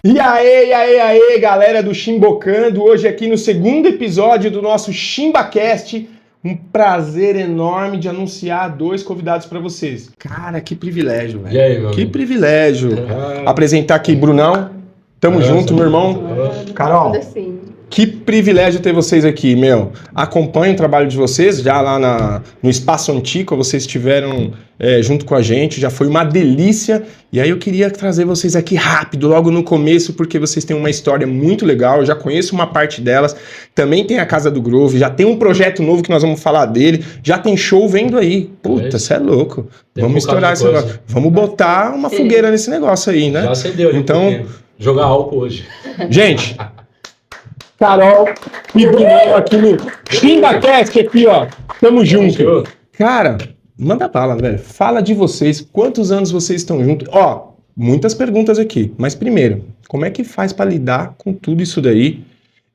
E aí, galera do Chimbocando, hoje aqui no segundo episódio do nosso Chimbacast, um prazer enorme de anunciar dois convidados para vocês. Cara, que privilégio, velho. E aí, meu que amigo? privilégio. Apresentar aqui Brunão, tamo junto, meu irmão. Carol, que privilégio ter vocês aqui, meu. Acompanho o trabalho de vocês, já lá no Espaço Antico, vocês estiveram junto com a gente, já foi uma delícia. E aí eu queria trazer vocês aqui rápido, logo no começo, porque vocês têm uma história muito legal, eu já conheço uma parte delas. Também tem a Casa do Groove, já tem um projeto novo que nós vamos falar dele, já tem show vendo aí. Puta, você é louco. Vamos estourar esse negócio. Vamos botar uma fogueira nesse negócio aí, né? Já acendeu ali então, jogar álcool hoje. Gente... Carol e Brunão aqui no Chimbacast aqui, ó. Tamo junto. Cara, manda bala, velho. Fala de vocês. Quantos anos vocês estão juntos? Ó, muitas perguntas aqui. Mas primeiro, como é que faz pra lidar com tudo isso daí?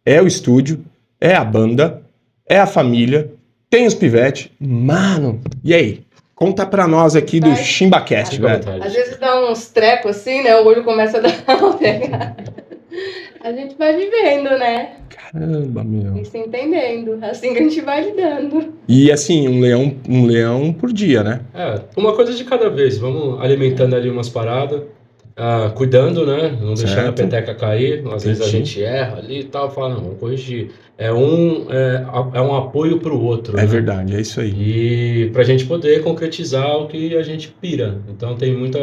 É o estúdio, é a banda, é a família, tem os pivetes. Mano, e aí? Conta pra nós aqui do Chimbacast, velho. Às vezes dá uns trecos assim, né? O olho começa a dar uma pegada. A gente vai vivendo, né? Caramba, meu. E se entendendo. Assim que a gente vai lidando. E assim, um leão por dia, né? Uma coisa de cada vez. Vamos alimentando ali umas paradas. Cuidando, né? Não deixando a peteca cair. Às vezes a gente erra ali e tal. Fala, não, vamos corrigir. É um apoio pro outro. É, né? verdade, é isso aí. E pra gente poder concretizar o que a gente pira. Então tem muito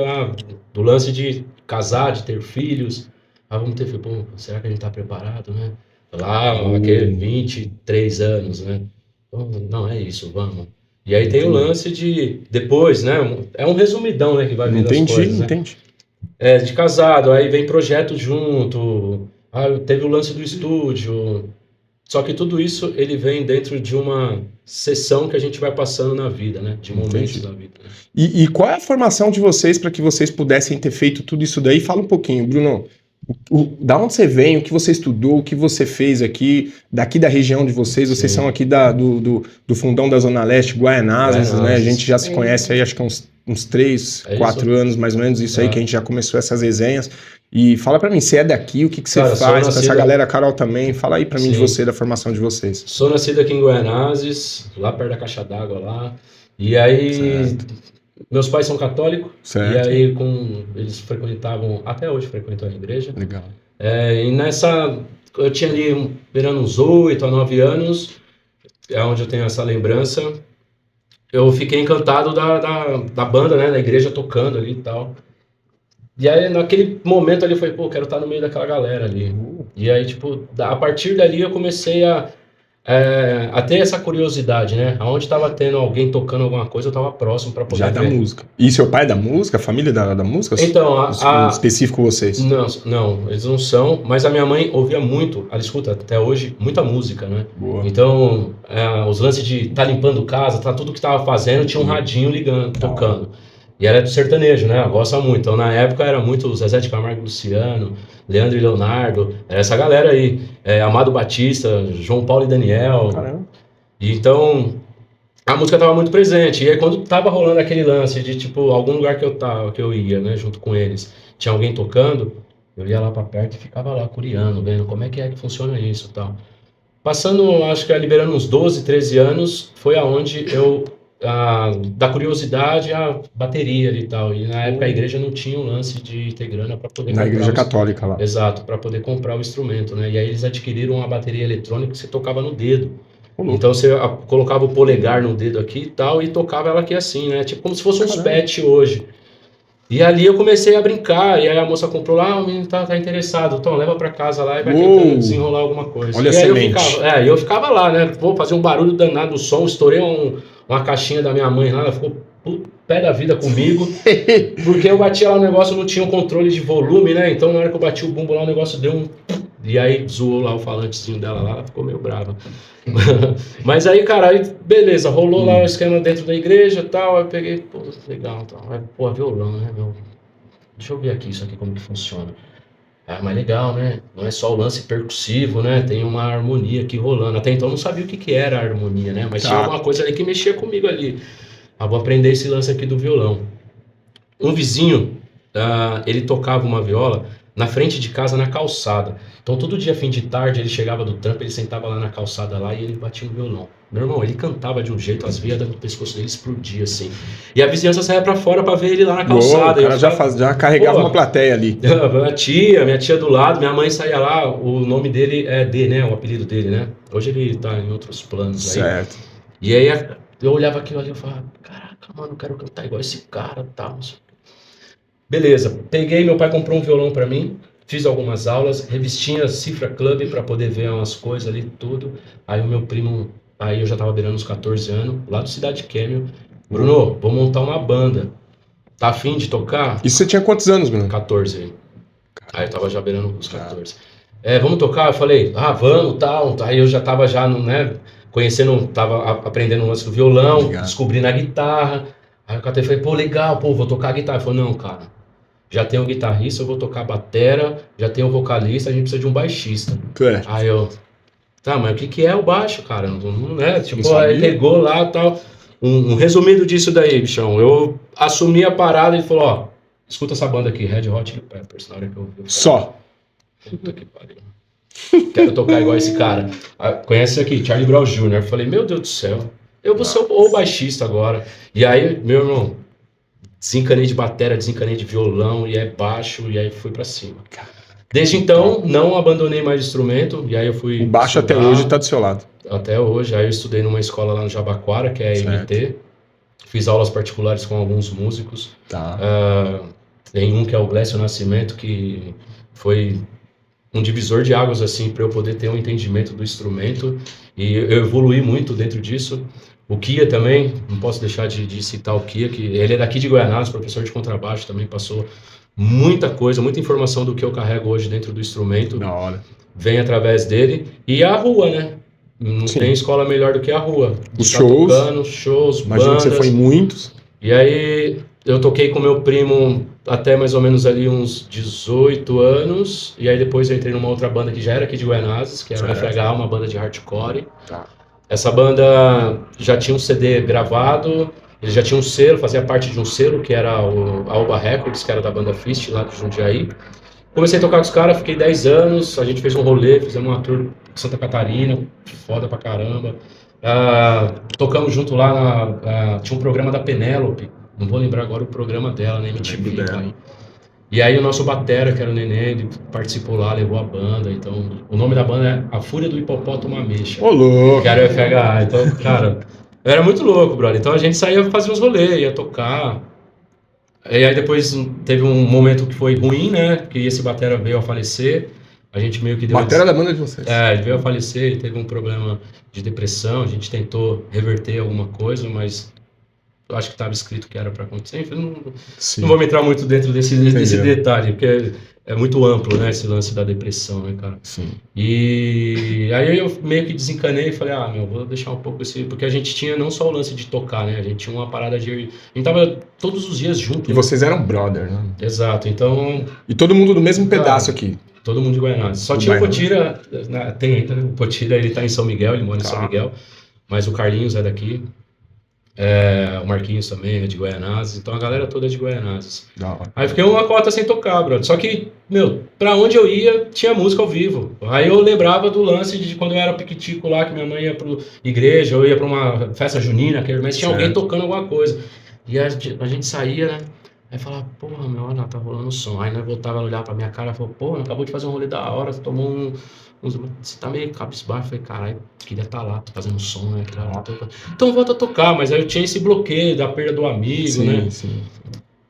do lance de casar, de ter filhos. Vamos ter filho. Pô, será que a gente tá preparado, né? Lá, aquele 23 anos, né? Então, não, é isso, vamos. E aí tem o lance de, depois, né? É um resumidão, né? Que vai vindo as coisas, né? Entendi. De casado, aí vem projeto junto, teve o lance do estúdio. Só que tudo isso, ele vem dentro de uma sessão que a gente vai passando na vida, né? De momentos da vida. Né? E qual é a formação de vocês para que vocês pudessem ter feito tudo isso daí? Fala um pouquinho, Bruno. Da onde você vem, o que você estudou, o que você fez aqui, daqui da região de vocês, vocês são aqui do fundão da Zona Leste, Guaianazes, né? A gente já se conhece aí, acho que há uns 3, 4 anos, mais ou menos, isso aí que a gente já começou essas resenhas. E fala pra mim, você é daqui, o que você faz com essa galera, Carol também, fala aí pra mim de você, da formação de vocês. Sou nascido aqui em Guaianazes, lá perto da Caixa d'Água lá, e aí... Meus pais são católicos, certo. E aí eles frequentavam, até hoje frequentam a igreja. Legal. E eu tinha ali, beirando uns 8 a 9 anos, é onde eu tenho essa lembrança, eu fiquei encantado da banda, né, da igreja tocando ali e tal. E aí naquele momento ali eu falei, pô, quero estar no meio daquela galera ali. E aí, tipo, a partir dali eu comecei a ter essa curiosidade, né? Aonde estava tendo alguém tocando alguma coisa, eu estava próximo para poder ver. Da música. E seu pai é da música? A família da música? Então, específico vocês? Não, eles não são. Mas a minha mãe ouvia muito, ela escuta até hoje, muita música, né? Boa. Então, os lances de tá limpando casa, tudo que tava fazendo, tinha um radinho ligando, tocando. E ela é do sertanejo, né? Ela gosta muito. Então, na época, era muito Zezé de Camargo e Luciano, Leandro e Leonardo, era essa galera aí. Amado Batista, João Paulo e Daniel. Caramba. E então, a música tava muito presente. E aí, quando tava rolando aquele lance de, tipo, algum lugar que eu ia, né? Junto com eles, tinha alguém tocando, eu ia lá pra perto e ficava lá curiando, vendo como é que funciona isso e tal. Passando, acho que liberando uns 12, 13 anos, foi aonde eu... da curiosidade a bateria e tal, e na época a igreja não tinha o lance de ter grana para poder comprar. Na igreja católica lá. Exato, para poder comprar o instrumento, né? E aí eles adquiriram uma bateria eletrônica que você tocava no dedo. Então você colocava o polegar no dedo aqui e tal, e tocava ela aqui assim, né? Tipo como se fosse uns pet hoje. E ali eu comecei a brincar, e aí a moça comprou lá, o menino tá interessado, então leva pra casa lá e vai tentando desenrolar alguma coisa. Olha, e aí eu ficava lá, né? Vou fazer um barulho danado no som, estourei uma caixinha da minha mãe lá, ela ficou pé da vida comigo, porque eu batia lá o negócio, não tinha um controle de volume, né? Então na hora que eu bati o bumbo lá, o negócio deu um... E aí zoou lá o falantezinho dela lá, ela ficou meio brava. Mas aí, cara, beleza, rolou lá o esquema dentro da igreja e tal, aí eu peguei, pô, legal, tal. Pô, violão, né, meu? Deixa eu ver aqui isso aqui, como que funciona. Mas legal, né? Não é só o lance percussivo, né? Tem uma harmonia aqui rolando. Até então eu não sabia o que era a harmonia, né? Mas tinha alguma coisa ali que mexia comigo ali. Vou aprender esse lance aqui do violão. Um vizinho, ele tocava uma viola na frente de casa, na calçada. Então todo dia, fim de tarde, ele chegava do trampo, ele sentava lá na calçada lá e ele batia no violão. Meu irmão, ele cantava de um jeito, as veias do pescoço dele explodiam assim. E a vizinhança saía pra fora pra ver ele lá na calçada. O cara já carregava uma plateia ali. Minha tia do lado, minha mãe saía lá, o nome dele é D, né? O apelido dele, né? Hoje ele tá em outros planos aí. Certo. E aí eu olhava aquilo ali e falava, caraca, mano, eu quero cantar igual esse cara e tal. Beleza, peguei, meu pai comprou um violão pra mim, fiz algumas aulas, revistinha Cifra Club pra poder ver umas coisas ali, tudo. Aí o meu primo, aí eu já tava beirando uns 14 anos, lá do Cidade Kêmio. Bruno, vou montar uma banda. Tá afim de tocar? E você tinha quantos anos, Bruno? 14. Aí eu tava já beirando os 14. Vamos tocar? Eu falei, vamos, tal. Aí eu já tava né, conhecendo, tava aprendendo o lance do violão, legal. Descobrindo a guitarra. Aí eu catei e falei, pô, legal, vou tocar a guitarra. Ele falou, não, cara. Já tem um guitarrista, eu vou tocar batera, já tem um vocalista, a gente precisa de um baixista. Aí eu, tá, mas o que é o baixo, cara? Não é, tipo, aí pegou lá e tal. Um resumido disso daí, bichão. Eu assumi a parada e falou, ó, escuta essa banda aqui, Red Hot Chili Peppers, na hora que eu só. Puta que pariu. Quero tocar igual esse cara. Conhece isso aqui, Charlie Brown Jr. Eu falei, meu Deus do céu, eu vou ser o baixista agora. E aí, meu irmão, desencanei de bateria, desencanei de violão, e aí baixo, e aí fui pra cima. Desde então, não abandonei mais o instrumento, e aí eu fui... O baixo estudar, até hoje tá do seu lado. Até hoje, aí eu estudei numa escola lá no Jabaquara, que é a MT. Fiz aulas particulares com alguns músicos. Tem um que é o Glécio Nascimento, que foi um divisor de águas, assim, para eu poder ter um entendimento do instrumento, e eu evoluí muito dentro disso. O Kia também, não posso deixar de citar o Kia, que ele é daqui de Goianas, professor de contrabaixo, também passou muita coisa, muita informação do que eu carrego hoje dentro do instrumento. Na hora. Vem através dele. E a rua, né? Não tem escola melhor do que a rua. Os shows. Tocando, shows, imagina bandas. Que você foi em muitos. E aí eu toquei com meu primo até mais ou menos ali uns 18 anos. E aí depois eu entrei numa outra banda que já era aqui de Goianazes, que era o FH, uma banda de hardcore. Essa banda já tinha um CD gravado, ele já tinha um selo, fazia parte de um selo, que era a Alba Records, que era da banda Fist, lá de Jundiaí. Comecei a tocar com os caras, fiquei 10 anos, a gente fez um rolê, fizemos uma tour em Santa Catarina, foda pra caramba. Tocamos junto lá, tinha um programa da Penélope, não vou lembrar agora o programa dela, na MTV. E aí o nosso batera, que era o Nenê, ele participou lá, levou a banda. Então, o nome da banda é A Fúria do Hipopótamo Ameixa. Ô, louco! Que era o FH. Então, cara, era muito louco, brother. Então a gente saía fazer uns rolês, ia tocar. E aí depois teve um momento que foi ruim, né? Que esse batera veio a falecer. A gente meio que deu... Batera da banda de vocês. Ele veio a falecer, ele teve um problema de depressão. A gente tentou reverter alguma coisa, mas... eu acho que estava escrito que era para acontecer. Enfim, não vou me entrar muito dentro desse detalhe, porque é muito amplo, né, esse lance da depressão, né, cara? Sim. E aí eu meio que desencanei e falei, vou deixar um pouco esse... porque a gente tinha não só o lance de tocar, né? A gente tinha uma parada de... a gente tava todos os dias junto. E vocês eram brother, né? Exato, então... E todo mundo do mesmo pedaço aqui. Todo mundo de Goianás. Só tinha o Potira, tem ainda, né? O Potira, ele tá em São Miguel, ele mora em São Miguel, mas o Carlinhos é daqui. O Marquinhos também é de Goianazes, então a galera toda é de Goianazes. Aí fiquei uma cota sem tocar, brother. Só que, pra onde eu ia, tinha música ao vivo. Aí eu lembrava do lance de quando eu era piquitico lá, que minha mãe ia pra igreja, eu ia pra uma festa junina, mas tinha alguém tocando alguma coisa. E a gente saía, né? Aí falava, porra, meu, olha, tá rolando som. Aí nós voltava a olhar pra minha cara e falou, porra, acabou de fazer um rolê da hora, você tomou você tá meio cabisbaixo. Eu falei, caralho, queria estar lá, tô fazendo som, né? Então volta a tocar, mas aí eu tinha esse bloqueio da perda do amigo, né? Sim.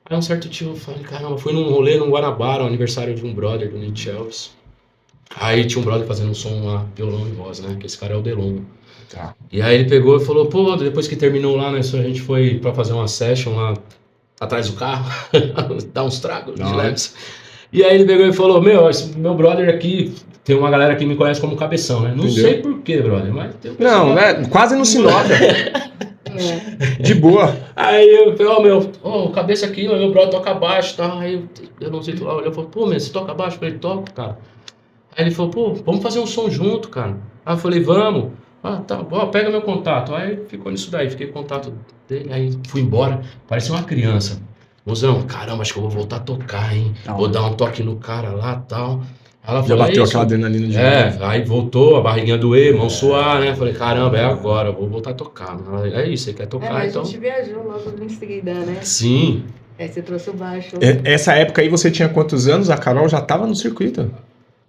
Aí um certo dia eu falei, caramba, fui num rolê no Guanabara, um aniversário de um brother do Nietzsche Elvis. Aí tinha um brother fazendo um som lá, violão e voz, né? Que esse cara é o Delon. E aí ele pegou e falou, pô, depois que terminou lá, né? A gente foi pra fazer uma session lá atrás do carro, dar uns tragos de leves. E aí ele pegou e falou, esse meu brother aqui, tem uma galera que me conhece como Cabeção, né? Não sei porquê, brother, mas... Não, né? Quase não se nota. De boa. Aí eu falei, o Cabeça aqui, meu brother toca baixo, tá? Aí eu não sei, tu lá olhou e falou, pô, você toca baixo? Eu falei, toco, cara. Aí ele falou, pô, vamos fazer um som junto, cara. Aí eu falei, vamos. Tá, pega meu contato. Aí ficou nisso daí, fiquei com contato dele, aí fui embora, parecia uma criança. mozão, caramba, acho que eu vou voltar a tocar, hein? Vou dar um toque no cara lá e tal. Ela Já falou, bateu aquela adrenalina de novo. aí voltou, a barriguinha doer, mão suar, né? Falei, caramba, é agora, vou voltar a tocar. Ela, é isso, você quer tocar, mas então... a gente viajou logo em seguida, né? Sim. Você trouxe o baixo. Essa época aí você tinha quantos anos? A Carol já tava no circuito?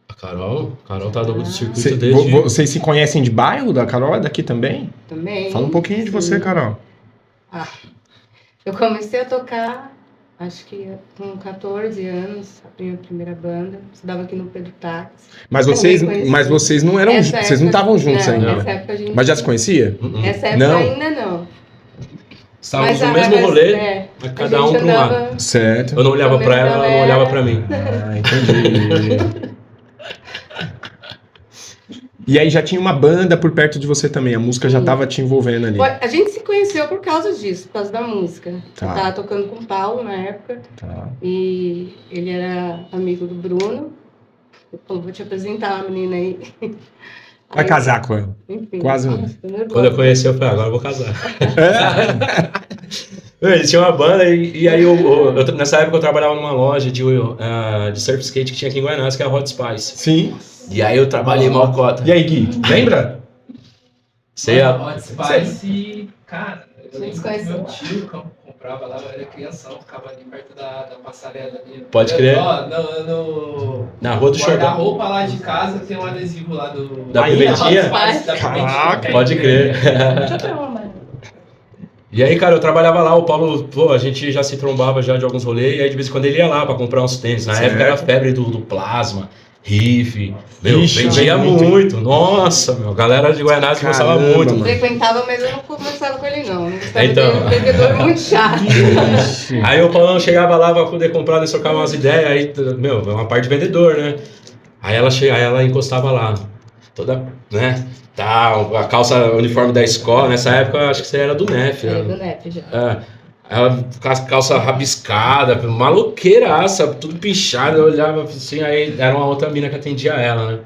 A Carol tá do circuito desde... Vocês se conhecem de bairro da Carol? É daqui também? Também. Fala um pouquinho de você, Carol. Eu comecei a tocar, acho que com 14 anos, a minha primeira banda. Estudava aqui no Pedro Táxi. Mas vocês não eram... Vocês não estavam juntos ainda. Nessa época a gente... Mas já se conhecia? Nessa época ainda não. Estávamos no mesmo rolê, mas cada um para um lado. Certo. Eu não olhava para ela, ela não olhava para mim. Entendi. E aí já tinha uma banda por perto de você também, a música já estava te envolvendo ali. A gente se conheceu por causa disso, por causa da música. Tá. Eu tava tocando com o Paulo na época, e ele era amigo do Bruno. Ele falou, vou te apresentar uma menina aí. Vai casar com ela. Enfim, Quase. Quando eu conheci, eu falei, agora eu vou casar. Eles tinham uma banda e aí nessa época eu trabalhava numa loja de surf skate que tinha aqui em Guaianazes, que é a Hot Spice. Sim. E aí eu trabalhei mal cota. E aí, Gui, lembra? Sei a Hot Spice, cara, eu lembro que meu tio comprava lá, eu era crianção, ficava ali perto da passarela ali. Pode crer. Na rua do Chordão. Guarda-roupa lá de casa tem um adesivo lá da Pimentinha? Caraca. Pode crer. E aí, cara, eu trabalhava lá, o Paulo, a gente já se trombava já de alguns rolês, e aí de vez em quando ele ia lá pra comprar uns tênis. Na época era a febre do plasma, riff, vendia muito. Nossa, a galera de Guaianazes gostava muito. Eu frequentava, mas eu não conversava com ele não. Então. Um vendedor muito chato. Aí o Paulão chegava lá pra poder comprar, nós trocava umas ideias, aí, é uma parte de vendedor, né? Aí ela encostava lá, toda, né? A calça uniforme da escola, nessa época acho que você era do NEF. Era do NEF já. Ela com a calça rabiscada, maloqueiraça, tudo pinchado, eu olhava assim, aí era uma outra mina que atendia ela,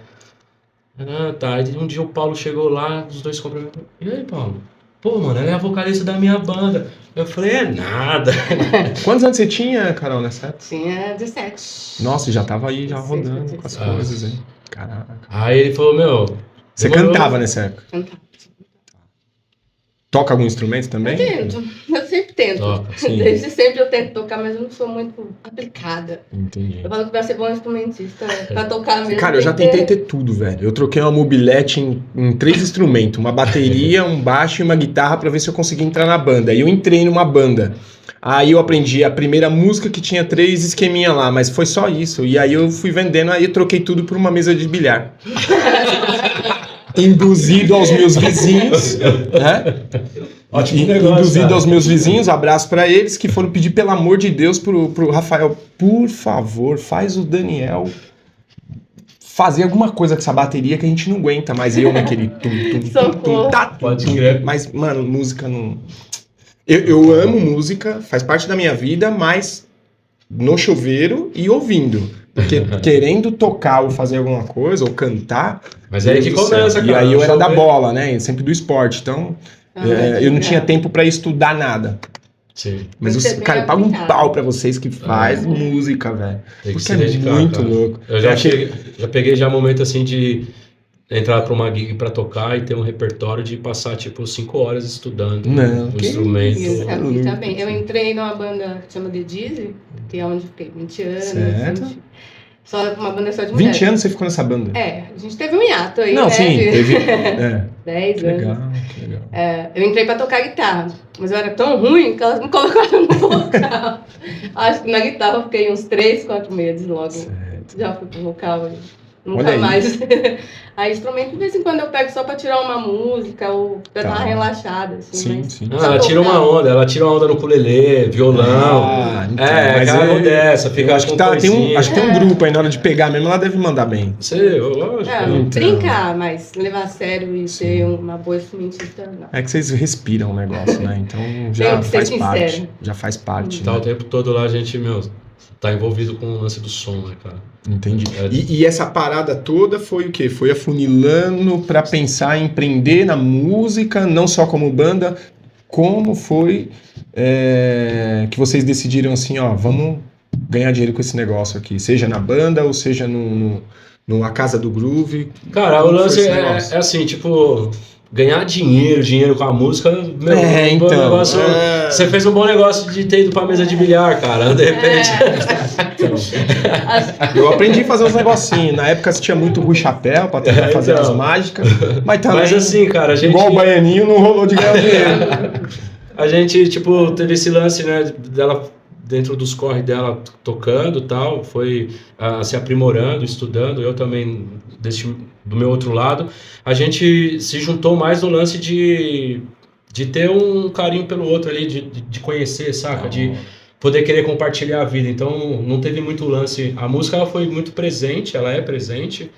né? Tá, aí um dia o Paulo chegou lá, os dois cumprimentam. E aí, Paulo? Pô, mano, ela é a vocalista da minha banda. Eu falei, é nada. Quantos anos você tinha, Carol, nessa época? Tinha 17. Nossa, já tava aí, já 16, rodando 16. com as coisas, hein? Caraca. Aí ele falou, Você cantava nessa época? Cantava. Toca algum instrumento também? Eu sempre tento. Desde sempre eu tento tocar, mas eu não sou muito aplicada. Entendi. Eu falo que pra ser bom instrumentista, pra tocar mesmo. Cara, eu já tentei ter tudo, velho. Eu troquei uma mobilete em 3 instrumentos. Uma bateria, um baixo e uma guitarra pra ver se eu conseguia entrar na banda. Aí eu entrei numa banda. Aí eu aprendi a primeira música que tinha 3 esqueminha lá, mas foi só isso. E aí eu fui vendendo, aí eu troquei tudo por uma mesa de bilhar. Induzido aos meus vizinhos, né? Ótimo negócio, induzido cara. aos meus vizinhos, abraço pra eles, que foram pedir, pelo amor de Deus, pro Rafael, por favor, faz o Daniel fazer alguma coisa com essa bateria que a gente não aguenta mais. Eu naquele Pode crer. Mas, mano, música não... Eu amo música, faz parte da minha vida, mas no chuveiro e ouvindo. Porque querendo tocar ou fazer alguma coisa, ou cantar... Mas é aí que começa, cara. E aí eu era da bola, né? Sempre do esporte, então... eu não tinha tempo pra estudar nada. Sim. Mas, cara, eu pago um pau pra vocês que faz música, velho. Porque é dedicar, muito cara. louco. Eu já peguei já momento assim de entrar pra uma gig pra tocar e ter um repertório de passar tipo 5 horas estudando o instrumento. Isso, também. Eu entrei numa banda que chama The Dizzy, que é onde eu fiquei 20 anos. Certo. Só uma banda só de mulheres. 20 anos você ficou nessa banda? A gente teve um hiato aí, não, né? sim, teve... 10 legal, anos. que legal. Eu entrei pra tocar guitarra, mas eu era tão ruim que elas me colocaram no vocal. Acho que na guitarra eu fiquei uns 3, 4 meses logo. Certo. Já fui pro vocal. Olha Nunca aí. mais. Aí, instrumento, de vez em quando eu pego só pra tirar uma música ou pra dar uma relaxada, assim. Sim, mas... sim. Ela tira uma onda, no ukulele, violão. Então, mas aquela dessa, fica acho que tem um grupo aí, na hora de pegar mesmo, ela deve mandar bem. Lógico. Brincar, mas levar a sério e ser uma boa instrumentista, não. É que vocês respiram o negócio, né? Então já Tenho que ser faz parte. sincero. Já faz parte. Tá né? o tempo todo lá, a gente, tá envolvido com o lance do som, né, cara? Entendi. E essa parada toda foi o quê? Foi afunilando pra pensar em empreender na música, não só como banda. como foi que vocês decidiram assim, ó, vamos ganhar dinheiro com esse negócio aqui, seja na banda ou seja numa casa do groove? Cara, o lance é assim, tipo, ganhar dinheiro com a música, meu, então, negócio, você fez um bom negócio de ter ido pra mesa de bilhar, cara, de repente. Eu aprendi a fazer uns negocinhos. Na época tinha muito Rui Chapéu pra tentar fazer as mágicas, mas também, mas assim, cara, a gente... igual o Baianinho, não rolou de ganhar dinheiro. A gente, tipo, teve esse lance, né, dela dentro dos corre dela tocando e tal, foi se aprimorando, estudando, eu também do meu outro lado. A gente se juntou mais no lance de ter um carinho pelo outro ali, de conhecer, saca? De poder querer compartilhar a vida. Então não teve muito lance. A música ela foi muito presente, ela é presente.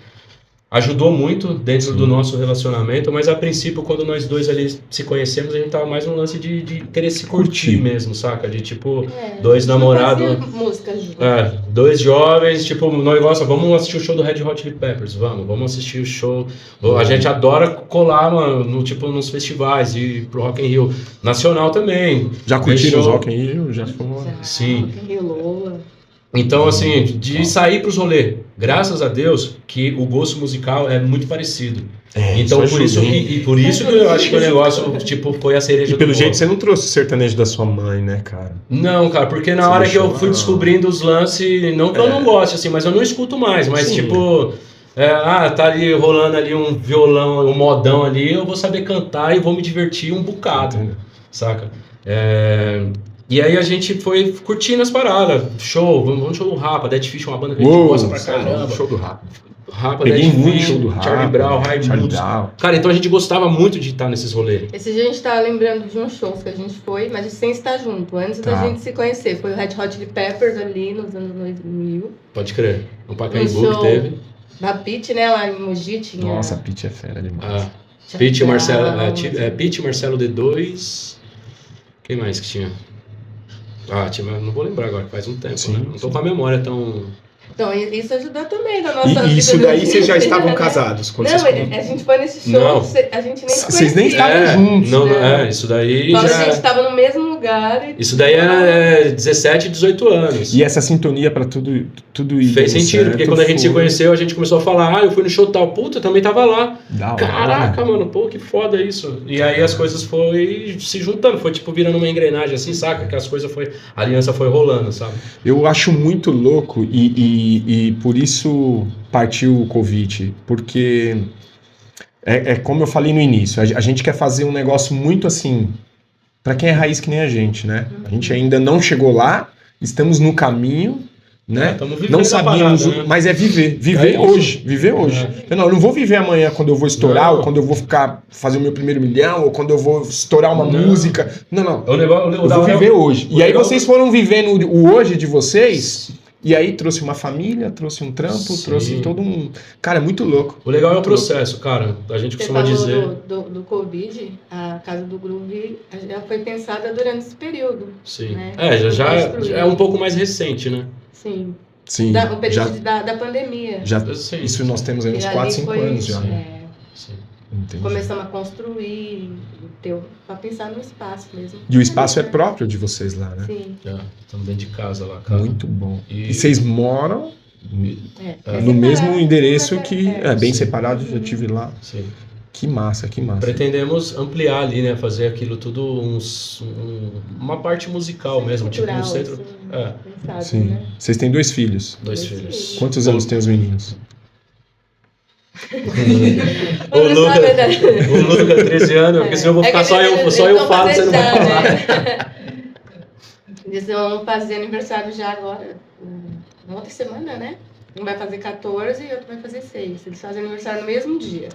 Ajudou muito dentro do nosso relacionamento, mas a princípio, quando nós dois ali se conhecemos, a gente tava mais no lance de querer se curtir mesmo, saca? De tipo, dois namorados. Dois jovens, tipo, nós gostamos, vamos assistir o show do Red Hot Chili Peppers, vamos assistir o show. A gente adora colar, mano, nos festivais, ir pro Rock in Rio nacional também. Já curtiram os Rock in Rio? Já foram? Sim. Rock in Rio, Lola. Então, assim, de sair pros rolês, graças a Deus que o gosto musical é muito parecido. Então, por isso que eu acho que o negócio, tipo, foi a cereja do bolo. E pelo jeito você não trouxe o sertanejo da sua mãe, né, cara? Não, cara, porque na hora que eu fui descobrindo os lances, não que eu não goste, assim, mas eu não escuto mais, mas tipo... tá ali rolando ali um violão, um modão ali, eu vou saber cantar e vou me divertir um bocado, saca? E aí a gente foi curtindo as paradas, vamos no show do Rapa, Dead Fish é uma banda que a gente gosta pra caramba. Show do Rapa. Peguei muito show do Rapa, Charlie Brown, Raimundos. Cara, então a gente gostava muito de estar nesses rolês. Esse dia a gente tá lembrando de uns shows que a gente foi, mas sem estar junto, antes da gente se conhecer. Foi o Red Hot Chili Peppers ali nos anos 2000. Pode crer, no Pacaembu que teve. Da Pitty, né, lá em Mogi tinha... Nossa, a Pitty é fera demais. Pitty, Marcelo D2... Quem mais que tinha? Não vou lembrar agora, faz um tempo, né? Não tô com a memória tão... Então, isso ajudou também na nossa vida. E isso daí vocês já estavam casados? Quando não, a gente foi nesse show, a gente nem se conhecia. Vocês nem estavam juntos. Isso daí... Mas a gente estava no mesmo lugar. Isso daí era 17, 18 anos. E essa sintonia pra tudo isso. Fez sentido, porque quando a gente se conheceu, a gente começou a falar, eu fui no show tal, puta, eu também tava lá. Caraca, mano, pô, que foda isso. E aí as coisas foi se juntando, foi tipo virando uma engrenagem assim, saca? Que as coisas a aliança foi rolando, sabe? Eu acho muito louco e por isso partiu o Covid, porque como eu falei no início, a gente quer fazer um negócio muito assim, pra quem é raiz que nem a gente, né? A gente ainda não chegou lá, estamos no caminho, né? Não sabíamos, parada, né? Mas viver hoje. Eu não vou viver amanhã quando eu vou estourar, ou quando eu vou fazer o meu primeiro milhão, ou quando eu vou estourar uma música. Não. Eu vou viver hoje. E aí vocês foram vivendo o hoje de vocês, e aí trouxe uma família, trouxe um trampo, trouxe todo um... Cara, é muito louco. O legal é o processo, cara. A gente costuma dizer... Do Covid, a Casa do Groove já foi pensada durante esse período. Sim. Né? Já é um pouco mais recente, né? Sim. O período da pandemia. Isso nós temos aí uns 4, 5 anos já. Sim. Começamos a construir, para pensar no espaço mesmo. E o espaço é próprio de vocês lá, né? Sim. Estamos dentro de casa lá, cara. Muito bom. E vocês moram no mesmo endereço que é bem separado, já estive lá. Sim. Que massa. Pretendemos ampliar ali, né? Fazer aquilo tudo uma parte musical mesmo, cultural, tipo um centro. Pensado, sim. Né? Vocês têm 2 filhos? 2 filhos. Quantos anos tem os meninos? O Lucas, 13 anos, porque senão eu vou ficar só eu falo, você não vai falar. Né? Eles vão fazer aniversário já agora, na outra semana, né? Um vai fazer 14 e outro vai fazer 6. Eles fazem aniversário no mesmo dia.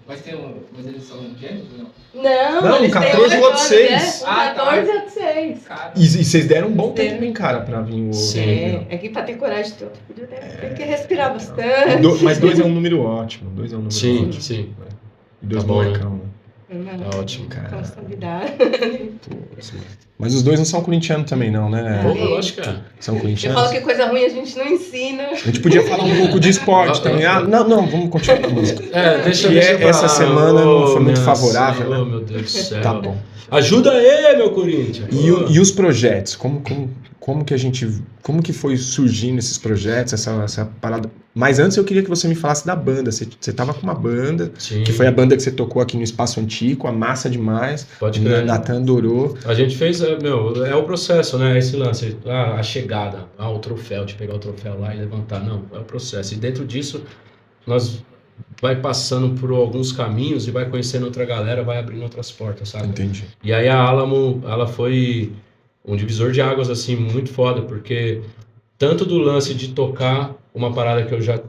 Mas eles são gêmeos ou não? Não, um 14 e o outro 6. Né? Um 14 e outro 6. E vocês deram um bom tempo, hein, cara, pra vir o... Sim. É que pra ter coragem de ter outro filho, tem que respirar bastante. Mas 2 é um número ótimo. 2 é um número ótimo. Sim. E 2 tá bom, molecão, né? Tá ótimo, cara. Responsabilidade. Mas os dois não são corintianos também, não, né? Pô, eu acho que é. São Eu corintianos? falo que coisa ruim a gente não ensina. A gente podia falar um pouco de esporte também. Ah, não, vamos continuar com a música. Deixa essa semana não foi muito favorável, né? Oh, meu Deus do céu. Tá bom. Ajuda aí, meu Corinthians. E os projetos? Como que foi surgindo esses projetos, essa parada? Mas antes eu queria que você me falasse da banda. Você tava com uma banda, Sim. que foi a banda que você tocou aqui no Espaço Antigo, a massa demais. Pode crer. Natan adorou. A gente fez, é o processo, né? Esse lance, a chegada, o troféu, de pegar o troféu lá e levantar. Não, é o processo. E dentro disso, nós vai passando por alguns caminhos e vai conhecendo outra galera, vai abrindo outras portas, sabe? Entendi. E aí a Alamo, ela foi um divisor de águas, assim, muito foda, porque tanto do lance de tocar uma parada que eu já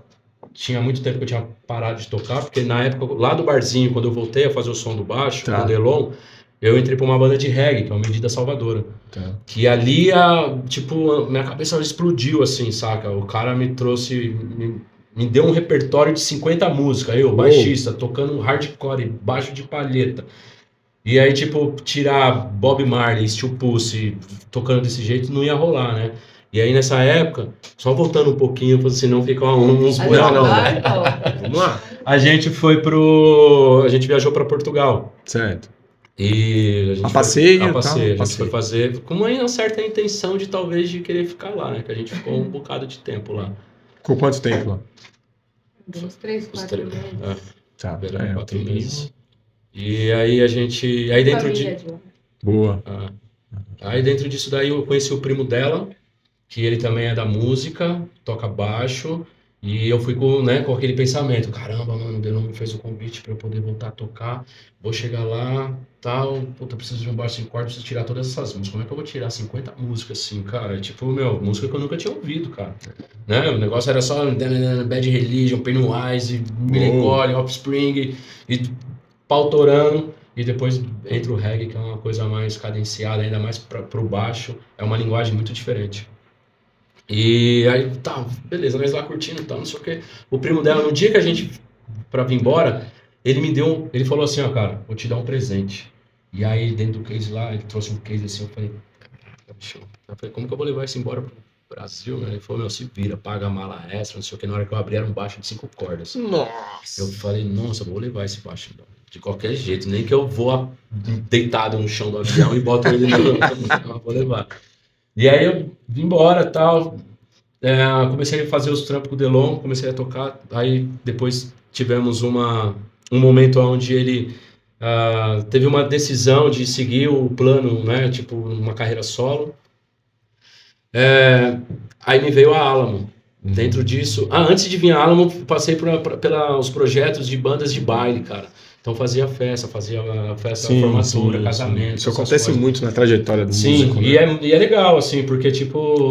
tinha muito tempo que eu tinha parado de tocar, porque na época, lá do barzinho, quando eu voltei a fazer o som do baixo, com o Delon, eu entrei pra uma banda de reggae, que é o Medida Salvadora. Tá. Que ali, minha cabeça explodiu, assim, saca? O cara me trouxe... Me deu um repertório de 50 músicas, eu, baixista, tocando hardcore, baixo de palheta. E aí, tirar Bob Marley, Steel Pulse, tocando desse jeito, não ia rolar, né? E aí, nessa época, só voltando um pouquinho, pra senão fica uns... Não. Vamos lá. A gente viajou para Portugal. Certo. E a gente a passeio. A gente foi fazer com uma certa intenção de talvez de querer ficar lá, né? Que a gente ficou um bocado de tempo lá. Com quanto tempo lá? Uns 3, 4 meses. Tá. 4 meses. E aí a gente... Aí dentro Boa. Aí dentro disso daí eu conheci o primo dela, que ele também é da música, toca baixo, e eu fui com aquele pensamento, caramba, mano, o Delon me fez o convite para eu poder voltar a tocar, vou chegar lá, tal, puta, preciso de um baixo em corda, preciso tirar todas essas músicas, como é que eu vou tirar 50 músicas assim, cara? Música que eu nunca tinha ouvido, cara, né? O negócio era só Bad Religion, Pennywise, Melancholy, Offspring, e pau torando. E depois entra o reggae, que é uma coisa mais cadenciada, ainda mais pro baixo, é uma linguagem muito diferente. E aí, tá, beleza, nós lá curtindo e tal, não sei o que. O primo dela, no dia que a gente, pra vir embora, ele falou assim, ó, cara, vou te dar um presente. E aí, dentro do case lá, ele trouxe um case assim, eu falei, como que eu vou levar isso embora pro Brasil, né? Ele falou, se vira, paga a mala extra, não sei o que. Na hora que eu abri, era um baixo de 5 cordas. Nossa! Eu falei, nossa, vou levar esse baixo de qualquer jeito, nem que eu vou deitado no chão do avião e boto ele no... vou levar. E aí eu vim embora e tal, comecei a fazer os trampos com o Delon, comecei a tocar, aí depois tivemos um momento onde ele teve uma decisão de seguir o plano, né, uma carreira solo, aí me veio a Alamo. Dentro disso, antes de vir a Alamo, passei pelos projetos de bandas de baile, cara. Então fazia festa, formatura, casamento. Isso acontece muito na trajetória do músico, né? E é legal, assim, porque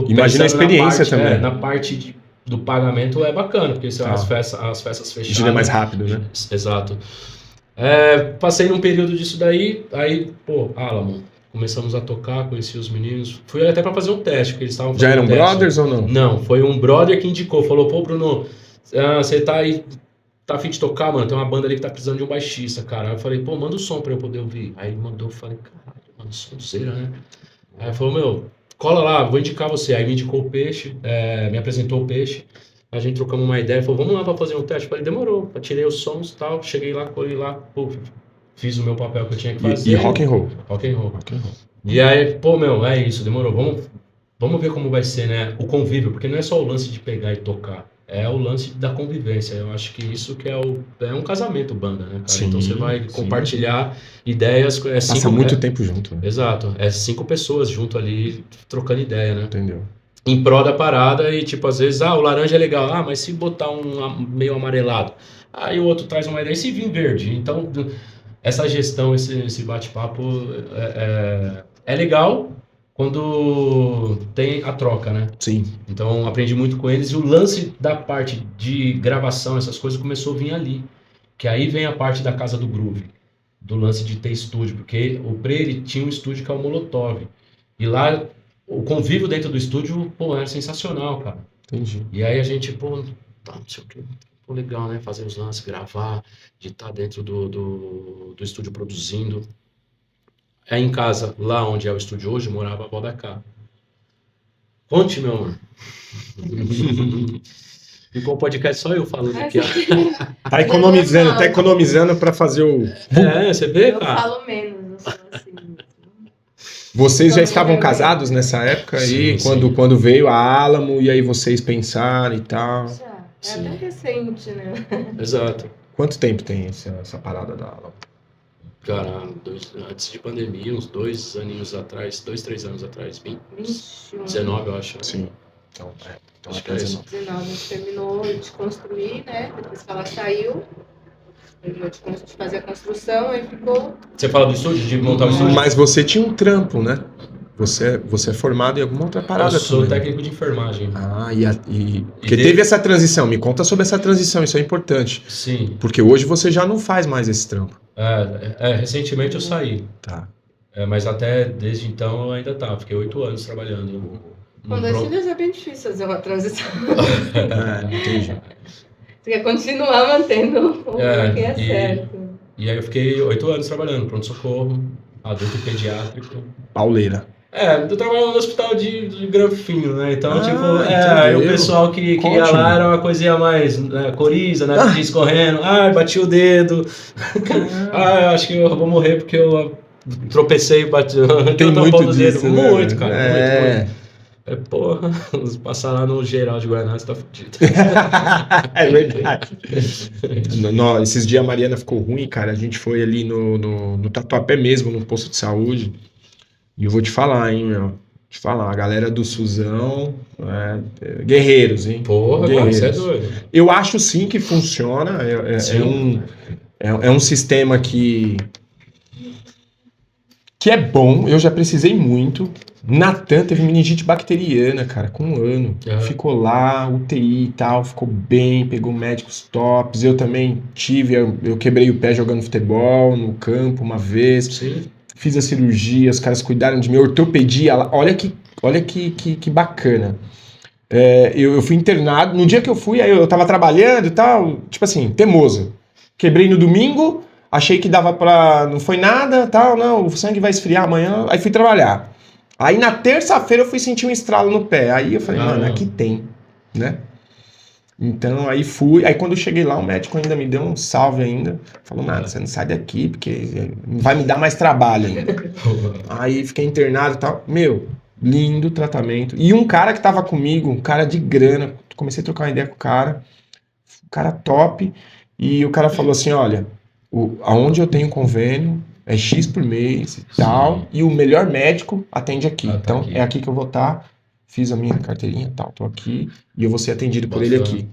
imagina a experiência também. Na parte do pagamento é bacana, porque as festas fechadas. Gira mais rápido, né? Exato. Passei num período disso daí, aí, Alamo. Começamos a tocar, conheci os meninos. Fui até pra fazer um teste, porque eles estavam fazendo. Já eram brothers ou não? Não, foi um brother que indicou, falou, Bruno, você tá aí. Tá a fim de tocar, mano, tem uma banda ali que tá precisando de um baixista, cara. Aí eu falei, manda o som pra eu poder ouvir. Aí ele mandou, eu falei, caralho, mano, sonzeira, né? Aí ele falou, cola lá, vou indicar você. Aí me indicou o Peixe, me apresentou o Peixe. A gente trocamos uma ideia, falou, vamos lá pra fazer um teste. Eu falei, demorou. Eu tirei os sons e tal, cheguei lá, colhi lá, fiz o meu papel que eu tinha que fazer. E rock and roll. Rock and roll. E aí, é isso, demorou. Vamos ver como vai ser, né? O convívio, porque não é só o lance de pegar e tocar. É o lance da convivência. Eu acho que isso que é um casamento banda, né, cara? Sim, então você vai compartilhar ideias. Passa muito tempo junto. Né? Exato. 5 pessoas junto ali, trocando ideia, né? Entendeu? Em prol da parada e, às vezes, o laranja é legal. Mas se botar meio amarelado, aí o outro traz uma ideia. E se vir verde? Então, essa gestão, esse bate-papo é legal. Quando tem a troca, né? Sim. Então, aprendi muito com eles. E o lance da parte de gravação, essas coisas, começou a vir ali. Que aí vem a parte da Casa do Groove. Do lance de ter estúdio. Porque o Pre tinha um estúdio que é o Molotov. E lá, o convívio dentro do estúdio, era sensacional, cara. Entendi. E aí a gente, não sei o que... pô, legal, né? Fazer os lances, gravar, de estar dentro do estúdio produzindo. Aí em casa, lá onde é o estúdio hoje, morava a avó da Cá. Conte, meu amor. Ficou o podcast só eu falando aqui. Tá economizando pra fazer o... Você vê, eu cara? Eu falo menos, eu sou assim. Vocês já estavam casados nessa época aí, quando veio a Álamo, e aí vocês pensaram e tal? Já, até recente, né? Exato. Quanto tempo tem essa parada da Álamo? Cara, antes de pandemia, uns 2 aninhos atrás, 2, 3 anos atrás, 21. 19, eu acho. Sim. Então acho que é isso. 19, a gente terminou de construir, né? Depois que ela saiu, terminou de fazer a construção, aí ficou... Você fala do estúdio, de montar o estúdio? Mas você tinha um trampo, né? Você é formado em alguma outra parada. Eu sou também. técnico de enfermagem. Porque teve essa transição. Me conta sobre essa transição, isso é importante. Sim. Porque hoje você já não faz mais esse trampo. Recentemente eu saí. Tá. Mas até desde então eu ainda tava. Fiquei 8 anos trabalhando. Com 2 filhos é bem difícil fazer uma transição. Entendi. Você quer continuar mantendo o que é certo. E aí eu fiquei 8 anos trabalhando, pronto-socorro, adulto e pediátrico. Pauleira. Eu trabalhava no hospital de Granfino, né? Então, entendeu. o pessoal que ia lá era uma coisinha mais coriza, né? Escorrendo, bati o dedo. Eu acho que eu vou morrer porque eu tropecei e bati. Tem muito disso, né? Muito, cara. Muito. Porra, passar lá no geral de Guaraná, você tá fudido. É verdade. Esses dias a Mariana ficou ruim, cara. A gente foi ali no Tatuapé mesmo, no posto de saúde. E eu vou te falar, hein, meu. Te falar, a galera do Suzão, guerreiros, hein? Porra, guerreiros. Você é doido. Eu acho sim que funciona. É um sistema que é bom. Eu já precisei muito. Natan teve meningite bacteriana, cara, com 1 ano. Ficou lá, UTI e tal, ficou bem, pegou médicos tops. Eu também eu quebrei o pé jogando futebol no campo uma vez. Sim. Fiz a cirurgia, os caras cuidaram de mim, ortopedia. Olha que bacana. Eu fui internado. No dia que eu fui, aí eu tava trabalhando e tal, tipo assim, teimoso. Quebrei no domingo, achei que dava pra... Não foi nada, tal, não, o sangue vai esfriar amanhã. Aí fui trabalhar. Aí na terça-feira eu fui sentir um estralo no pé. Aí eu falei, mano, aqui tem, né? Então aí fui. Aí quando eu cheguei lá, o médico ainda me deu um salve ainda. Falou, mano, você não sai daqui porque vai me dar mais trabalho ainda. Aí fiquei internado e tal. Meu, lindo tratamento. E um cara que tava comigo, um cara de grana, comecei a trocar uma ideia com o cara top. E o cara falou assim, olha, aonde eu tenho convênio é X por mês e tal, e o melhor médico atende aqui. Então, aqui. É aqui que eu vou estar, fiz a minha carteirinha e tal, tô aqui, e eu vou ser atendido por ele aqui.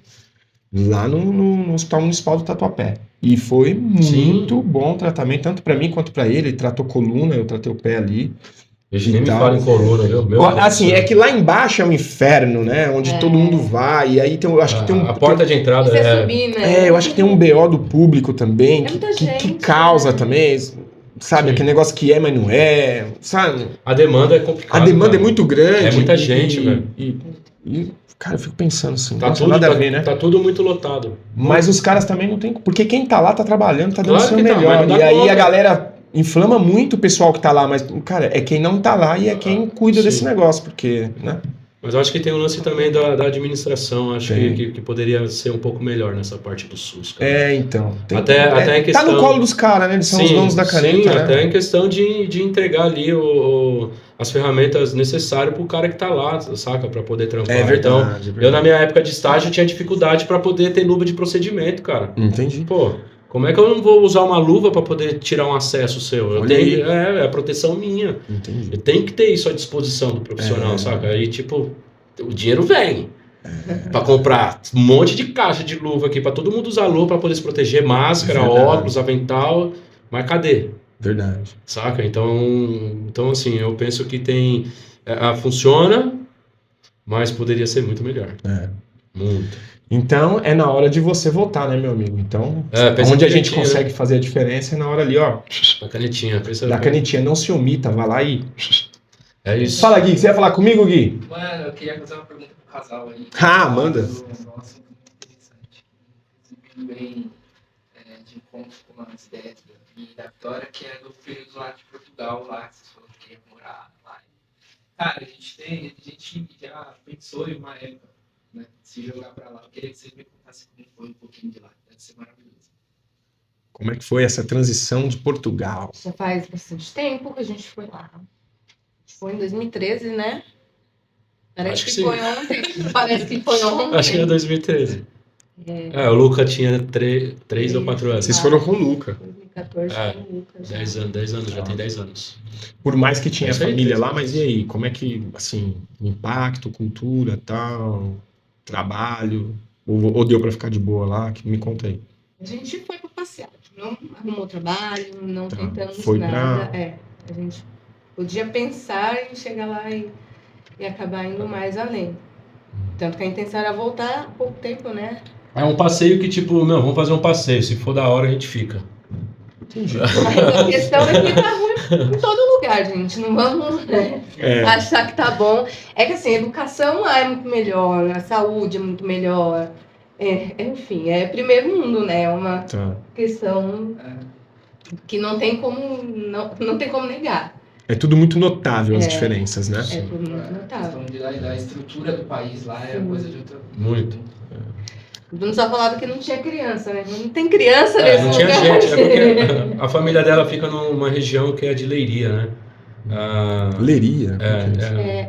Lá no Hospital Municipal do Tatuapé. E foi muito bom o tratamento, tanto pra mim quanto pra ele. Ele tratou coluna, eu tratei o pé ali. Deixa nem me fala em coluna, viu? Assim, é que lá embaixo é um inferno, né? Onde todo mundo vai. E aí eu acho que tem um... A porta de entrada subir, né? Eu acho que tem um BO do público também, que causa também, sabe? Aquele negócio que mas não é, sabe? A demanda é complicada. A demanda é muito grande. É muita gente, velho. E, cara, eu fico pensando assim, tá tudo, nada a ver, né? Tá tudo muito lotado. Mas os caras também não tem... Porque quem tá lá tá trabalhando, tá dando o seu melhor. E aí a galera... inflama muito o pessoal que tá lá, mas, cara, é quem não tá lá e é quem cuida desse negócio, porque, né? Mas eu acho que tem um lance também da administração, acho que poderia ser um pouco melhor nessa parte do SUS. Cara. Então. Até em questão... Tá no colo dos caras, né? Eles são os donos da caneta, sim, né? Até em questão de entregar ali as ferramentas necessárias pro cara que tá lá, saca? Pra poder trampar. É verdade, então, é verdade. Eu na minha época de estágio tinha dificuldade pra poder ter luva de procedimento, cara. Entendi. Pô... Como é que eu não vou usar uma luva para poder tirar um acesso seu? É a proteção minha. Entendi. Eu tenho que ter isso à disposição do profissional, saca? Aí, tipo, o dinheiro vem para comprar um monte de caixa de luva aqui, para todo mundo usar luva para poder se proteger, máscara, óculos, avental, mas cadê? Verdade. Saca? Então assim, eu penso que funciona, mas poderia ser muito melhor. Muito. Então, é na hora de você votar, né, meu amigo? Então, onde a gente consegue fazer a diferença é na hora ali, ó. Da canetinha. Da canetinha. Não se omita, vai lá e... É isso. Fala, Gui. Você ia falar comigo, Gui? Mano, eu queria fazer uma pergunta pro casal aí. Manda. que vem de encontro com as ideias da Vitória, que é do período lá de Portugal, lá que vocês falaram que queria morar lá. Cara, a gente já pensou em uma época, né, se jogar pra lá. Eu queria que você me contasse como foi um pouquinho de lá. Deve ser maravilhoso. Como é que foi essa transição de Portugal? Já faz bastante tempo que a gente foi lá. Foi em 2013, né? Parece que foi ontem. Parece que foi ontem. Acho que era 2013. O Luca tinha 3 ou 4 anos. Vocês foram com o Luca. 2014 foi o Luca. 10 anos, já tem 10 anos. Por mais que tinha Isso aí, família 3 lá, mas e aí? Como é que, assim, impacto, cultura, tal, trabalho? Ou deu pra ficar de boa lá? Me conta aí. A gente foi para passear. Não arrumou trabalho, não tentamos foi nada. A gente podia pensar em chegar lá e acabar indo mais além. Tanto que a intenção era voltar há pouco tempo, né? É um passeio que, tipo, não, vamos fazer um passeio. Se for da hora, a gente fica. Mas a questão é que tá ruim em todo lugar, gente. Não vamos achar que tá bom. É que assim, a educação lá é muito melhor, a saúde é muito melhor. Enfim, é primeiro mundo, né? É uma questão que não tem como negar. É tudo muito notável as diferenças, né? É tudo muito notável. A estrutura do país lá é coisa de outra. Muito. O Bruno só falava que não tinha criança, né? Não tem criança nesse não lugar. tinha gente. É porque a família dela fica numa região que é de Leiria, né? Leiria?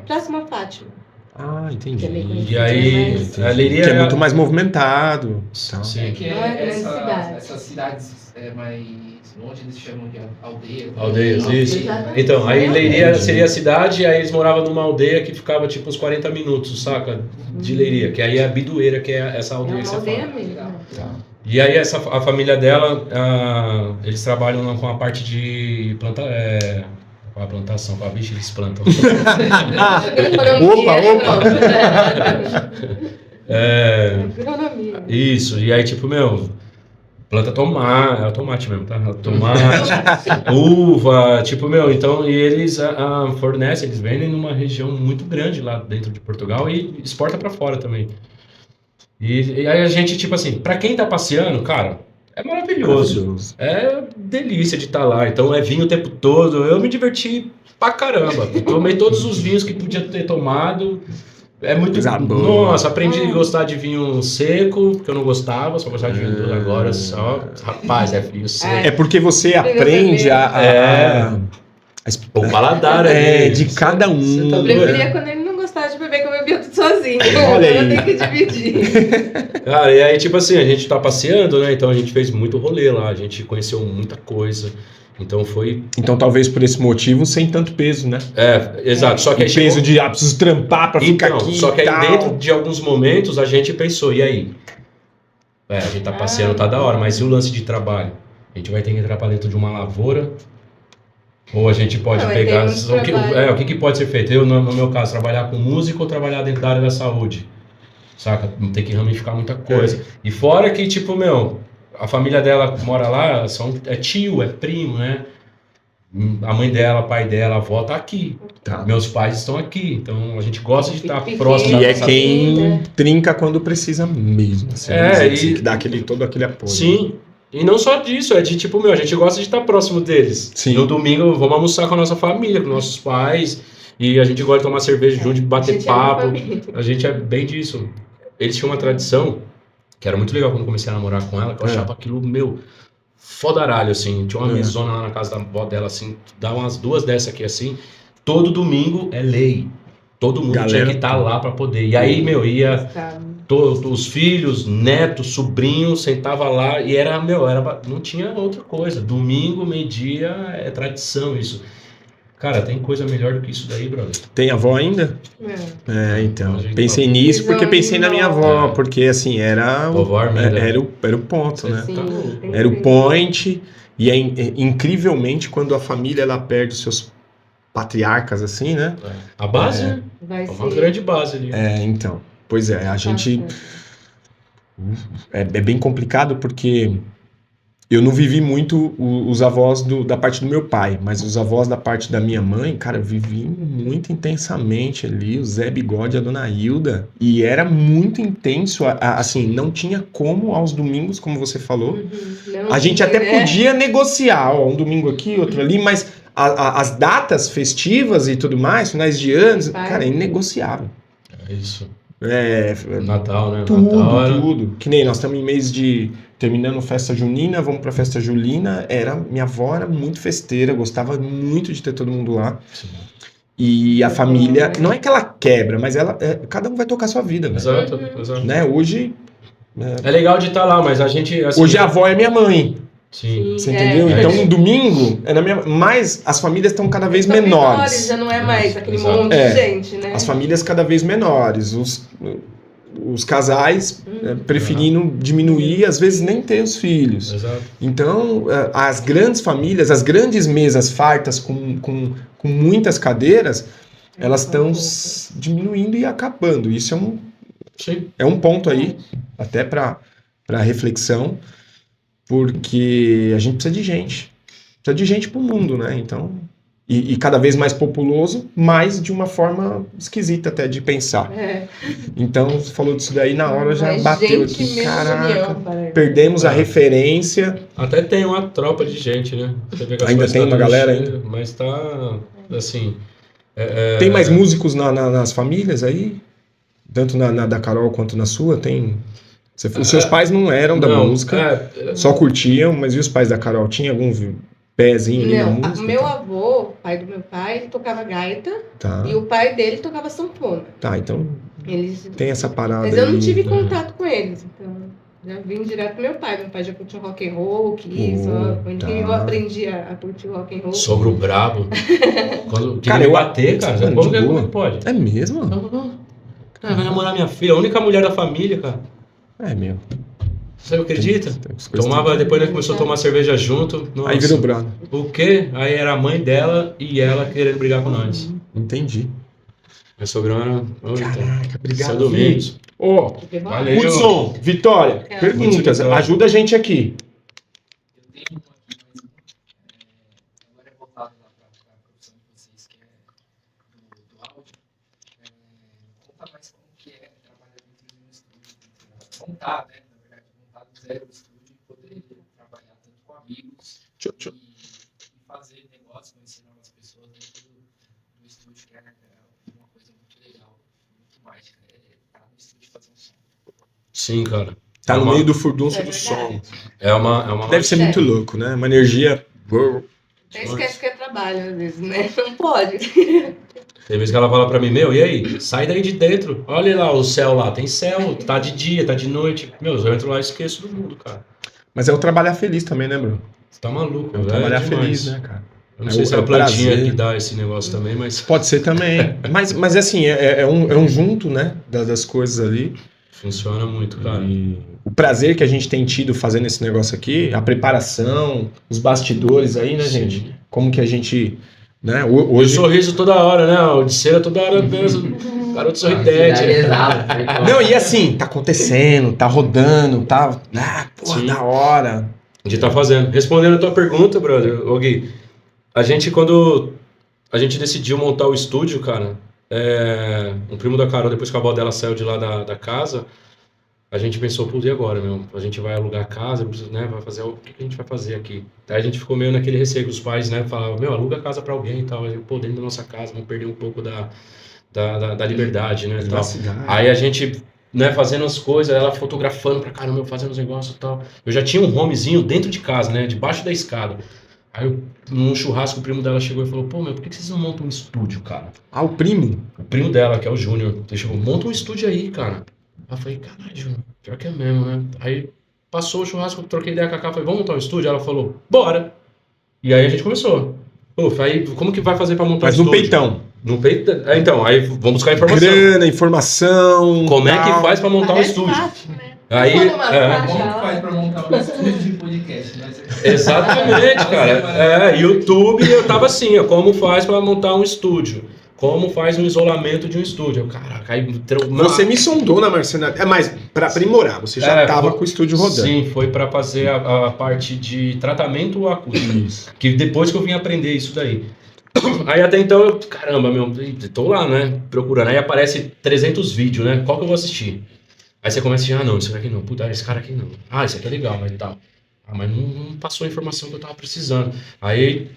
Próximo a Fátima. Ah, entendi. E aí, a Leiria que é muito mais movimentado. Sim. É que não é grande cidade. Essas cidades mais longe, eles chamam de aldeias. Aldeias, isso. Exatamente. Então, aí Leiria seria a cidade, e aí eles moravam numa aldeia que ficava tipo uns 40 minutos, saca? De Leiria, que aí é a Bidoeira, que é essa aldeia que você aldeia fala. mesmo. E aí a família dela, eles trabalham com a parte de com a plantação, com a bicha eles plantam. Agronomia. Isso, e aí tipo, planta tomate mesmo, tá? Tomate, uva, tipo, então, e eles fornecem, eles vendem numa região muito grande lá dentro de Portugal e exporta pra fora também. E aí a gente, tipo assim, pra quem tá passeando, cara, é maravilhoso. É delícia de estar lá. Então é vinho o tempo todo. Eu me diverti pra caramba. Tomei todos os vinhos que podia ter tomado. É muito... Nossa, aprendi a gostar de vinho seco, porque eu não gostava, só gostava de vinho duro agora só. Rapaz, é vinho seco. É porque você aprende o paladar de cada um. Eu preferia quando ele não gostava de beber, que eu bebia tudo sozinho. Olha aí. Eu tenho que dividir. Cara, e aí, tipo assim, a gente tá passeando, né? Então a gente fez muito rolê lá, a gente conheceu muita coisa. Então foi... Então talvez por esse motivo, sem tanto peso, né? Exato. Só que aí peso de, preciso trampar pra ficar aqui. Só que aí dentro de alguns momentos a gente pensou, e aí? A gente tá passeando, tá da hora, mas e o lance de trabalho? A gente vai ter que entrar pra dentro de uma lavoura? Ou a gente pode pegar... O que pode ser feito? Eu, no meu caso, trabalhar com música ou trabalhar dentro da área da saúde? Saca? Não tem que ramificar muita coisa. E fora que, tipo, a família dela mora lá, é tio, é primo, né? A mãe dela, pai dela, a avó tá aqui. Meus pais estão aqui. Então a gente gosta de estar próximo. E é quem trinca quando precisa mesmo. Assim, e que dá todo aquele apoio. Sim. E não só disso, é de tipo, a gente gosta de estar próximo deles. Sim. No domingo vamos almoçar com a nossa família, com nossos pais. E a gente gosta de tomar cerveja junto, de bater papo. A gente é bem disso. Eles tinham uma tradição que era muito legal quando comecei a namorar com ela, que eu achava aquilo, fodaralho, assim. Tinha uma mesona lá na casa da avó dela, assim, dá umas 2 dessas aqui, assim. Todo domingo é lei. Todo mundo tinha que estar lá pra poder. E aí, ia os filhos, netos, sobrinhos, sentava lá e não tinha outra coisa. Domingo, meio-dia, é tradição isso. Cara, tem coisa melhor do que isso daí, brother. Tem avó ainda? Então. Pensei nisso porque pensei na minha avó, porque assim, era o ponto, né? Era o point. E incrivelmente, quando a família ela perde os seus patriarcas, assim, né? A base, né? É uma grande base ali. Então. Pois a gente... É bem complicado porque Eu não vivi muito os avós da parte do meu pai, mas os avós da parte da minha mãe, cara, eu vivi muito intensamente ali, o Zé Bigode e a Dona Hilda, e era muito intenso, assim, não tinha como aos domingos, como você falou, a gente até podia negociar, ó, um domingo aqui, outro ali, mas as datas festivas e tudo mais, finais de anos, cara, é inegociável. É isso. Natal, né? Tudo. Que nem nós estamos em mês de... Terminando festa junina, vamos pra festa julina. Minha avó era muito festeira, gostava muito de ter todo mundo lá. Sim. E a família, não é que ela quebra, mas cada um vai tocar a sua vida. Exato. Né? Hoje... É legal de estar lá, mas a gente... Assim, hoje a avó é minha mãe. Sim. Você entendeu? Então, um domingo, mas as famílias estão cada vez menores. Já não é mais aquele monte de gente, né? As famílias cada vez menores. Os casais preferindo diminuir, às vezes nem ter os filhos. Exato. Então, as grandes famílias, as grandes mesas fartas com muitas cadeiras, elas estão diminuindo e acabando. Isso é um ponto aí, até para reflexão, porque a gente precisa de gente. Precisa de gente pro mundo, né? Então... E cada vez mais populoso, mas de uma forma esquisita até de pensar. Então, você falou disso daí, na hora já bateu aqui. Caraca, perdemos a referência. Até tem uma tropa de gente, né? Ainda tem uma galera ainda? Mas tá, assim... Tem mais músicos nas famílias aí? Tanto na da Carol quanto na sua? Tem... Os seus pais não eram da música, só curtiam, mas e os pais da Carol? Tinha algum... pezinho ali na música? Meu avô, pai do meu pai, ele tocava gaita e o pai dele tocava sanfona. Tá, então tem essa parada. Mas eu não tive contato com eles, então já vim direto do meu pai. Meu pai já curtiu rock and roll, eu aprendi a curtir rock and roll. Sogro brabo. Quando queria bater, cara, como que pode? É mesmo? Cara, vai namorar minha filha, a única mulher da família, cara. Meu. Você acredita? Tomava, depois começou a tomar cerveja junto. Nossa. Aí virou brado. O quê? Aí era a mãe dela e ela querendo brigar com nós. Entendi. Meu sogrão era... Caraca, obrigado. Domingos. Valeu. Hudson, Vitória, perguntas. Ajuda a gente aqui. Eu tenho uma aqui, mas agora é voltado para a profissão de vocês, que é do áudio. Conta mais como que é trabalhar dentro de um estúdio. Contar, né? Zero estúdio e poder trabalhar tanto com amigos e fazer negócio, conhecer novas pessoas dentro do estúdio, que é uma coisa muito legal, muito mágica, estar no estúdio e fazer um som. Sim, cara. Tá no meio do furdunço do som. É uma Deve ser muito louco, né? Uma energia... Até esquece que é trabalho, às vezes, né? Não pode. Tem vezes que ela fala pra mim, e aí? Sai daí de dentro. Olha lá o céu lá. Tem céu, tá de dia, tá de noite. Eu entro lá e esqueço do mundo, cara. Mas é o trabalhar feliz também, né, Bruno? Você tá maluco, velho. Trabalhar feliz, né, cara? Eu não sei se é a plantinha que dá esse negócio também, mas... Pode ser também. mas assim, é um junto, né, das coisas ali. Funciona muito, cara. E o prazer que a gente tem tido fazendo esse negócio aqui, a preparação, os bastidores aí, né, gente? Como que a gente... Né? Hoje... O sorriso toda hora, né? O de cera toda hora mesmo. Garoto sorridente. Não, e assim, tá acontecendo, tá rodando, tá... da hora. A gente tá fazendo. Respondendo a tua pergunta, brother, Gui, quando a gente decidiu montar o estúdio, cara, um primo da Carol, depois que a avó dela saiu de lá da casa, a gente pensou, e agora, meu? A gente vai alugar a casa, né? Vai fazer o que a gente vai fazer aqui? Aí a gente ficou meio naquele receio que os pais, né? Falavam, aluga a casa pra alguém e tal. Dentro da nossa casa, vamos perder um pouco da liberdade, né? Tal. Aí a gente, né, fazendo as coisas, ela fotografando pra caramba, fazendo os negócios e tal. Eu já tinha um homezinho dentro de casa, né? Debaixo da escada. Aí, num churrasco, o primo dela chegou e falou, por que vocês não montam um estúdio, cara? O primo? O primo dela, que é o Júnior. Ele chegou, monta um estúdio aí, cara. Aí eu falei, caralho, Júnior, pior que é mesmo, né? Aí passou o churrasco, troquei ideia com a Cacá, falei, vamos montar um estúdio? Ela falou, bora! E aí a gente começou. Aí como que vai fazer pra montar um estúdio? Mas no peitão. No peitão. Então, aí vamos buscar informação. Grana, informação. Como é que faz pra montar um estúdio? Fácil, né? Aí, como que faz pra montar um estúdio de podcast? Né? Exatamente, cara. YouTube, eu tava assim, como faz pra montar um estúdio? como faz um isolamento de um estúdio. Caraca, aí... Você me sondou na marcenaria, mas para aprimorar, você já estava com o estúdio rodando. Sim, foi para fazer a parte de tratamento acústico, que depois que eu vim aprender isso daí. Aí até então, eu, caramba, tô lá, né, procurando, aí aparece 300 vídeos, né, qual que eu vou assistir? Aí você começa a dizer, não, esse aqui não, puta, esse cara aqui não, esse aqui é legal, mas tal. Mas não passou a informação que eu tava precisando. Aí...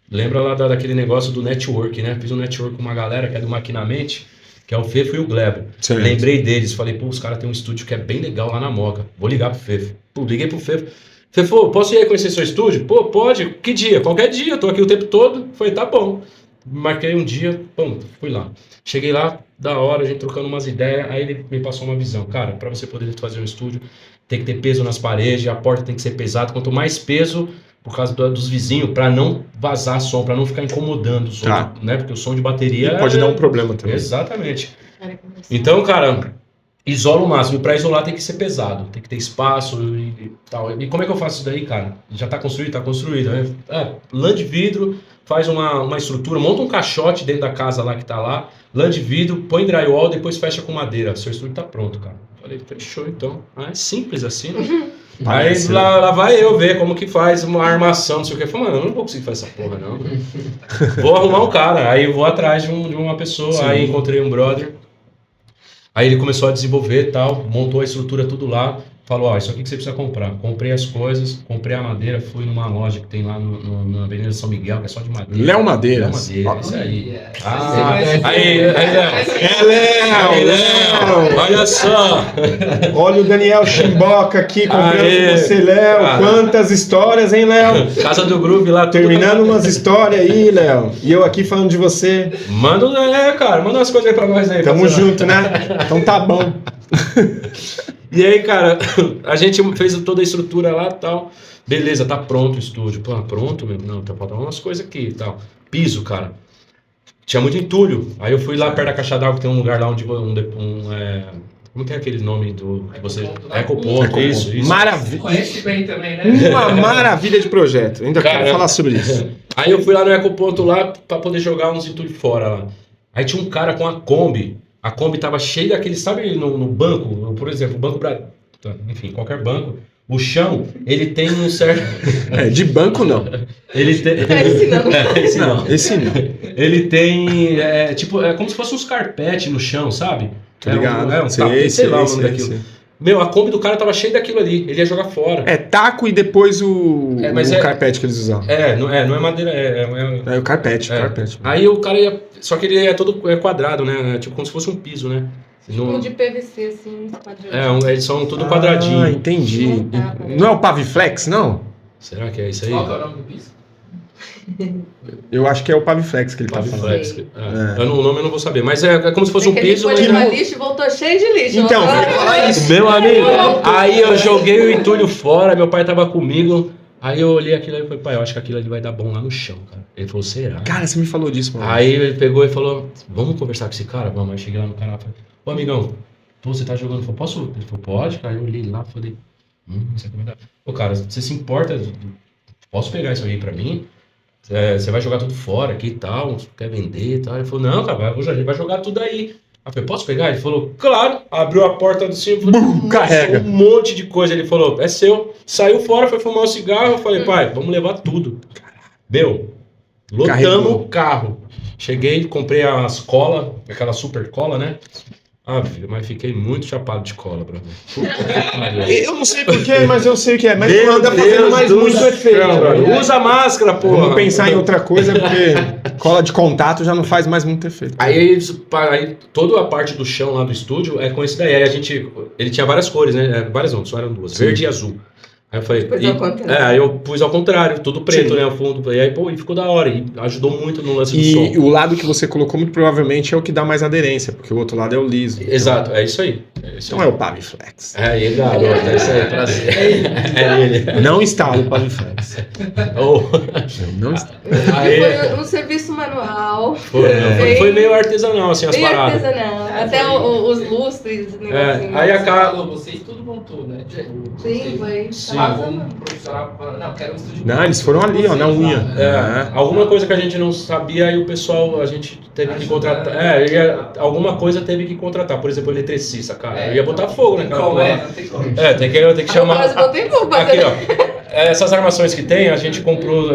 Lembra lá daquele negócio do network, né? Fiz um network com uma galera que é do Maquinamente, que é o Fefo e o Gleber. Certo. Lembrei deles, falei, pô, os caras têm um estúdio que é bem legal lá na Moca. Vou ligar pro Fefo. Pô, liguei pro Fefo. Fefo, posso ir aí conhecer seu estúdio? Pô, pode. Que dia? Qualquer dia, eu tô aqui o tempo todo. Falei, tá bom. Marquei um dia, pô, fui lá. Cheguei lá, da hora, a gente trocando umas ideias, aí ele me passou uma visão. Cara, pra você poder fazer um estúdio, tem que ter peso nas paredes, a porta tem que ser pesada. Quanto mais peso... por causa dos vizinhos, para não vazar som, para não ficar incomodando o som, né? Porque o som de bateria... E pode dar um problema também. Exatamente. Então, cara, isola o máximo. E para isolar tem que ser pesado, tem que ter espaço e tal. E como é que eu faço isso daí, cara? Já tá construído? Tá construído. Lã de vidro, faz uma estrutura, monta um caixote dentro da casa lá que tá lá, lã de vidro, põe drywall, depois fecha com madeira. Seu estúdio tá pronto, cara. Falei, fechou então. É simples assim, né? Aí lá vai eu ver como que faz uma armação, não sei o que. Eu falei, mano, eu não vou conseguir fazer essa porra, não. Vou arrumar um cara. Aí vou atrás de uma pessoa. Sim. Aí encontrei um brother. Aí ele começou a desenvolver e tal, montou a estrutura tudo lá. Falou, isso aqui que você precisa comprar. Comprei as coisas, comprei a madeira, fui numa loja que tem lá na Avenida São Miguel, que é só de madeira. Léo Madeira. Léo Madeira, isso aí. Léo. Olha só. Olha o Daniel Chimboca aqui comprando com você, Léo. Quantas histórias, hein, Léo? Casa do Groove lá. Terminando umas histórias aí, Léo. E eu aqui falando de você. Manda umas coisas aí pra nós aí. Tamo junto, né? Então tá bom. E aí, cara, a gente fez toda a estrutura lá e tal. Beleza, tá pronto o estúdio. Pô, pronto mesmo? Não, tá faltando umas coisas aqui e tal. Piso, cara. Tinha muito entulho. Aí eu fui lá perto da caixa d'água, que tem um lugar lá onde como que é aquele nome do que você... Ecoponto, isso. Maravilha. Conhece bem também, né? Uma maravilha de projeto. Ainda quero falar sobre isso. Aí eu fui lá no Ecoponto lá pra poder jogar uns entulhos fora lá. Aí tinha um cara com a Kombi. A Kombi tava cheia daquele, sabe, no banco, por exemplo, o banco, enfim, qualquer banco, o chão, ele tem um certo... de banco não. Ele tem... Esse não. Ele tem, é como se fosse uns carpete no chão, sabe? Tá ligado? Sei lá o nome daquilo. Meu, a Kombi do cara tava cheia daquilo ali, ele ia jogar fora. Taco e depois o carpete que eles usam. Não é madeira, é o carpete. Aí o cara ia, só que ele é todo quadrado, né, tipo como se fosse um piso, né. Tipo de PVC, assim, quadradinho. Eles são tudo quadradinho. Entendi. Não é o Paviflex, não? Será que é isso aí? Qual que é o nome do piso? Eu acho que é o Paviflex que ele tá falando. O nome eu não vou saber, mas é como se fosse um piso. Ele foi lixo e voltou cheio de lixo. Então, meu amigo, aí eu joguei o entulho fora, meu pai tava comigo. Aí eu olhei aquilo e falei, pai, eu acho que aquilo ali vai dar bom lá no chão, cara. Ele falou, será? Cara, você me falou disso, mano. Aí ele pegou e falou, vamos conversar com esse cara? Vamos. Aí cheguei lá no canal e falei, ô amigão, você tá jogando? Eu falei, posso? Ele falou, pode, cara. Eu olhei lá e falei, isso aqui vai dar. Ô, cara, você se importa? Posso pegar isso aí pra mim? Você vai jogar tudo fora aqui e tal, quer vender e tal. Ele falou, não, cara, a gente vai jogar tudo aí. Eu falei, posso pegar? Ele falou, claro. Abriu a porta do cinto, carrega. Um monte de coisa. Ele falou, é seu. Saiu fora, foi fumar um cigarro. Eu falei, pai, vamos levar tudo. Meu, lotamos o carro. Cheguei, comprei as colas, aquela super cola, né? Filho, mas fiquei muito chapado de cola, brother. Eu não sei porquê, mas eu sei o que é. Mas não anda fazendo mais muito efeito. Usa máscara, porra. Vamos pensar em outra coisa, porque cola de contato já não faz mais muito efeito. Aí toda a parte do chão lá do estúdio é com esse daí. Aí ele tinha várias cores, né? Várias não, só eram duas. Sim. Verde e azul. Aí eu falei... aí eu pus ao contrário, tudo preto, né? O fundo. E aí, e ficou da hora. E ajudou muito no lance do som. E o lado que você colocou, muito provavelmente, é o que dá mais aderência, porque o outro lado é o liso. Exato, é isso aí. Então é o Paviflex. É ele, garoto. É isso aí, prazer. É ele. Não instala o Paviflex. Não instala. Foi um serviço manual. Foi meio artesanal, assim, as paradas. Meio artesanal. Até os lustres. Aí a cara... Vocês tudo montou, né? Sim, foi. Um profissional falando, não, quero um estúdio. Não, eles foram ali, ó, na unha. Alguma coisa que a gente não sabia, aí o pessoal, a gente teve que contratar. Alguma coisa teve que contratar. Por exemplo, eletricista, cara. Eu ia botar fogo naquela porra. Não tem como. Tem que chamar. Mas botei fogo, Aqui, ó. Essas armações que tem, a gente comprou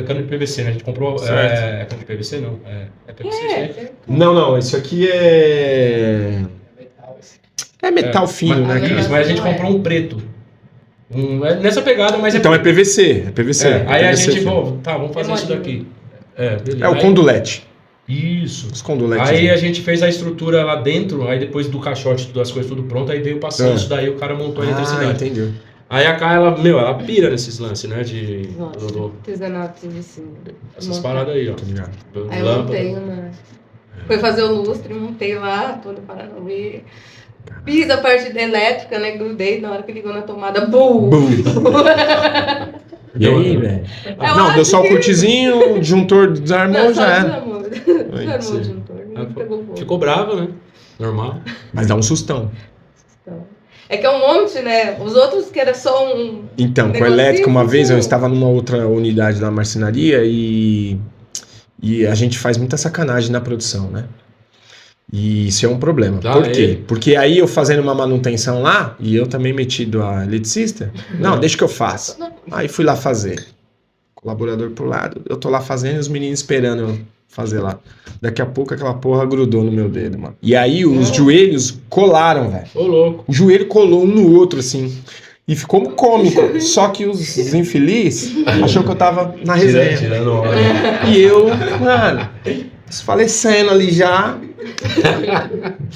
cano de PVC, né? A gente comprou. Cano de PVC não. É PVC isso aí? Não, isso aqui é. É metal fino, né? Isso, mas a gente comprou um preto. Nessa pegada, mas então é PVC. É PVC. Aí a PVC gente, vamos fazer isso daqui. Beleza. É o condulete. Isso. Os conduletes. Aí a gente fez a estrutura lá dentro, aí depois do caixote, das coisas tudo pronto, aí veio passando isso daí, o cara montou a eletricidade. Entendeu. Aí a Kai, ela pira nesses lances, né? Artesanato, assim. Essas paradas aí, ó. Aí eu montei, né? Foi fazer o lustre, montei lá, todo Paranauê. Fiz a parte da elétrica, né? Grudei na hora que ligou na tomada. Bum! E aí, velho? Não, deu só o curtizinho, o disjuntor desarmou, já era. Desarmou o disjuntor. Ficou brava, né? Normal. Mas dá um sustão. É que é um monte, né? Os outros que era só um... Então, com a elétrica, uma vez eu estava numa outra unidade da marcenaria e a gente faz muita sacanagem na produção, né? E isso é um problema. Por quê? Porque aí eu fazendo uma manutenção lá, e eu também metido a eletricista, não, deixa que eu faça. Aí fui lá fazer. Colaborador pro lado, eu tô lá fazendo e os meninos esperando eu fazer lá. Daqui a pouco aquela porra grudou no meu dedo, mano. E aí os joelhos colaram, velho. Ô, louco. O joelho colou um no outro, assim. E ficou cômico. Só que os infelizes achou que eu tava na resenha. E eu, mano, desfalecendo ali já.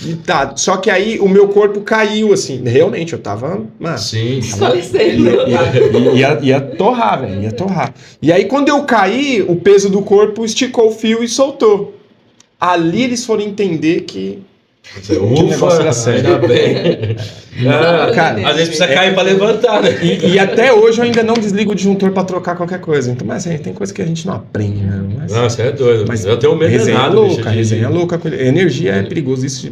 E tá. Só que aí o meu corpo caiu, assim. Realmente, eu tava. Mano, sim. Desfalecendo. Ia torrar, velho. Ia torrar. E aí, quando eu caí, o peso do corpo esticou o fio e soltou. Ali eles foram entender que o negócio era sério. Ainda bem. Cara, às vezes precisa cair pra levantar, né? E até hoje eu ainda não desligo o disjuntor pra trocar qualquer coisa. Então, mas assim, tem coisa que a gente não aprende, né? Mas, nossa, é doido. Mas eu tenho medo de resenha nada. Louca, resenha louca. Energia é perigoso isso.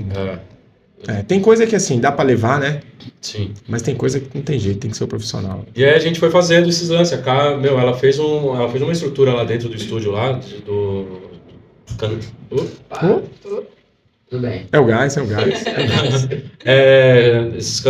Tem coisa que assim, dá pra levar, né? Sim. Mas tem coisa que não tem jeito, tem que ser o profissional. E aí a gente foi fazendo esses lances. A Cá, ela fez uma estrutura lá dentro do estúdio lá, Tudo bem. É o gás.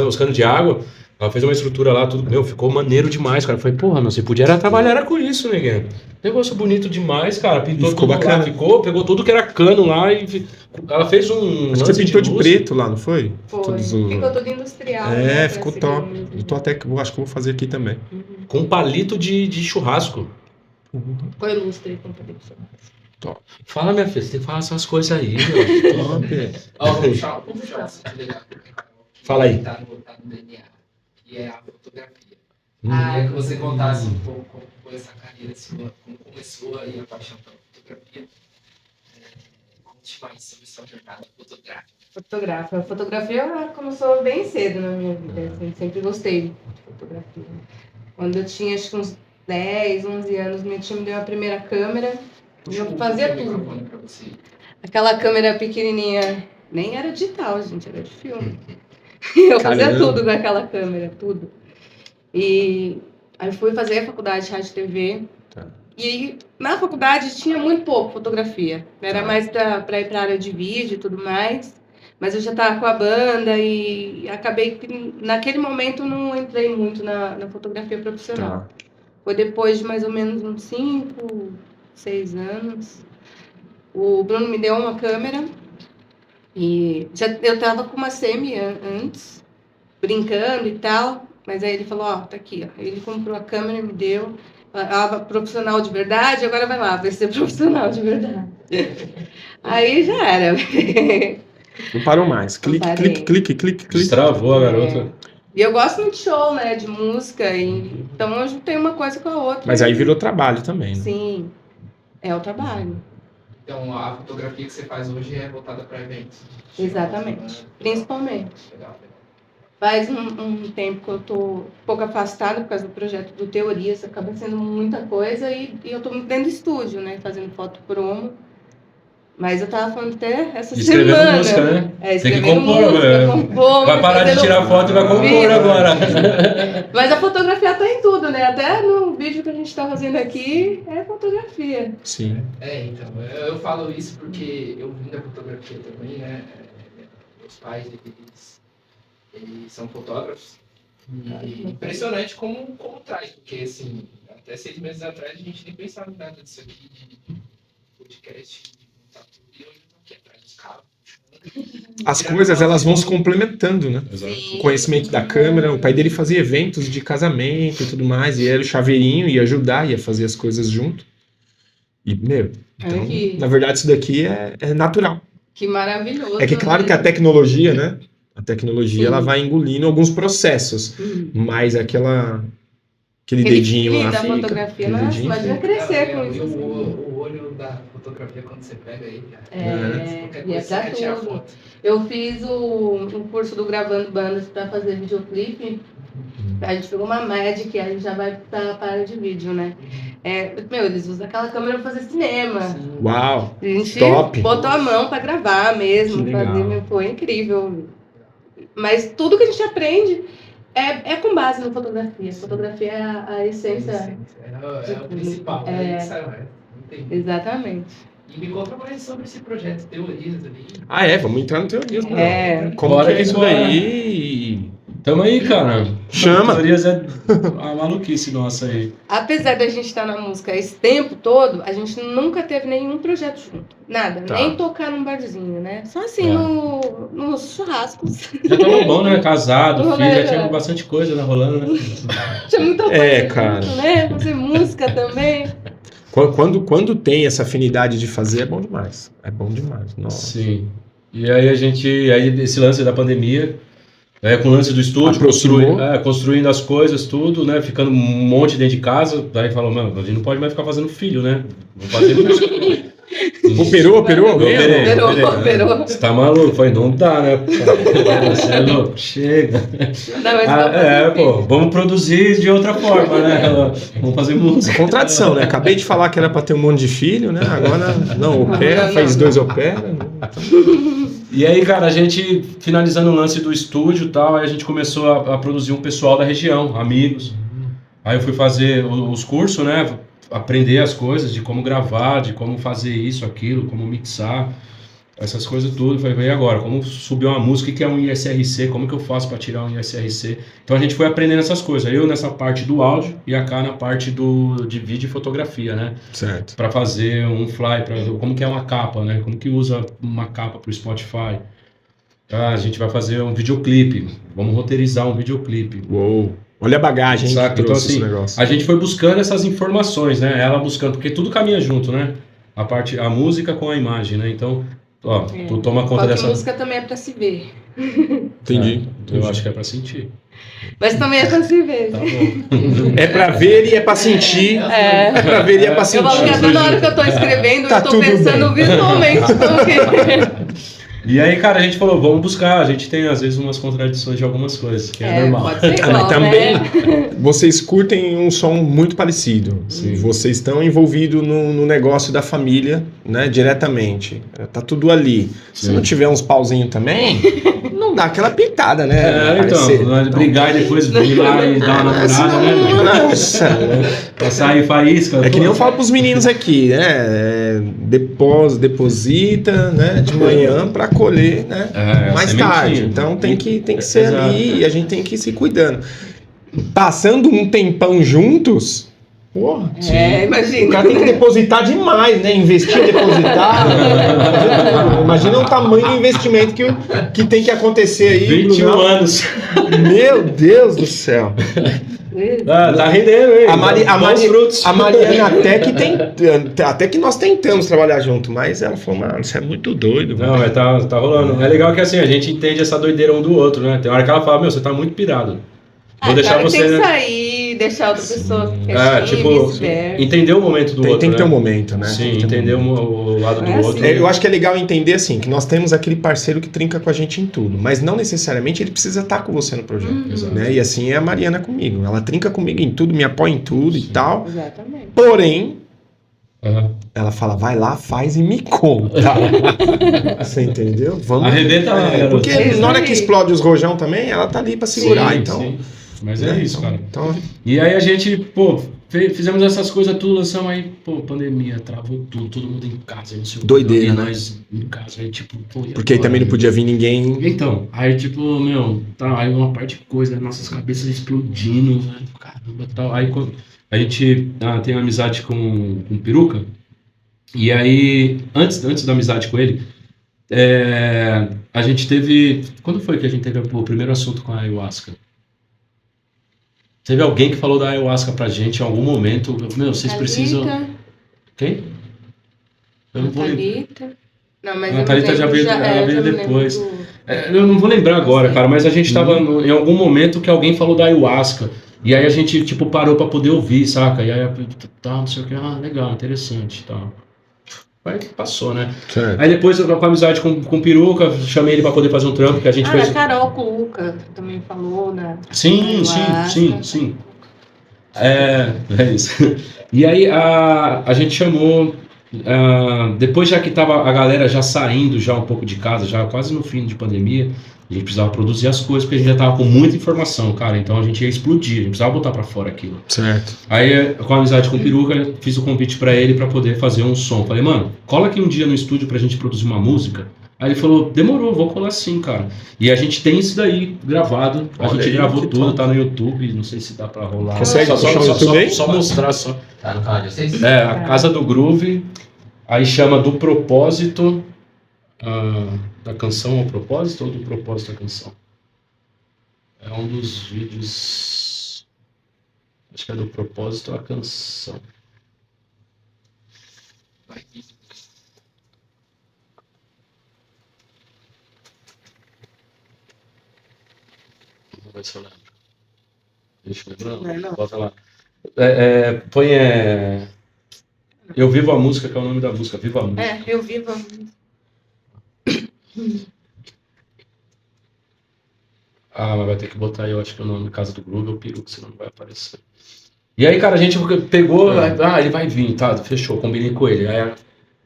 Os canos de água. Ela fez uma estrutura lá, tudo, ficou maneiro demais, cara. Eu falei, porra, você podia trabalhar com isso, né, negócio bonito demais, cara. Pintou ficou tudo bacana. Lá, pegou tudo que era cano lá e ela fez um... Acho que você pintou de preto lá, não foi? Foi. Ficou todo industrial. Ficou top. Eu tô até, acho que vou fazer aqui também. Com um palito de churrasco. Foi lustre com palito de churrasco. Top. Fala, minha filha, você tem que falar essas coisas aí, meu. Top. Fala aí. Tá no DNA, que é a fotografia. Queria que você contasse um pouco como foi essa carreira sua, como começou aí a paixão pela fotografia. Conte mais sobre sua jornada fotográfica. A fotografia começou bem cedo na minha vida, assim, sempre gostei de fotografia. Quando eu tinha acho que uns 10, 11 anos, minha tia me deu a primeira câmera. Eu fazia tudo. Aquela câmera pequenininha, nem era digital, gente, era de filme. Eu fazia tudo com aquela câmera, tudo. E aí fui fazer a faculdade de rádio e TV. Tá. E aí, na faculdade tinha muito pouco fotografia. Era mais para ir para a área de vídeo e tudo mais. Mas eu já estava com a banda e acabei que naquele momento não entrei muito na fotografia profissional. Tá. Foi depois de mais ou menos uns 5, 6 anos. O Bruno me deu uma câmera. E eu tava com uma semi antes, brincando e tal, mas aí ele falou, tá aqui, ó. Ele comprou a câmera e me deu, profissional de verdade, agora vai lá, vai ser profissional de verdade. Aí já era. Não parou mais, clique. Destravou a garota. E eu gosto muito de show, né, de música, então eu juntei uma coisa com a outra. Mas aí virou trabalho também, né? Sim, é o trabalho. Então, a fotografia que você faz hoje é voltada para eventos? Exatamente, principalmente. Legal. Faz um tempo que eu tô um pouco afastada por causa do projeto do Teorias, acaba sendo muita coisa e eu tô dentro do estúdio, né, fazendo foto promo. Mas eu tava falando até essa escrevendo semana. música, né? Tem que compor, compor. Vai parar de tirar foto e vai compor agora. Mas a fotografia tá em tudo, né? Até no vídeo que a gente tá fazendo aqui é fotografia. Sim. Então, eu falo isso porque eu vim da fotografia também, né? Meus pais, eles são fotógrafos. E impressionante como traz, porque assim, até 6 meses atrás a gente nem pensava em nada disso aqui, de podcast, de montar tudo, e hoje eu tô aqui atrás dos carros. As coisas, elas vão se complementando, né? Sim. O conhecimento da câmera, o pai dele fazia eventos de casamento e tudo mais, e era o chaveirinho, ia ajudar, ia fazer as coisas junto. E, então, na verdade, isso daqui é natural. Que maravilhoso. É que claro que a tecnologia, né? A tecnologia, ela vai engolindo alguns processos, mas aquele dedinho lá da fica. fotografia, mas vai crescer com isso. O olho da fotografia, quando você pega ele, e é pra tudo. Eu fiz o curso do Gravando Bandas para fazer videoclipe. A gente pegou uma Magic, aí já vai pra área de vídeo, né? Eles usam aquela câmera pra fazer cinema. Uau! A gente top. botou a mão pra gravar mesmo, foi incrível. Mas tudo que a gente aprende é com base na fotografia. Fotografia é a essência. É o principal, Exatamente. E me conta mais sobre esse projeto Teorias ali. Vamos entrar no Teorias. Como Bora que é isso daí? Tamo aí, cara. Chama. Teorias é a maluquice nossa aí. Apesar da gente estar na música esse tempo todo, a gente nunca teve nenhum projeto junto. Nada. Tá. Nem tocar num barzinho, né? Só assim, nos churrascos. Já tava bom, né? Casado, filho, já tinha bastante coisa, né? Rolando, né? Tinha muita coisa cara. junto, né? Fazer música também. Quando tem essa afinidade de fazer, é bom demais. É bom demais. Nossa. Sim. E aí esse lance da pandemia, com o lance do estúdio, construindo as coisas, tudo, né? Ficando um monte dentro de casa. Daí falou, mano, a gente não pode mais ficar fazendo filho, né? Vamos fazer música. Operou alguém? Operou. Você tá maluco? Falei, não dá, né? Você é louco? Chega. Não, mas vamos produzir de outra forma, né? Vamos fazer música. Contradição, né? Acabei de falar que era pra ter um monte de filho, né? Agora não opera, faz 2 opera. E aí, cara, a gente finalizando o lance do estúdio e tal, aí a gente começou a produzir um pessoal da região, amigos. Aí eu fui fazer os cursos, né? Aprender as coisas de como gravar, de como fazer isso, aquilo, como mixar, essas coisas tudo. Falei, e agora? Como subir uma música, o que é um ISRC? Como que eu faço para tirar um ISRC? Então a gente foi aprendendo essas coisas. Eu nessa parte do áudio e a Cá na parte de vídeo e fotografia, né? Certo. Para fazer um fly, como que é uma capa, né? Como que usa uma capa para o Spotify? A gente vai fazer um videoclipe. Vamos roteirizar um videoclipe. Uou! Olha a bagagem que então, trouxe assim, esse negócio. A gente foi buscando essas informações, né? Ela buscando, porque tudo caminha junto, né? A música com a imagem, né? Então, tu toma conta dessa... A música também é pra se ver. Entendi. Eu acho que é pra sentir. Mas também é pra se ver. Tá bom. É pra ver e é pra sentir. É pra ver e é pra sentir. Eu falo que até na hora que eu tô escrevendo, tá eu tô pensando bem. visualmente como que... E aí, cara, a gente falou, vamos buscar. A gente tem, às vezes, umas contradições de algumas coisas, que é normal. Pode ser igual, mas também, né? vocês curtem um som muito parecido. Sim. Vocês estão envolvidos no negócio da família, né, diretamente. Tá tudo ali. Sim. Se não tiver uns pauzinhos também, não dá aquela pitada, né? Então, brigar e depois vir lá e dar uma namorada, né? Nossa! Passar aí faísca. É que nem eu falo pros meninos aqui, né? Deposita, né, de manhã pra colher, né, mais tarde. Então tem que ser ali e a gente tem que ir se cuidando. Passando um tempão juntos, porra. Imagina. O cara tem que depositar demais, né? Investir, depositar. Imagina o tamanho do investimento que tem que acontecer aí. 21 anos. Meu Deus do céu. Tá rendendo, hein? A Mariana até que nós tentamos trabalhar junto, mas ela falou, mano, você é muito doido. Não, mas tá rolando. É legal que assim, a gente entende essa doideira um do outro, né? Tem hora que ela fala, você tá muito pirado. Vou deixar você, tem que né? sair deixar outra pessoa quietinha tipo, vice-versa. entender o momento do outro, Tem que ter um né? momento, né? Sim, entender o lado do É outro. assim. Eu acho que é legal entender assim, que nós temos aquele parceiro que trinca com a gente em tudo, mas não necessariamente ele precisa estar com você no projeto, né? E assim é a Mariana comigo, ela trinca comigo em tudo, me apoia em tudo e tal, Exatamente. porém, Uhum. ela fala, vai lá, faz e me conta. Você entendeu? Vamos. Arrebenta lá, garoto. Porque na hora que explode os rojão também, ela tá ali pra segurar, Sim, então. sim. Mas é né? isso, cara. Então, E aí a gente, pô, fizemos essas coisas tudo, lançamos aí, pô, pandemia, travou tudo, todo mundo em casa, não sei o que. Doideira, E né? nós em casa, aí tipo, pô, e porque aí agora? também não podia vir ninguém. Então, aí tipo, meu, tá, aí uma parte de coisa, nossas cabeças explodindo, velho, caramba, tal. Aí a gente tem amizade com o Peruca, e aí, antes da amizade com ele, a gente teve, quando foi que a gente teve o primeiro assunto com a ayahuasca? Teve alguém que falou da ayahuasca pra gente em algum momento, meu, vocês precisam... Quem? Eu não vou lembrar. Não, mas A Thalita já veio, ela veio eu não depois. lembro Eu não vou lembrar agora, cara, mas a gente tava em algum momento que alguém falou da ayahuasca. E aí a gente, tipo, parou pra poder ouvir, saca? E aí, tá, não sei o que, legal, interessante, tal. Aí passou, né? Certo. Aí depois, eu com amizade com o Peruca, chamei ele pra poder fazer um trampo que a gente fez. A Carol Cuca também falou, né? Sim. É isso. E aí a gente chamou, depois já que tava a galera já saindo já um pouco de casa, já quase no fim de pandemia, a gente precisava produzir as coisas, porque a gente já tava com muita informação, cara, então a gente ia explodir, a gente precisava botar pra fora aquilo. Certo. Aí, com a amizade com o Peruca, fiz o convite pra ele pra poder fazer um som. Falei, mano, cola aqui um dia no estúdio pra gente produzir uma música. Aí ele falou, demorou, vou colar sim, cara. E a gente tem isso daí gravado, a Olha gente aí, gravou que tudo, top. tá no YouTube, não sei se dá pra rolar. Consegue puxar o YouTube aí? Só mostrar, só. Tá no canal de vocês? A Casa do Groove, aí chama Do Propósito, da canção ao propósito ou do propósito à canção? É um dos vídeos, acho que é do propósito à canção. Vai, isso. Não vai se eu lembro. Deixa eu Não, lembrar. não. Bota lá. Põe Eu Vivo a Música, que é o nome da música, Viva a Música. Eu vivo. Mas vai ter que botar aí, eu acho que o nome Casa do Groove ou Peruca, senão não vai aparecer. E aí, cara, a gente pegou, ele vai vir, tá, fechou, combinei com ele. Aí,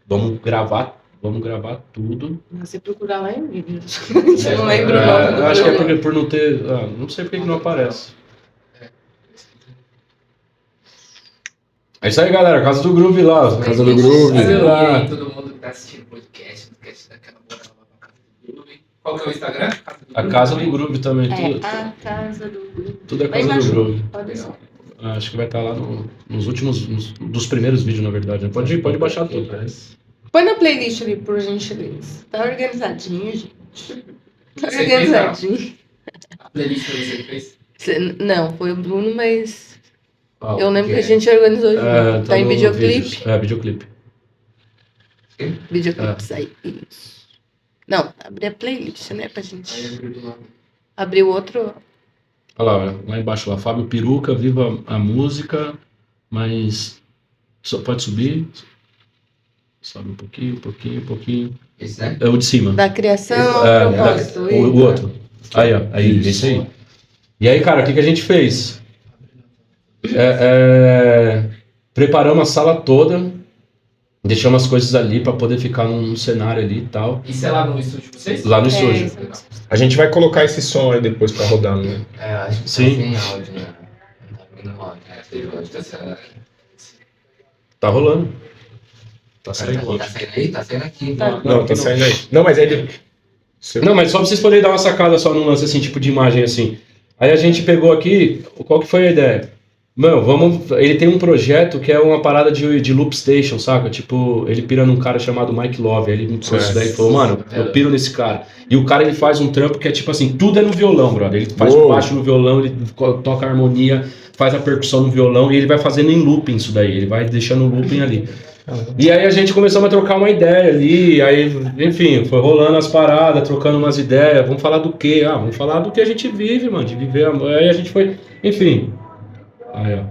vamos gravar tudo. Você procurar lá em vídeos. Você não lembra o nome do Eu acho que é programa. por não ter, não sei por que não aparece. É isso aí, galera, Casa do Groove lá. Casa do Groove. Segue lá. E aí, todo mundo que tá assistindo o podcast daquela boca lá pra Casa do Groove. Qual que é o Instagram? A Casa do Groove também, A Casa do Groove. tudo é Vai Casa do embaixo. Groove. Pode ser. Acho que vai estar lá nos últimos, dos primeiros vídeos, na verdade. Né? Pode baixar tudo. Põe na playlist ali, por gentileza. Tá organizadinho, gente. Tá Você organizadinho. A playlist que você fez? Não, foi o Bruno, mas Ah, eu lembro que a é? gente organizou junto. Tá em no videoclipe? vídeos. Videoclipe. Videoclipes aí. Isso. Não, abrir a playlist, né, pra gente Aí eu abri do lado. abrir o outro. Olha lá embaixo lá. Fábio Peruca, Viva a Música, mas só pode subir. Sobe um pouquinho. Esse, né? É o de cima. Da criação É, ao propósito. o outro. Aí, ó. Aí, esse aí. E aí, cara, o que a gente fez? Preparamos a sala toda, deixamos as coisas ali pra poder ficar num cenário ali e tal. Isso é lá no estúdio de vocês? Lá no estúdio. A gente vai colocar esse som aí depois pra rodar, né? Acho que Sim. tá sem áudio, né? Não tá vindo áudio. Teve áudio, tá saindo. Tá rolando. Tá saindo. Tá saindo aí? Tá saindo aqui. Tá. Não, tá saindo aí. Não, mas ele. Não, mas só pra vocês poderem dar uma sacada só num lance assim, tipo de imagem assim. Aí a gente pegou aqui, qual que foi a ideia? Mano, ele tem um projeto que é uma parada de loop station, saca? Tipo, ele pira num cara chamado Mike Love, aí ele me trouxe isso daí e falou, mano, eu piro nesse cara. E o cara, ele faz um trampo que é tipo assim, tudo é no violão, brother. Ele faz o baixo no violão, ele toca a harmonia, faz a percussão no violão e ele vai fazendo em looping isso daí, ele vai deixando o looping ali. E aí a gente começou a trocar uma ideia ali, aí, enfim, foi rolando as paradas, trocando umas ideias, vamos falar do quê? Vamos falar do que a gente vive, mano, de viver, aí a gente foi, enfim, Aí, ó.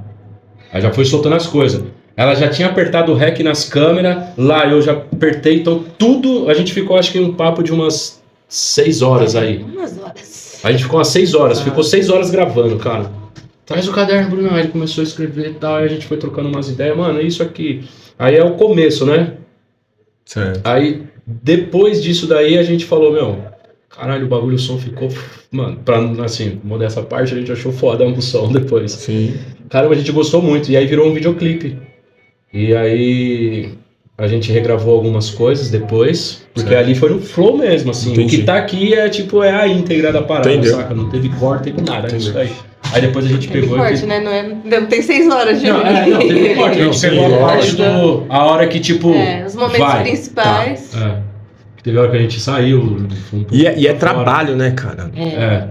Aí já foi soltando as coisas. Ela já tinha apertado o REC nas câmeras, lá eu já apertei, então tudo, a gente ficou acho que um papo de umas 6 horas aí. Umas horas. A gente ficou umas 6 horas, ficou 6 horas gravando, cara. Traz o caderno, Bruno. Aí ele começou a escrever e tal, aí a gente foi trocando umas ideias, mano, isso aqui. Aí é o começo, né? Certo. Aí, depois disso daí, a gente falou, meu, caralho, o bagulho, o som ficou... Mano, pra, assim, modesta parte, a gente achou foda o som depois. Sim. Caramba, a gente gostou muito, e aí virou um videoclipe. E aí, a gente regravou algumas coisas depois, porque certo. ali foi no flow mesmo, assim. Entendi. O que tá aqui é, tipo, é a íntegra da parada, Entendeu. saca? Não teve corte, teve nada, Entendeu. isso daí. Aí depois a gente Teve pegou... corte, né? Não tem 6 horas de Não, teve corte. A gente sim, pegou a parte lógico. a hora que, tipo, os momentos vai. principais. É. Teve hora que a gente saiu. E é trabalho, né, cara?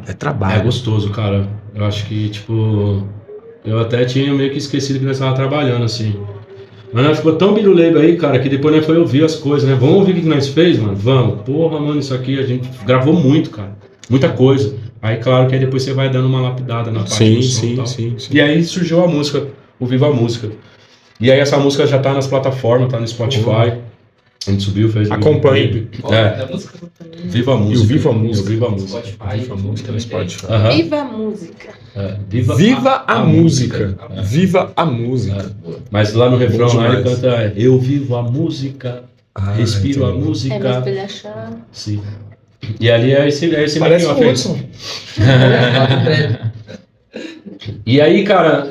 É trabalho. gostoso, cara. Eu acho que, tipo... Eu até tinha meio que esquecido que nós estávamos trabalhando, assim. Mas nós ficou tão biruleibo aí, cara, que depois nós foi ouvir as coisas, né? Vamos ouvir o que nós fez, mano? Vamos. Porra, mano, isso aqui a gente gravou muito, cara. Muita coisa. Aí, claro que aí depois você vai dando uma lapidada na parte do som e tal. Sim. E aí surgiu a música, o Viva a Música. E aí essa música já tá nas plataformas, tá no Spotify. A gente subiu, fez... Acompanhe. Da música Viva a Música. E o Viva a Música. Viva a Música. Spotify. Viva a Música no Spotify. Aham. Viva a música. É, Viva a música. É. Viva a música. Mas lá no refrão Bom lá ele demais. canta eu vivo a música, respiro a entendi. música. É mais pra ele achar. Sim. E ali é esse Parece o menino, Hudson. E aí, cara,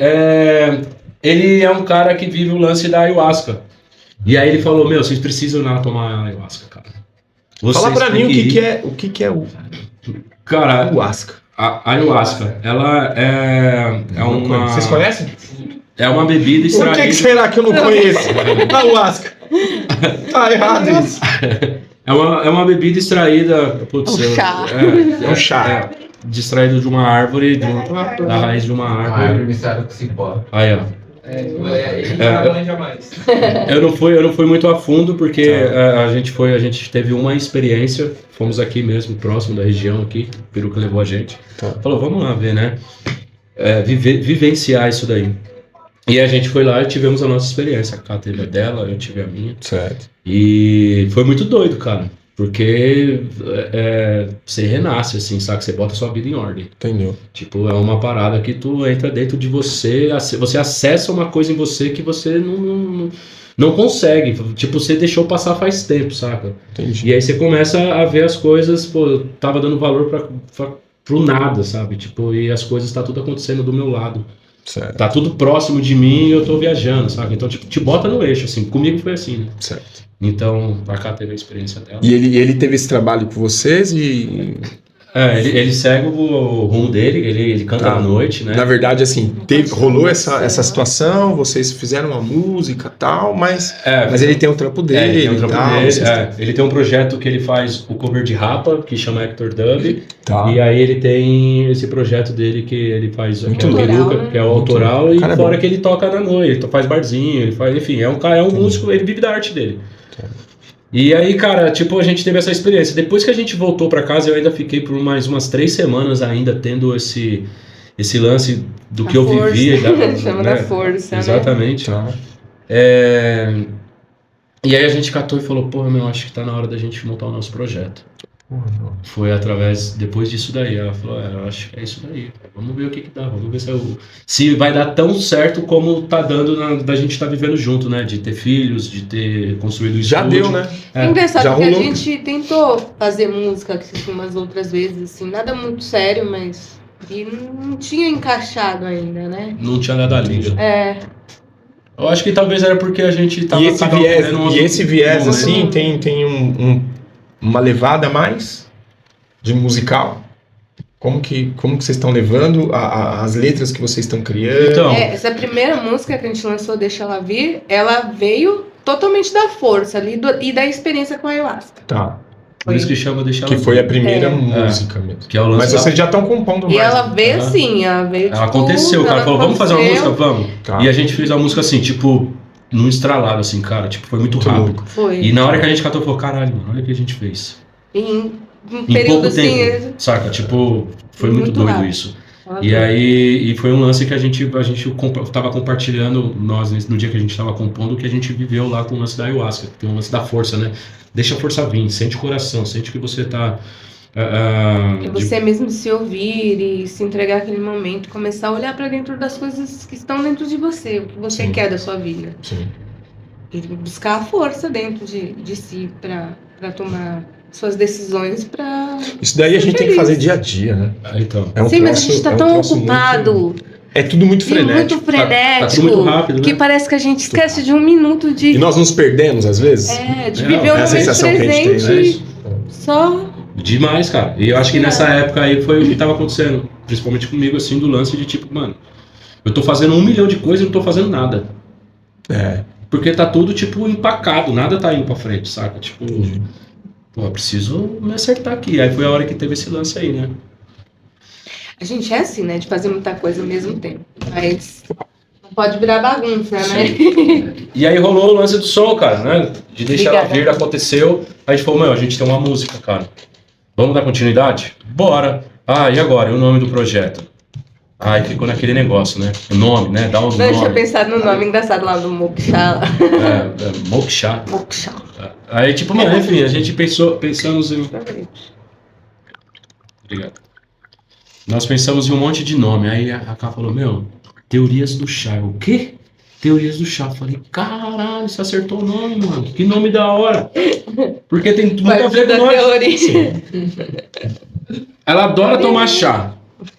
ele é um cara que vive o lance da ayahuasca. E aí ele falou, meu, vocês precisam ir lá tomar ayahuasca, cara. Fala pra mim o que é o Cara, ayahuasca. a ayahuasca, ela é uma... Vocês conhecem? É uma bebida Por extraída... que será que eu não conheço? Ayahuasca. Tá errado isso. É uma bebida extraída... Putz, Um chá. É um chá. Extraído de uma árvore, da raiz de uma árvore. misturado com cipó. Aí, ó. Ele já manja mais. Eu não fui muito a fundo, porque a gente teve uma experiência, fomos aqui mesmo, próximo da região aqui, o Peruca levou a gente. Falou, vamos lá ver, né? Vivenciar isso daí. E a gente foi lá e tivemos a nossa experiência. A Cá teve a dela, eu tive a minha. Certo. E foi muito doido, cara. Porque você renasce, assim, sabe? Você bota a sua vida em ordem. Entendeu. Tipo, é uma parada que tu entra dentro de você, você acessa uma coisa em você que você não consegue. Tipo, você deixou passar faz tempo, saca? Entendi. E aí você começa a ver as coisas, pô, eu tava dando valor pro nada, sabe? Tipo, e as coisas tá tudo acontecendo do meu lado. Certo. Tá tudo próximo de mim e eu tô viajando, sabe? Então, tipo, te bota no eixo, assim. Comigo foi assim, né? Certo. Então, a Cá teve a experiência dela. E ele teve esse trabalho com vocês e... Ele segue o rumo dele, ele canta à noite, né? Na verdade, assim, rolou essa situação, vocês fizeram uma música e tal, mas ele tem o trampo dele. Ele tem um trampo tal, dele, vocês ele tem um projeto que ele faz o cover de Rapa, que chama Hector Dub, Tá. e aí ele tem esse projeto dele que ele faz, Muito que é o legal, Peruca, né? que é o autoral, e Cara, é fora bom. que ele toca na noite, ele faz barzinho, ele faz, enfim, é um músico, ele vive da arte dele. E aí, cara, tipo, a gente teve essa experiência. Depois que a gente voltou pra casa, eu ainda fiquei por mais umas 3 semanas ainda tendo esse lance do que eu vivia. Chama da força, exatamente. Tá. E aí a gente catou e falou, porra, meu, acho que tá na hora da gente montar o nosso projeto. Foi depois disso daí, ela falou, eu acho que é isso daí, vamos ver o que dá, vamos ver se vai dar tão certo como tá dando da gente tá vivendo junto, né, de ter filhos, de ter construído isso. Já deu, né? É engraçado Já que a rolou. gente tentou fazer música assim, umas outras vezes, assim, nada muito sério, mas e não tinha encaixado ainda, né? Não tinha nada a liga. É, Eu acho que talvez era porque a gente tava... E esse viés, né? assim, tem uma levada a mais de musical? Como que vocês estão levando as letras que vocês estão criando? Então, essa primeira música que a gente lançou, Deixa Ela Vir, ela veio totalmente da força ali e da experiência com a ayahuasca. Tá. por isso que chama Deixa Que Ela foi Vir. a primeira música mesmo. Que é o lance Mas da- vocês já estão compondo mais. E ela veio Aham. assim, ela veio tipo... Aconteceu, o cara ela falou, vamos fazer uma aconteceu. música? Vamos. Tá. E a gente fez a música assim, tipo, num estralado, assim, cara, tipo, foi muito Muito rápido. louco. Foi. E na hora que a gente catou, falou, caralho, mano, olha o que a gente fez. Em um Em período pouco assim... tempo, saca? Tipo, foi muito Muito doido rápido. isso. E aí foi um lance que a gente tava compartilhando, nós, no dia que a gente tava compondo, que a gente viveu lá com o lance da ayahuasca, que tem um lance da força, né? Deixa a força vir, sente o coração, sente que você tá... É você mesmo se ouvir e se entregar àquele momento, começar a olhar para dentro das coisas que estão dentro de você, o que você quer da sua vida. Sim. E buscar a força dentro de si para tomar suas decisões, para... Isso daí a gente tem que fazer dia a dia, né? Então. Sim, mas a gente tá tão ocupado. É tudo muito frenético. Muito frenético, tá tudo muito rápido, que né? parece que a gente esquece de um minuto de... E nós nos perdemos, às vezes? De viver o momento presente, só... Demais, cara. E eu acho que nessa época aí foi o que tava acontecendo. Principalmente comigo, assim, do lance de tipo, mano, eu tô fazendo 1 milhão de coisas e não tô fazendo nada. Porque tá tudo, tipo, empacado, nada tá indo pra frente, saca? Tipo, pô, preciso me acertar aqui. Aí foi a hora que teve esse lance aí, né? A gente é assim, né? De fazer muita coisa ao mesmo tempo. Mas não pode virar bagunça, né? E aí rolou o lance do som, cara, né? De deixar ela vir, aconteceu. Aí a gente falou, a gente tem uma música, cara. Vamos dar continuidade? Bora! E agora? E o nome do projeto? Aí ficou naquele negócio, né? O nome, né? Dá os nomes. Eu tinha pensado no nome engraçado lá do Moksha. Moksha. Moksha. Aí, tipo, mano, enfim, a gente pensamos em... Obrigado. Nós pensamos em um monte de nome. Aí a Ká falou, teorias do chá. O quê? Teorias do chá. Falei, caralho, você acertou o nome, mano. Que nome da hora. Porque tem muito a ver com nós. Ela adora tomar chá.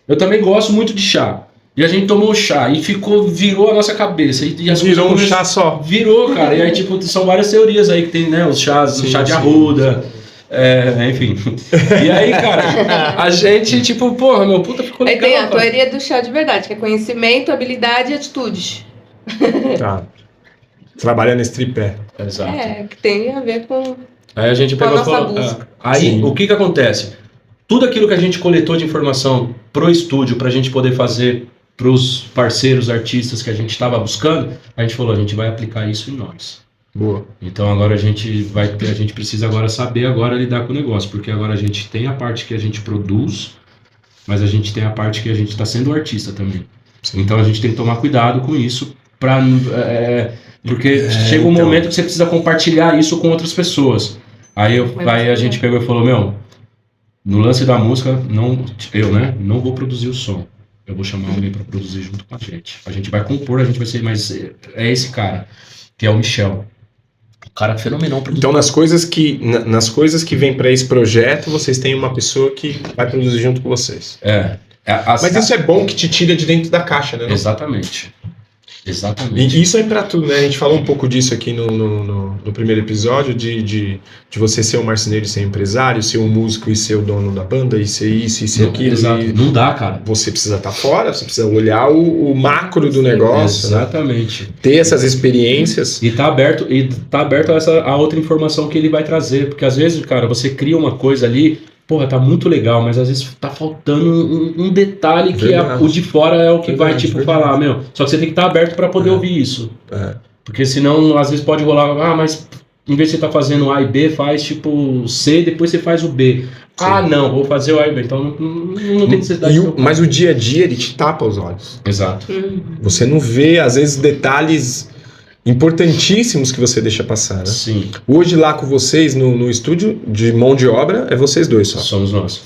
Eu também gosto muito de chá. E a gente tomou chá e virou a nossa cabeça. E as virou um chá só. Virou, cara. E aí, tipo, são várias teorias aí que tem, né? Os chás, o chá de arruda. Enfim. E aí, cara, a gente, tipo, porra, ficou legal. Aí tem a teoria do chá de verdade, que é conhecimento, habilidade e atitude. Tá. Trabalhando nesse tripé. Exato. Que tem a ver com... Aí a gente pegou e falou... Aí, o que acontece? Tudo aquilo que a gente coletou de informação pro estúdio, pra gente poder fazer pros parceiros, artistas que a gente estava buscando, a gente falou, a gente vai aplicar isso em nós. Boa. Então agora a gente precisa agora saber lidar com o negócio, porque agora a gente tem a parte que a gente produz, mas a gente tem a parte que a gente está sendo artista também. Sim. Então a gente tem que tomar cuidado com isso, porque chega um momento que você precisa compartilhar isso com outras pessoas. Aí a gente pegou e falou, no lance da música, não vou produzir o som. Eu vou chamar alguém para produzir junto com a gente. A gente vai compor, a gente vai ser, mas é esse cara, que é o Michel. O cara fenomenal. Então, nas coisas que vem para esse projeto, vocês têm uma pessoa que vai produzir junto com vocês. Mas isso é bom que te tira de dentro da caixa, né? Exatamente. E isso é pra tudo, né? A gente falou um pouco disso aqui no primeiro episódio, de você ser um marceneiro e ser empresário, ser um músico e ser o dono da banda, e ser isso e ser aquilo. Exato. Não dá, cara. Você precisa estar fora, você precisa olhar o macro do negócio. Exatamente. Né? Ter essas experiências. E tá aberto a outra informação que ele vai trazer. Porque às vezes, cara, você cria uma coisa ali, porra, tá muito legal, mas às vezes tá faltando um detalhe que o de fora é o que vai, falar, só que você tem que estar aberto para poder ouvir isso. Porque senão, às vezes pode rolar, mas em vez de você tá fazendo A e B, faz tipo C, depois você faz o B. Sim. Não, vou fazer o A e B, então não tem necessidade. Mas o dia a dia, ele te tapa os olhos. Exato. Você não vê, às vezes, detalhes importantíssimos que você deixa passar, né? Sim. Hoje lá com vocês no estúdio de mão de obra, é vocês dois só. Somos nós.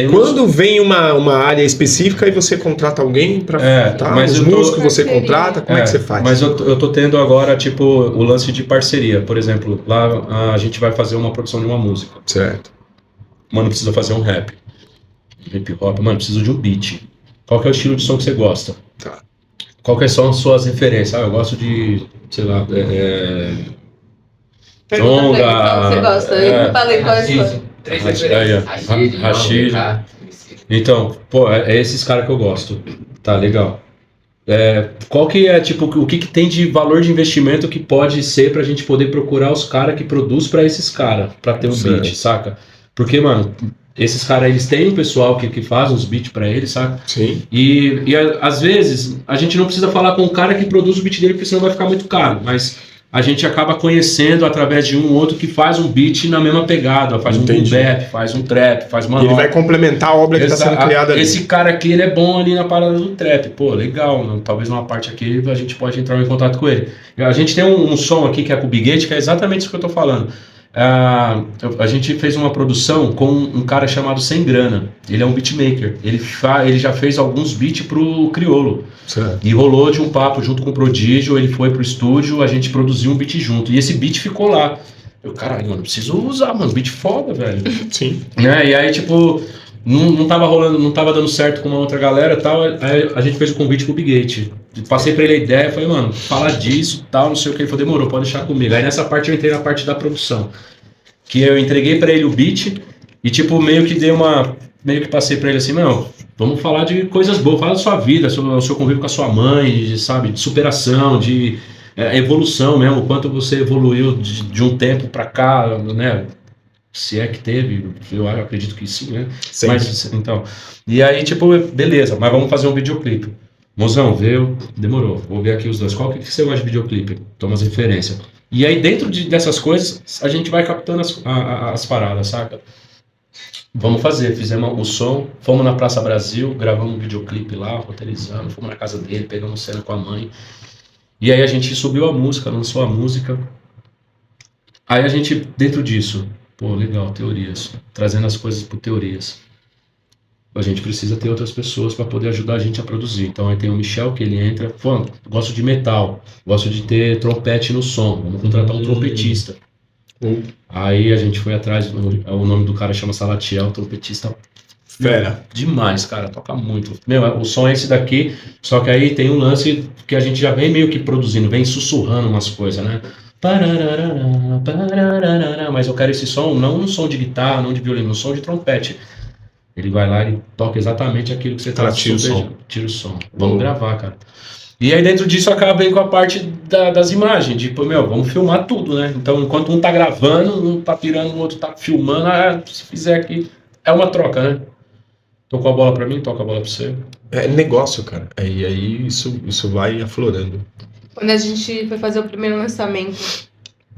Quando vem uma área específica e você contrata alguém para os músicos você contrata, como é que você faz? Mas eu tô tendo agora, tipo, o lance de parceria. Por exemplo, lá a gente vai fazer uma produção de uma música. Certo. Mano, precisa fazer um rap. Hip hop. Mano, preciso de um beat. Qual que é o estilo de som que você gosta? Tá. Quais são as suas referências? Eu gosto de, sei lá, Jonga. Você gosta? Eu falei quais são. Rashid. Então, pô, é esses caras que eu gosto. Tá, legal. Qual que é, tipo, o que tem de valor de investimento que pode ser pra gente poder procurar os caras que produz pra esses caras, pra ter um beat, saca? Porque, mano, esses caras, eles têm um pessoal que faz uns beats pra eles, saca? Sim. E às vezes, a gente não precisa falar com o cara que produz o beat dele, porque senão vai ficar muito caro. Mas a gente acaba conhecendo através de um outro que faz um beat na mesma pegada, faz um boom bap, faz um trap, faz uma... E ele vai complementar a obra que está sendo criada ali. Esse cara aqui, ele é bom ali na parada do trap. Pô, legal, né? Talvez numa parte aqui a gente pode entrar em contato com ele. A gente tem um som aqui que é com o Big Gate, que é exatamente isso que eu tô falando. A gente fez uma produção com um cara chamado Sem Grana. Ele é um beatmaker. Ele já fez alguns beats pro Criolo. Certo. E rolou de um papo junto com o Prodígio. Ele foi pro estúdio, a gente produziu um beat junto. E esse beat ficou lá. Eu, caralho, mano, preciso usar, mano. Beat foda, velho. Sim. E aí, tipo, não tava rolando, não tava dando certo com uma outra galera e tal. Aí a gente fez o convite pro Big Gate. Passei pra ele a ideia, falei, mano, fala disso, tal, não sei o que. Ele falou, demorou, pode deixar comigo. Aí nessa parte eu entrei na parte da produção. Que eu entreguei pra ele o beat e, tipo, meio que passei pra ele assim, não, vamos falar de coisas boas, fala da sua vida, o seu convívio com a sua mãe, sabe, de superação, de evolução mesmo, o quanto você evoluiu de um tempo pra cá, né? Se é que teve, eu acredito que sim, né? Sempre. Mas, então, e aí, tipo, beleza, mas vamos fazer um videoclipe. Mozão, veio, demorou, vou ver aqui os dois. Qual que você gosta de videoclipe? Toma as referências. E aí, dentro dessas coisas, a gente vai captando as paradas, saca? Vamos fazer, fizemos o som, fomos na Praça Brasil, gravamos um videoclipe lá, roteirizamos, fomos na casa dele, pegamos cena com a mãe. E aí a gente subiu a música, lançou a música. Aí a gente, dentro disso, pô, legal, teorias, trazendo as coisas por teorias. A gente precisa ter outras pessoas para poder ajudar a gente a produzir. Então aí tem o Michel que ele entra, pô, gosto de metal, gosto de ter trompete no som, vamos contratar um trompetista. Aí a gente foi atrás, o nome do cara chama Salatiel, trompetista fera. Demais, cara, toca muito. Meu, o som é esse daqui, só que aí tem um lance que a gente já vem meio que produzindo, vem sussurrando umas coisas, né? Mas eu quero esse som, não um som de guitarra, não de violino, um som de trompete. Ele vai lá e toca exatamente aquilo que você tá tira o som. Vamos gravar, cara. E aí dentro disso acaba vem com a parte das imagens, tipo, meu, vamos filmar tudo, né? Então enquanto um tá gravando, um tá pirando, o outro tá filmando, se fizer aqui, é uma troca, né? Tocou a bola pra mim, toca a bola pra você. É negócio, cara. E aí isso vai aflorando. Quando a gente foi fazer o primeiro lançamento,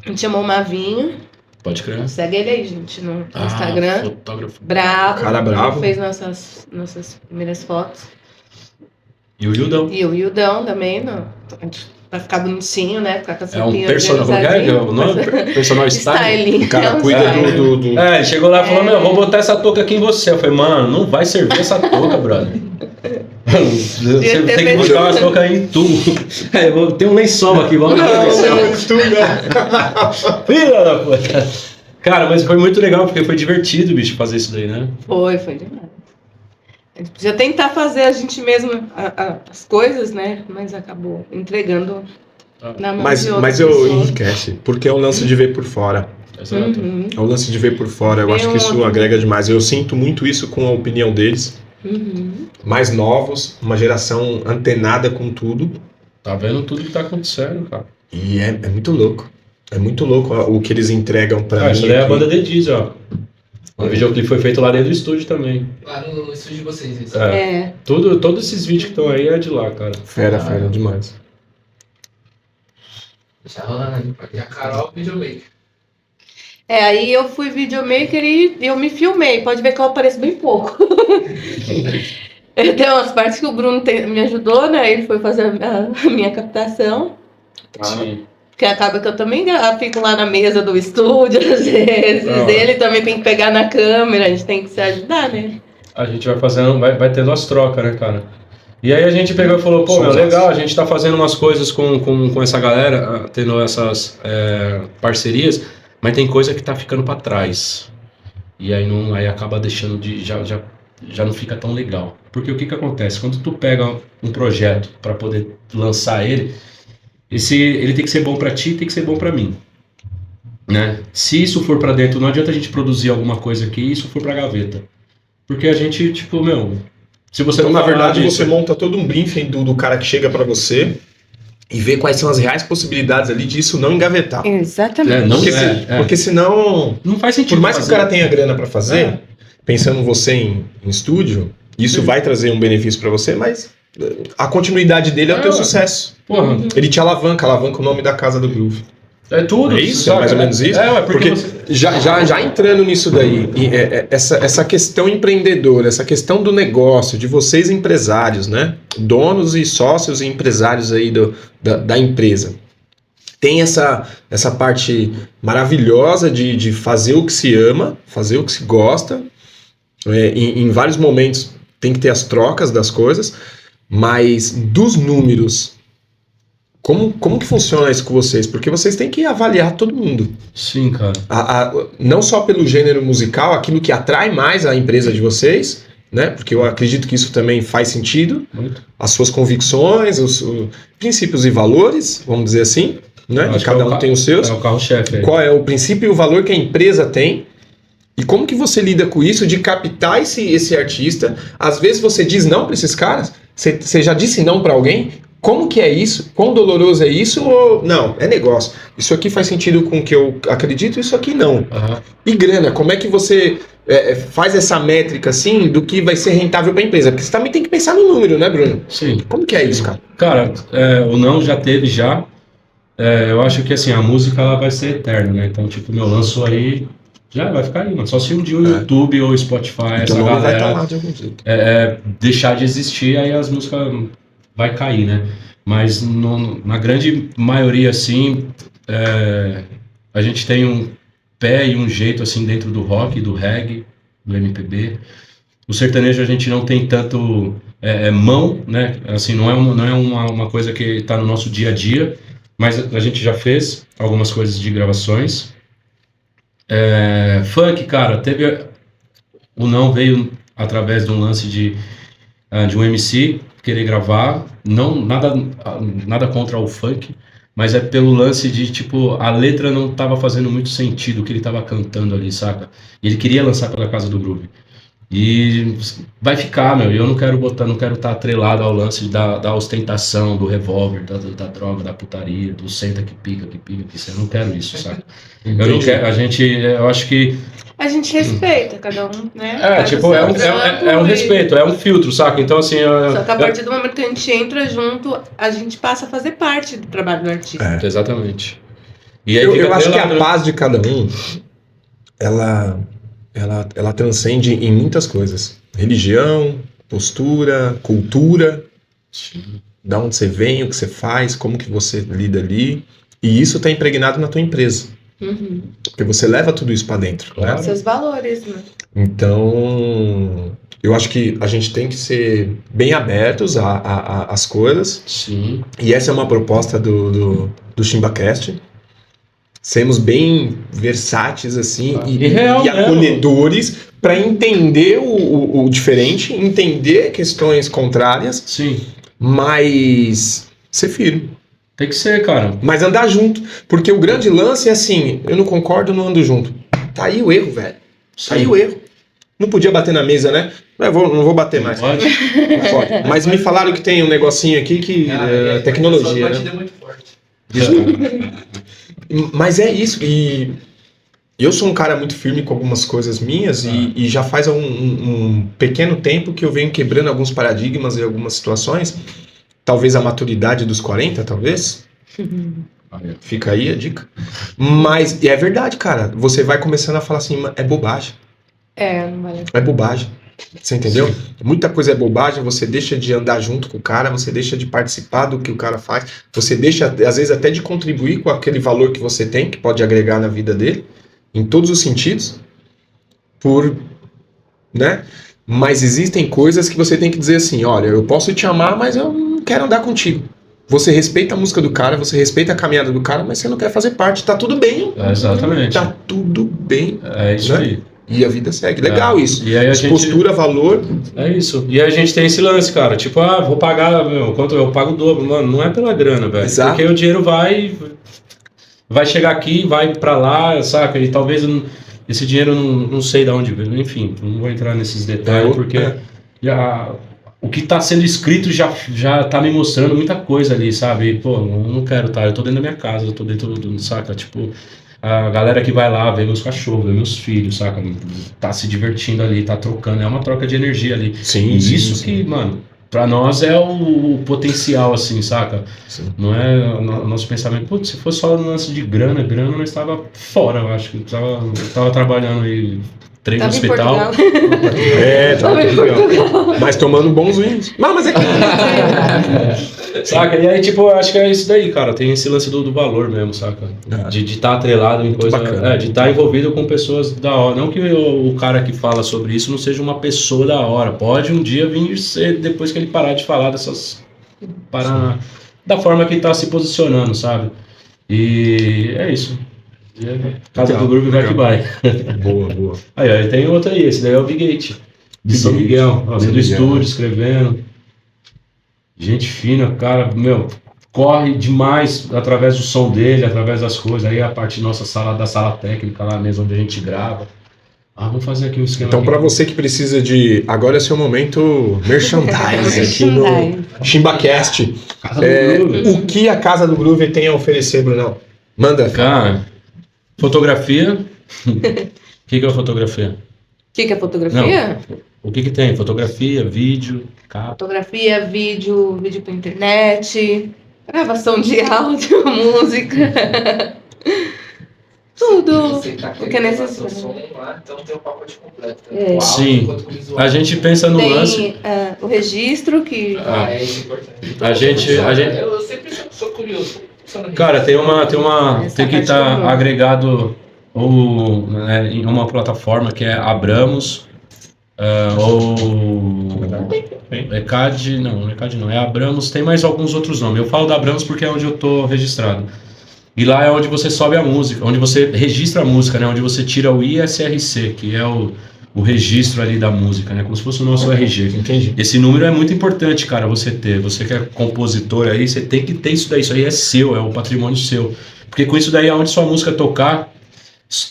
a gente chamou o Mavinho. Pode crer. Segue ele aí, gente, no Instagram. Fotógrafo. Bravo. Cara bravo. Fez nossas primeiras fotos. E o Yildão. E o Yildão também, pra ficar bonitinho, né? Ficar com essa um personal, o nome? Personal styling. O cara cuida do... ele chegou lá e falou, meu, vou botar essa touca aqui em você. Eu falei, mano, não vai servir essa touca, brother. Você tem que buscar umas toucas aí em tu. Tem um lençol aqui, vamos ver o lençol. Filha da puta. Cara, mas foi muito legal, porque foi divertido, bicho, fazer isso daí, né? Foi demais. A gente podia tentar fazer a gente mesmo as coisas, né? Mas acabou entregando na mão de outra Mas eu enriquece, porque é o lance de ver por fora. Exato. É o lance de ver por fora. Eu acho que isso agrega demais. Eu sinto muito isso com a opinião deles. Mais novos, uma geração antenada com tudo. Tá vendo tudo que tá acontecendo, cara. E é muito louco. É muito louco o que eles entregam pra mim. Isso daí é a banda The Diesel, ó. O videoclipe foi feito lá dentro do estúdio também. Lá no estúdio de vocês, isso. Todos esses vídeos que estão aí é de lá, cara. Fera demais. Deixa rolando. E a Carol, videomaker. Aí eu fui videomaker e eu me filmei. Pode ver que eu apareço bem pouco. Tem umas partes que o Bruno me ajudou, né? Ele foi fazer a minha captação. Sim. Porque acaba que eu também fico lá na mesa do estúdio, às vezes. Ele também tem que pegar na câmera, a gente tem que se ajudar, né? A gente vai fazendo, vai tendo as trocas, né, cara? E aí a gente pegou e falou, pô, meu, legal, a gente tá fazendo umas coisas com essa galera, tendo essas parcerias, mas tem coisa que tá ficando pra trás. E aí, aí acaba deixando de... Já não fica tão legal. Porque o que acontece? Quando tu pega um projeto pra poder lançar ele tem que ser bom pra ti, tem que ser bom pra mim, né? Se isso for pra dentro, não adianta a gente produzir alguma coisa aqui e isso for pra gaveta. Porque a gente, tipo, meu... Se você então, na verdade, você monta todo um briefing do cara que chega pra você e vê quais são as reais possibilidades ali disso não engavetar. Exatamente. Porque senão... Não faz sentido. Por mais que o cara tenha grana pra fazer, pensando você em estúdio, isso vai trazer um benefício pra você, mas... A continuidade dele é o teu sucesso. Porra. Ele te alavanca o nome da casa do Groove. É tudo. É isso? É mais ou menos isso? Porque já entrando nisso daí, essa questão empreendedora, essa questão do negócio, de vocês empresários, né? Donos e sócios e empresários aí da empresa. Tem essa parte maravilhosa de fazer o que se ama, fazer o que se gosta. Em vários momentos tem que ter as trocas das coisas, mas dos números... Como que funciona isso com vocês? Porque vocês têm que avaliar todo mundo. Sim, cara. Não só pelo gênero musical, aquilo que atrai mais a empresa de vocês, né? Porque eu acredito que isso também faz sentido. Muito. As suas convicções, os princípios e valores, vamos dizer assim, né? Cada um tem os seus. É o carro-chefe. Qual é o princípio e o valor que a empresa tem? E como que você lida com isso de captar esse artista? Às vezes você diz não para esses caras. Você já disse não para alguém? Como que é isso? Quão doloroso é isso? Ou não, é negócio. Isso aqui faz sentido com o que eu acredito, isso aqui não. Uhum. E grana, como é que você faz essa métrica assim do que vai ser rentável para a empresa? Porque você também tem que pensar no número, né, Bruno? Sim. Como que é isso, cara? Cara, o não já teve já. Eu acho que assim, a música ela vai ser eterna, né? Então, tipo, meu lanço aí já vai ficar aí, mano. Só se um dia o YouTube ou o Spotify, essa galera vai estar lá de algum jeito. Deixar de existir, aí as músicas vai cair, né? Mas na grande maioria, assim, a gente tem um pé e um jeito, assim, dentro do rock, do reggae, do MPB. O sertanejo a gente não tem tanto mão, né? Assim, não é uma coisa que está no nosso dia a dia, mas a gente já fez algumas coisas de gravações. Funk, cara, o não veio através de um lance de um MC querer gravar, nada contra o funk, mas é pelo lance de, tipo, a letra não tava fazendo muito sentido o que ele tava cantando ali, saca? E ele queria lançar pela Casa do Groove. E vai ficar, meu, eu não quero estar atrelado ao lance da ostentação, do revólver, da droga, da putaria, do senta que pica, eu não quero isso, saca? Eu não quero, eu acho que... A gente respeita cada um, né? É um respeito, é um filtro, saca? Então, assim... Só que a partir do momento que a gente entra junto, a gente passa a fazer parte do trabalho do artista. Exatamente. E aí eu acho que a paz de cada um, ela transcende em muitas coisas. Religião, postura, cultura, da onde você vem, o que você faz, como que você lida ali. E isso está impregnado na tua empresa. Uhum. Porque você leva tudo isso para dentro, né? Seus valores, né? Então, eu acho que a gente tem que ser bem abertos às coisas. Sim. E essa é uma proposta do ShimbaCast. Sermos bem versáteis, assim, e acolhedores para entender o diferente, entender questões contrárias. Sim. Mas ser firme. Tem que ser, cara. Mas andar junto. Porque o grande lance é assim, eu não concordo, não ando junto. Tá aí o erro, velho. Tá aí o erro. Não podia bater na mesa, né? Não vou bater mais. Pode. Não pode. Mas me falaram que tem um negocinho aqui que é tecnologia, né? Muito forte. Mas é isso. E eu sou um cara muito firme com algumas coisas minhas e já faz um pequeno tempo que eu venho quebrando alguns paradigmas e algumas situações. Talvez a maturidade dos 40, talvez. Fica aí a dica. Mas é verdade, cara. Você vai começando a falar assim, é bobagem. Não vale. É bobagem. Você entendeu? Muita coisa é bobagem, você deixa de andar junto com o cara, você deixa de participar do que o cara faz, você deixa, às vezes, até de contribuir com aquele valor que você tem, que pode agregar na vida dele, em todos os sentidos, né? Mas existem coisas que você tem que dizer assim, olha, eu posso te amar, mas eu não quero andar contigo. Você respeita a música do cara, você respeita a caminhada do cara, mas você não quer fazer parte. Tá tudo bem. Exatamente. Tá tudo bem. É isso, né? Aí. E a vida segue. Legal isso. E aí postura, valor. É isso. E a gente tem esse lance, cara. Tipo, vou pagar, quanto eu pago o dobro. Mano, não é pela grana, velho. Exato. Porque o dinheiro vai chegar aqui, vai pra lá, saca? E talvez esse dinheiro não sei de onde veio. Enfim, não vou entrar nesses detalhes, porque o que tá sendo escrito já tá me mostrando muita coisa ali, sabe? Pô, eu não quero, tá? Eu tô dentro da minha casa, eu tô dentro do, saca? Tipo, a galera que vai lá, vê meus cachorros, vê meus filhos, saca? Tá se divertindo ali, tá trocando, é uma troca de energia ali. Sim, e sim, isso sim. que, mano, pra nós é o potencial, assim, saca? Sim. Não é o nosso pensamento, putz, se fosse só um lance de grana, nós estava fora, eu acho que tava trabalhando aí, treino no hospital. Tava em Portugal. Mas tomando bons vinhos. Não, mas é que... Saca? E aí, tipo, eu acho que é isso daí, cara. Tem esse lance do valor mesmo, saca? De estar atrelado em coisa. Bacana. De estar envolvido com pessoas da hora. Não que o cara que fala sobre isso não seja uma pessoa da hora. Pode um dia vir ser depois que ele parar de falar dessas. Da forma que tá se posicionando, sabe? E é isso. Casa do Groove vai que vai. Boa. Aí tem outro aí, esse daí é o Bigate. De São Miguel, do estúdio, escrevendo. Gente fina, cara, corre demais através do som dele, através das coisas. Aí a parte da sala técnica lá mesmo, onde a gente grava. Vamos fazer aqui um esquema. Então, para você que precisa de... Agora é seu momento merchandise aqui no ChimbaCast. O que a Casa do Groove tem a oferecer, Brunão? Manda. Cara, fotografia. O que é fotografia? O que é fotografia? Não. O que tem? Fotografia, vídeo, capa. Fotografia, vídeo pra internet, gravação de áudio, música. Tudo o que é necessário. Então tem o pacote completo. Sim, a gente pensa no lance. O registro que... É importante. A gente... Eu sempre sou curioso. Cara, tem que estar agregado em uma plataforma que é Abramos, ou ECAD não, é Abramos, tem mais alguns outros nomes. Eu falo da Abramos porque é onde eu tô registrado. E lá é onde você sobe a música, onde você registra a música, né? Onde você tira o ISRC, que é o registro ali da música, né? Como se fosse o nosso RG. Entendi. Esse número é muito importante, cara, você ter. Você que é compositor aí, você tem que ter isso daí. Isso aí é seu, é um patrimônio seu. Porque com isso daí é onde sua música tocar,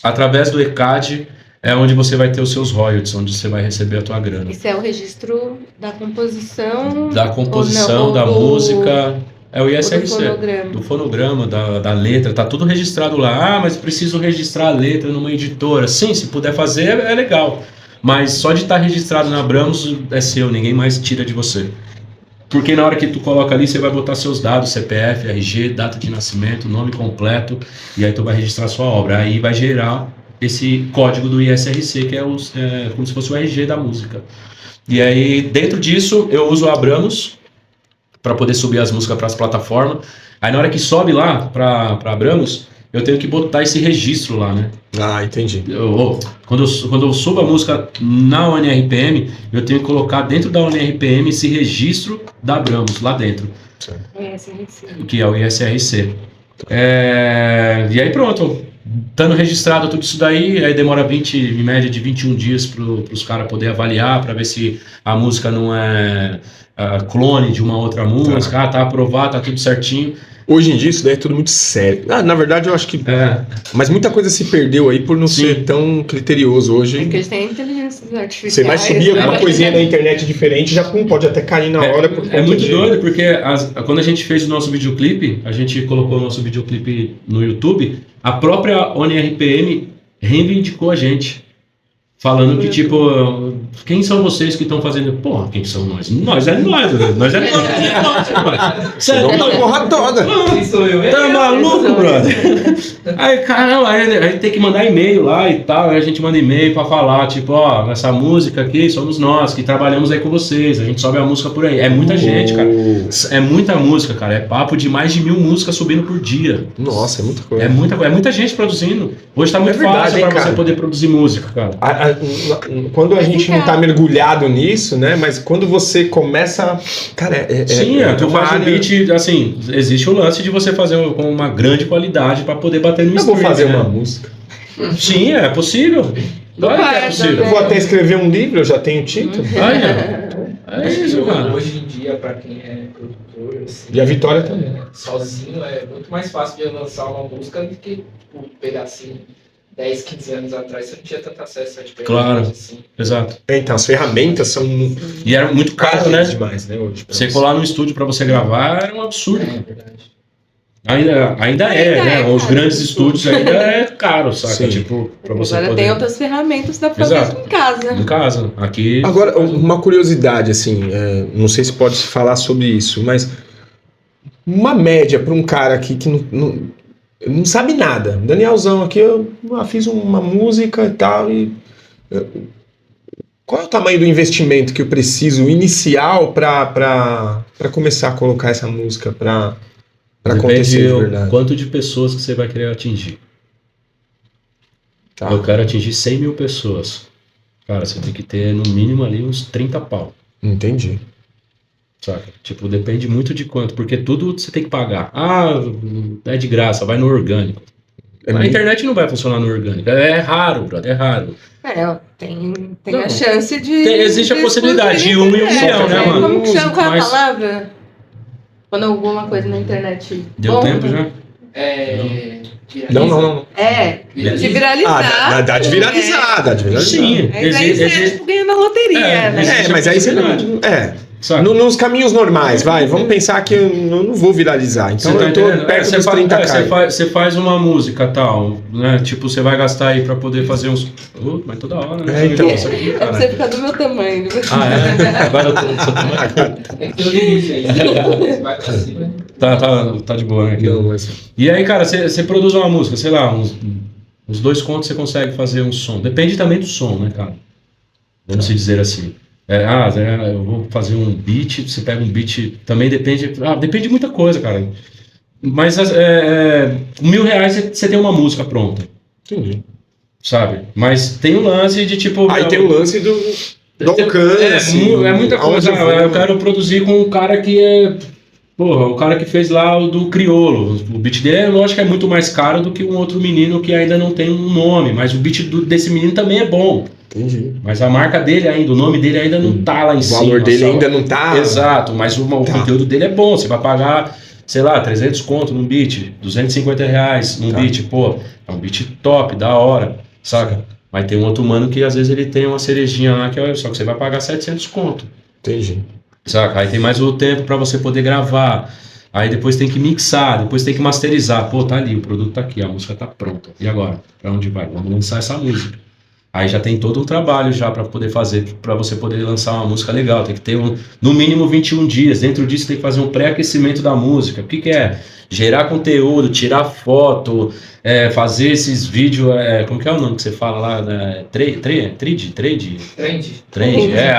através do ECAD, é onde você vai ter os seus royalties, onde você vai receber a tua grana. Isso é o registro da composição? Da composição, da música... É o ISRC, do fonograma, da letra, tá tudo registrado lá. Mas preciso registrar a letra numa editora. Sim, se puder fazer, é legal. Mas só de estar registrado na Abramos é seu, ninguém mais tira de você. Porque na hora que tu coloca ali, você vai botar seus dados, CPF, RG, data de nascimento, nome completo, e aí tu vai registrar a sua obra. Aí vai gerar esse código do ISRC, que é como se fosse o RG da música. E aí, dentro disso, eu uso o Abramos para poder subir as músicas para as plataformas. Aí na hora que sobe lá para Abramos, eu tenho que botar esse registro lá, né? Entendi. Quando eu subo a música na ONRPM, eu tenho que colocar dentro da ONRPM esse registro da Abramos, lá dentro. Que é o ISRC. E aí pronto, estando registrado tudo isso daí, aí demora em média de 21 dias para os caras poderem avaliar, para ver se a música não é clone de uma outra música, tá aprovado, tá tudo certinho. Hoje em dia isso daí é tudo muito sério. Na verdade eu acho que... Mas muita coisa se perdeu aí por não ser tão criterioso hoje. Porque a gente tem inteligência artificial. Você vai subir alguma coisinha na internet diferente, já pode até cair na hora. É muito doido, porque quando a gente fez o nosso videoclipe, a gente colocou o nosso videoclipe no YouTube, a própria ONRPM reivindicou a gente. Falando que, tipo, quem são vocês que estão fazendo? Porra, quem são nós? Nós é nós. Você não tá porra toda. Quem sou eu? Tá maluco, brother? Aí, caramba, aí tem que mandar e-mail lá e tal. Aí a gente manda e-mail pra falar, tipo, essa música aqui somos nós que trabalhamos aí com vocês. A gente sobe a música por aí. É muita gente, cara. É muita música, cara. É papo de mais de 1000 músicas subindo por dia. Nossa, é muita coisa. É muita gente produzindo. Hoje tá muito fácil pra você poder produzir música, cara. Quando a gente não tá mergulhado nisso, né? Mas quando você começa... Cara, tu faz um beat, assim, existe o lance de você fazer com uma grande qualidade pra poder bater no stream. Eu vou fazer uma música. Sim, é possível. Claro que é possível. Eu vou até escrever um livro, eu já tenho o título. É isso, cara. Hoje em dia, pra quem é produtor... Assim, e a Vitória também. Sozinho é muito mais fácil de lançar uma música do que pegar assim... 10, 15 anos atrás você não tinha tanto acesso a Claro, assim. Exato. Então, as ferramentas são... E era muito caro, né? Demais, né? Hoje, você colar no estúdio pra você gravar era um absurdo. É verdade. Ainda é, né? Os grandes estúdios ainda é caro, saca? Sim. Tipo, pra você Agora poder... tem outras ferramentas, dá pra fazer em casa. Em casa, aqui... Agora, uma curiosidade, assim, não sei se pode falar sobre isso, mas uma média para um cara aqui que não sabe nada. Danielzão aqui, eu fiz uma música e tal, qual é o tamanho do investimento que eu preciso inicial para começar a colocar essa música para acontecer de verdade? Quanto de pessoas que você vai querer atingir. Tá. Eu quero atingir 100 mil pessoas. Cara, você tem que ter no mínimo ali uns 30 pau. Entendi. Saca? Tipo, depende muito de quanto, porque tudo você tem que pagar. É de graça, vai no orgânico. A internet não vai funcionar no orgânico. É raro, brother, é raro. Tem a chance de... Existe a possibilidade de 1 em 1 milhão, né, mano? Como que chama? Qual é a palavra? Quando alguma coisa na internet... Deu tempo já? Não. De viralizar. Dá de viralizar, dá de viralizar. Sim. Aí você tipo, ganha na loteria, né? Mas aí você não... Nos caminhos normais, vamos pensar que eu não vou viralizar. Então você tá eu tô entendendo? perto dos 30k. Você faz uma música tal, né? Tipo, você vai gastar aí pra poder fazer uns... mas toda hora, né? Então. Isso aqui, É pra você ficar do meu tamanho. Agora eu tô do seu tamanho. Tem que ter o limite aí. Você vai pra cima. Tá de boa, né? Não, mas... E aí, cara, você produz uma música, sei lá, uns 2 contos você consegue fazer um som. Depende também do som, né, cara? Vamos se dizer assim. Eu vou fazer um beat, você pega um beat, também depende de muita coisa, cara. Mas R$1.000 você tem uma música pronta. Entendi. Sabe? Mas tem um lance de tipo... Aí tem o lance do alcance. É muita coisa. Eu quero produzir com um cara que é... Porra, o cara que fez lá o do Criolo. O beat dele, lógico, é muito mais caro do que um outro menino que ainda não tem um nome. Mas o beat desse menino também é bom. Entendi. Mas a marca dele ainda, o nome dele ainda não tá lá em cima. O valor dele ainda não tá... Exato, mas o conteúdo dele é bom. Você vai pagar, sei lá, 300 conto num beat, R$250 num beat. Pô, é um beat top, da hora, saca? Mas tem um outro mano que às vezes ele tem uma cerejinha lá, só que você vai pagar 700 conto. Entendi. Saca? Aí tem mais o tempo pra você poder gravar. Aí depois tem que mixar, depois tem que masterizar. Pô, tá ali, o produto tá aqui, a música tá pronta. E agora? Pra onde vai? Vamos lançar essa música. Aí já tem todo um trabalho já para poder fazer, para você poder lançar uma música legal. Tem que ter no mínimo 21 dias. Dentro disso tem que fazer um pré-aquecimento da música. O que é? Gerar conteúdo, tirar foto, fazer esses vídeos... como que é o nome que você fala lá? Trend,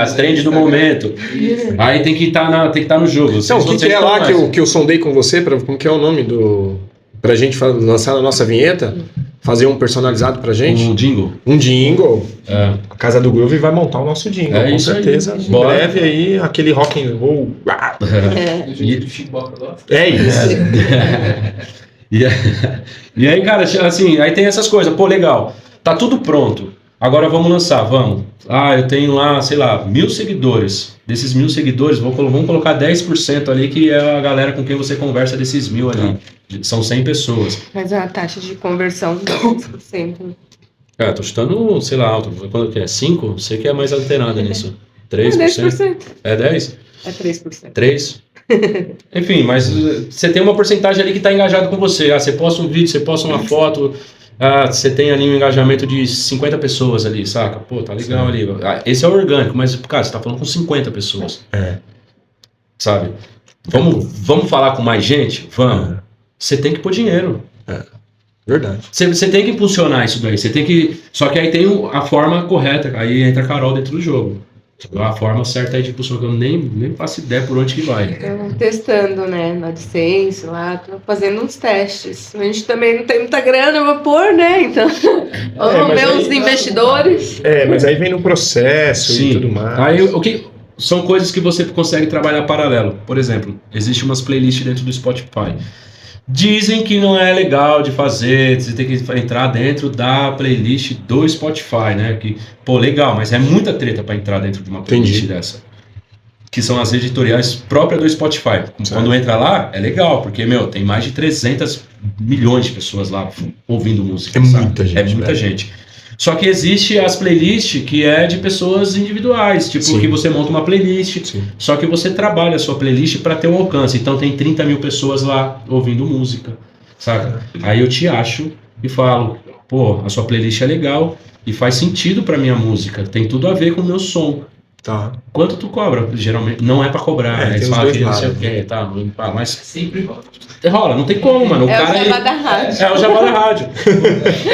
as trends do momento. Aí tem que estar no jogo. Então, o que é lá que eu sondei com você? Como que é o nome do... Pra gente lançar na nossa vinheta? Fazer um personalizado pra gente? Um jingle. Um jingle. A Casa do Groove vai montar o nosso jingle, com certeza. Aí. Em breve aí, aquele rock and roll. É isso. E aí, cara, assim, aí tem essas coisas. Pô, legal. Tá tudo pronto. Agora vamos lançar, vamos. Eu tenho lá, sei lá, 1.000 seguidores. Desses 1.000 seguidores, vamos colocar 10% ali, que é a galera com quem você conversa desses 1.000 ali. São 100 pessoas. Mas a taxa de conversão de 10%. Tô chutando, sei lá, alto. Quando que é? 5? Você que é mais alterada nisso. 3%? É 10%. É 10? É 3%. 3? Enfim, mas você tem uma porcentagem ali que está engajado com você. Você posta um vídeo, você posta uma foto... você tem ali um engajamento de 50 pessoas ali, saca? Pô, tá legal. Sim. Ali. Esse é o orgânico, mas, cara, você tá falando com 50 pessoas. Sabe? Vamos falar com mais gente? Vamos. Você tem que pôr dinheiro. Verdade. Você tem que impulsionar isso daí. Você tem que... Só que aí tem a forma correta. Aí entra a Carol dentro do jogo. A forma certa aí de impulsionar, que eu nem faço ideia por onde que vai. Tô testando, né? No AdSense lá, tô fazendo uns testes. A gente também não tem muita grana pra pôr, né? Então, vamos ver os investidores. Mas aí vem no processo. Sim. E tudo mais. Aí são coisas que você consegue trabalhar paralelo. Por exemplo, existe umas playlists dentro do Spotify. Dizem que não é legal de fazer, você tem que entrar dentro da playlist do Spotify, né? Que, pô, legal, mas é muita treta para entrar dentro de uma playlist dessa. Que são as editoriais próprias do Spotify. Quando entra lá, é legal, porque, tem mais de 300 milhões de pessoas lá ouvindo música. É muita gente. É muita gente. Só que existe as playlists que é de pessoas individuais, tipo Sim. que você monta uma playlist, Sim. só que você trabalha a sua playlist para ter um alcance. Então tem 30 mil pessoas lá ouvindo música, saca? Aí eu te acho e falo, pô, a sua playlist é legal e faz sentido pra minha música, tem tudo a ver com o meu som. Tá. Quanto tu cobra? Geralmente não é pra cobrar, né? Tem Eles os falam dois que não sei o lados, que, tá? Mas Sempre rola. rola, não tem como, mano. O É o cara, jabá da rádio. é o jabá da rádio.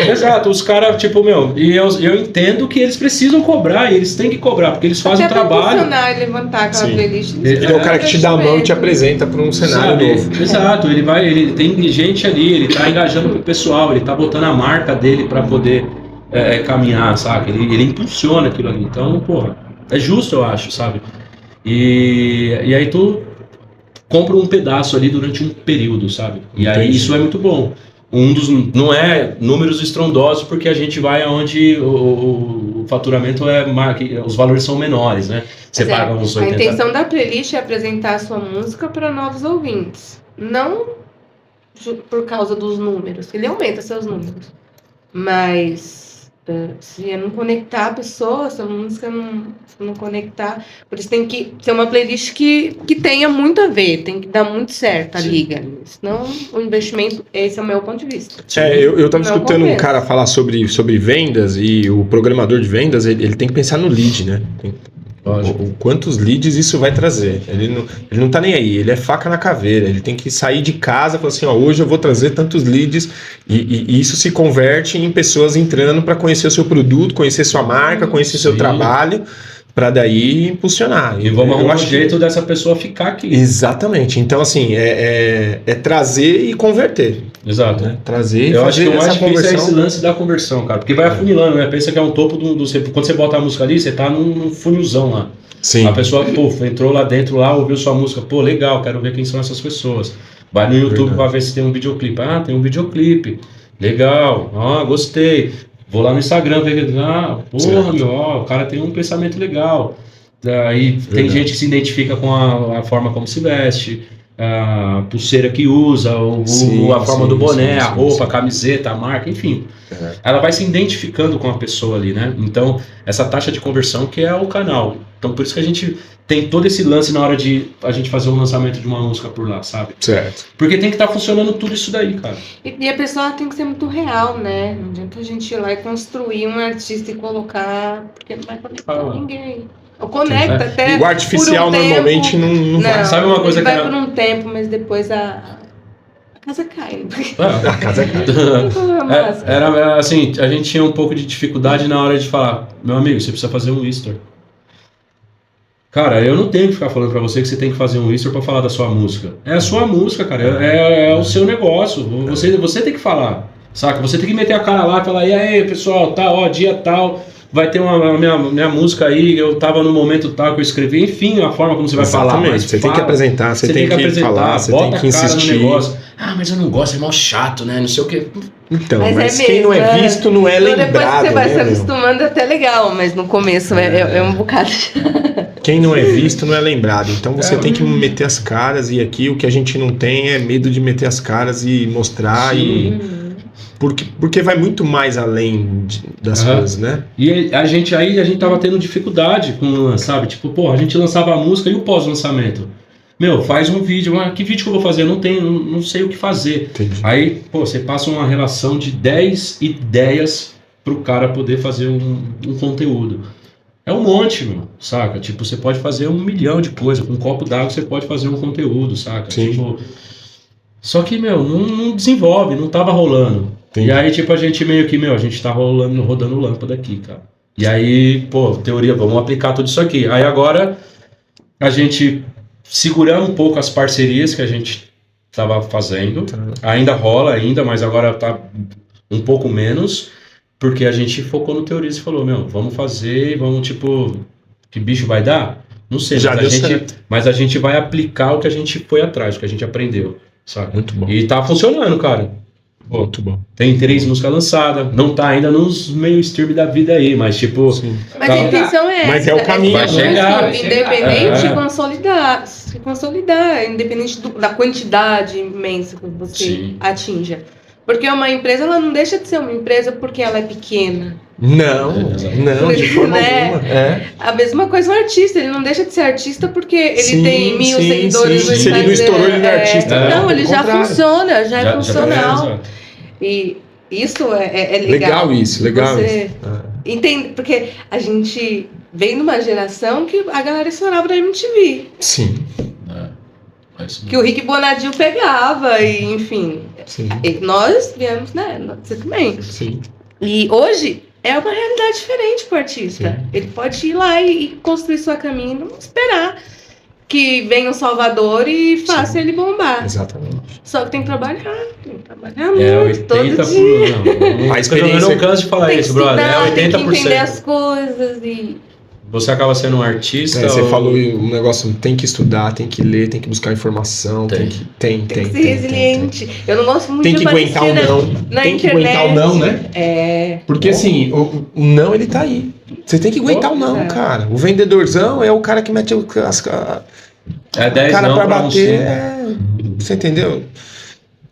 Exato, os caras, tipo, meu, e eu entendo que eles precisam cobrar, e eles têm que cobrar, porque eles fazem Até o trabalho. pra funcionar e levantar aquela Sim. playlist. Ele é o cara que te dá a mão e te apresenta para um cenário Sabe? novo. Exato, ele tem gente ali, ele tá engajando com o pessoal, ele tá botando a marca dele pra poder caminhar, sabe? Ele impulsiona aquilo ali. Então, porra, é justo, eu acho, sabe? E aí tu compra um pedaço ali durante um período, sabe? E aí Entendi. isso é muito bom. Não é números estrondosos, porque a gente vai aonde o faturamento os valores são menores, né? Você Mas paga uns a 80. intenção da playlist é apresentar a sua música para novos ouvintes. Não por causa dos números. Ele aumenta seus números. Mas se não conectar a pessoa, se a música não conectar... Por isso tem que ser uma playlist que tenha muito a ver. Tem que dar muito certo a Sim. liga. Senão o investimento... Esse é o meu ponto de vista. Eu tava Não escutando um compensa. cara falar sobre vendas e o programador de vendas, ele tem que pensar no lead, né? Quantos leads isso vai trazer. Ele não tá nem aí, ele é faca na caveira, ele tem que sair de casa e falar assim, ó, hoje eu vou trazer tantos leads e isso se converte em pessoas entrando para conhecer o seu produto, conhecer sua marca, conhecer seu Sim. trabalho, para daí impulsionar. E vamos Eu arrumar um acho que- jeito dessa pessoa ficar aqui. Exatamente. Então, assim, é trazer e converter. Exato. Né? Trazer e Eu acho fazer que o mais essa difícil é esse conversão. lance da conversão, cara. Porque vai afunilando, né? Pensa que é um topo quando você bota a música ali, você tá num funilzão lá. Sim. A pessoa, pô, entrou lá dentro, ouviu sua música. Pô, legal, quero ver quem são essas pessoas. Vai no YouTube Verdade. pra ver se tem um videoclipe. Ah, tem um videoclipe. Legal. Ah, gostei. Vou lá no Instagram ver. Ah, porra, Certo. meu, ó, o cara tem um pensamento legal. Daí tem Verdade. gente que se identifica com a forma como se veste, a pulseira que usa, Sim, a forma do boné, sim, a sim, roupa, sim. a camiseta, a marca, enfim. É. Ela vai se identificando com a pessoa ali, né? Então, essa taxa de conversão que é o canal. Então, por isso que a gente tem todo esse lance na hora de a gente fazer um lançamento de uma música por lá, sabe? Certo. Porque tem que estar funcionando tudo isso daí, cara. E a pessoa tem que ser muito real, né? Não adianta a gente ir lá e construir um artista e colocar, porque não vai conectar ninguém. Ou conecta até. O artificial por um normalmente tempo. não vai. Não, Sabe uma coisa ele que vai era- por um tempo, mas depois a casa cai. A casa é Era assim, a gente tinha um pouco de dificuldade na hora de falar, meu amigo, você precisa fazer um Easter. Cara, eu não tenho que ficar falando pra você que você tem que fazer um Easter pra falar da sua música. É a sua música, cara, é o seu negócio. Você tem que falar, saca? Você tem que meter a cara lá e falar, e aí, pessoal, tá, ó, dia tal, vai ter minha música aí, eu tava no momento tal que eu escrevi, enfim, a forma como você vai falar. Exatamente. Mas Você tem fala. que apresentar, você tem que apresentar, falar, você bota tem que a cara no insistir. negócio. Ah, mas eu não gosto, é mal chato, né? Não sei o quê. Então, Mas mas é quem mesmo, não é é. visto não é Então, lembrado, depois que você vai se né, meu? acostumando, é até legal, mas no começo é um bocado. Quem não é visto não é lembrado. Então você tem que meter as caras e aqui o que a gente não tem é medo de meter as caras e mostrar Sim. porque vai muito mais além das coisas, né? E a gente tava tendo dificuldade com o lance, sabe? Tipo, pô, a gente lançava a música e o pós-lançamento. Meu, faz um vídeo, mas que vídeo que eu vou fazer? Eu não sei o que fazer. Entendi. Aí, pô, você passa uma relação de 10 ideias pro cara poder fazer um conteúdo. É um monte, meu, saca? Tipo, você pode fazer 1 milhão de coisas. Com um copo d'água você pode fazer um conteúdo, saca? Sim. Tipo, só que, meu, não desenvolve, não tava rolando. Entendi. E aí, tipo, a gente meio que, a gente tá rodando lâmpada aqui, cara. E aí, pô, teoria, vamos aplicar tudo isso aqui. Aí agora, a gente segurando um pouco as parcerias que a gente tava fazendo. Ainda rola, mas agora tá um pouco menos, porque a gente focou no Teoriza e falou, vamos fazer, vamos, tipo, que bicho vai dar? Não sei, Já deu certo. mas a gente vai aplicar o que a gente foi atrás, o que a gente aprendeu, sabe? Muito bom. E tá funcionando, cara. Pô, Muito bom. tem 3 músicas lançadas, não tá ainda nos meio stream da vida aí, mas tipo... Sim. Mas a intenção é essa. Mas é o caminho, vai chegar. Independente, É. se consolidar, independente da quantidade imensa que você Sim. atinja. Porque uma empresa, ela não deixa de ser uma empresa porque ela é pequena. Não, de forma alguma. A mesma coisa o artista, ele não deixa de ser artista porque ele tem 1000 seguidores no Instagram. Se ele não estourou, ele não é artista. Não, ele já funciona, já é funcional. E isso é legal. Legal você entende, porque a gente vem de uma geração que a galera estourava na MTV. Sim. Que o Rick Bonadio pegava, e enfim. Sim. E nós viemos, né? Você também. Sim. E hoje é uma realidade diferente pro artista. Sim. Ele pode ir lá e construir sua caminho, não esperar que venha um Salvador e faça ele bombar. Exatamente. Só que tem que trabalhar muito, todo dia. A experiência... Eu não canso de falar Tem que isso, brother. estudar, 80%. tem que entender as coisas e... Você acaba sendo um artista. Você falou um negócio, tem que estudar, tem que ler, tem que buscar informação, tem que ser resiliente. Eu não gosto muito tem de que aguentar o não. Tem que aguentar o não, né? Porque assim, o não ele tá aí. Você tem que aguentar o não, cara. O vendedorzão é o cara que mete o cara pra bater. Você entendeu?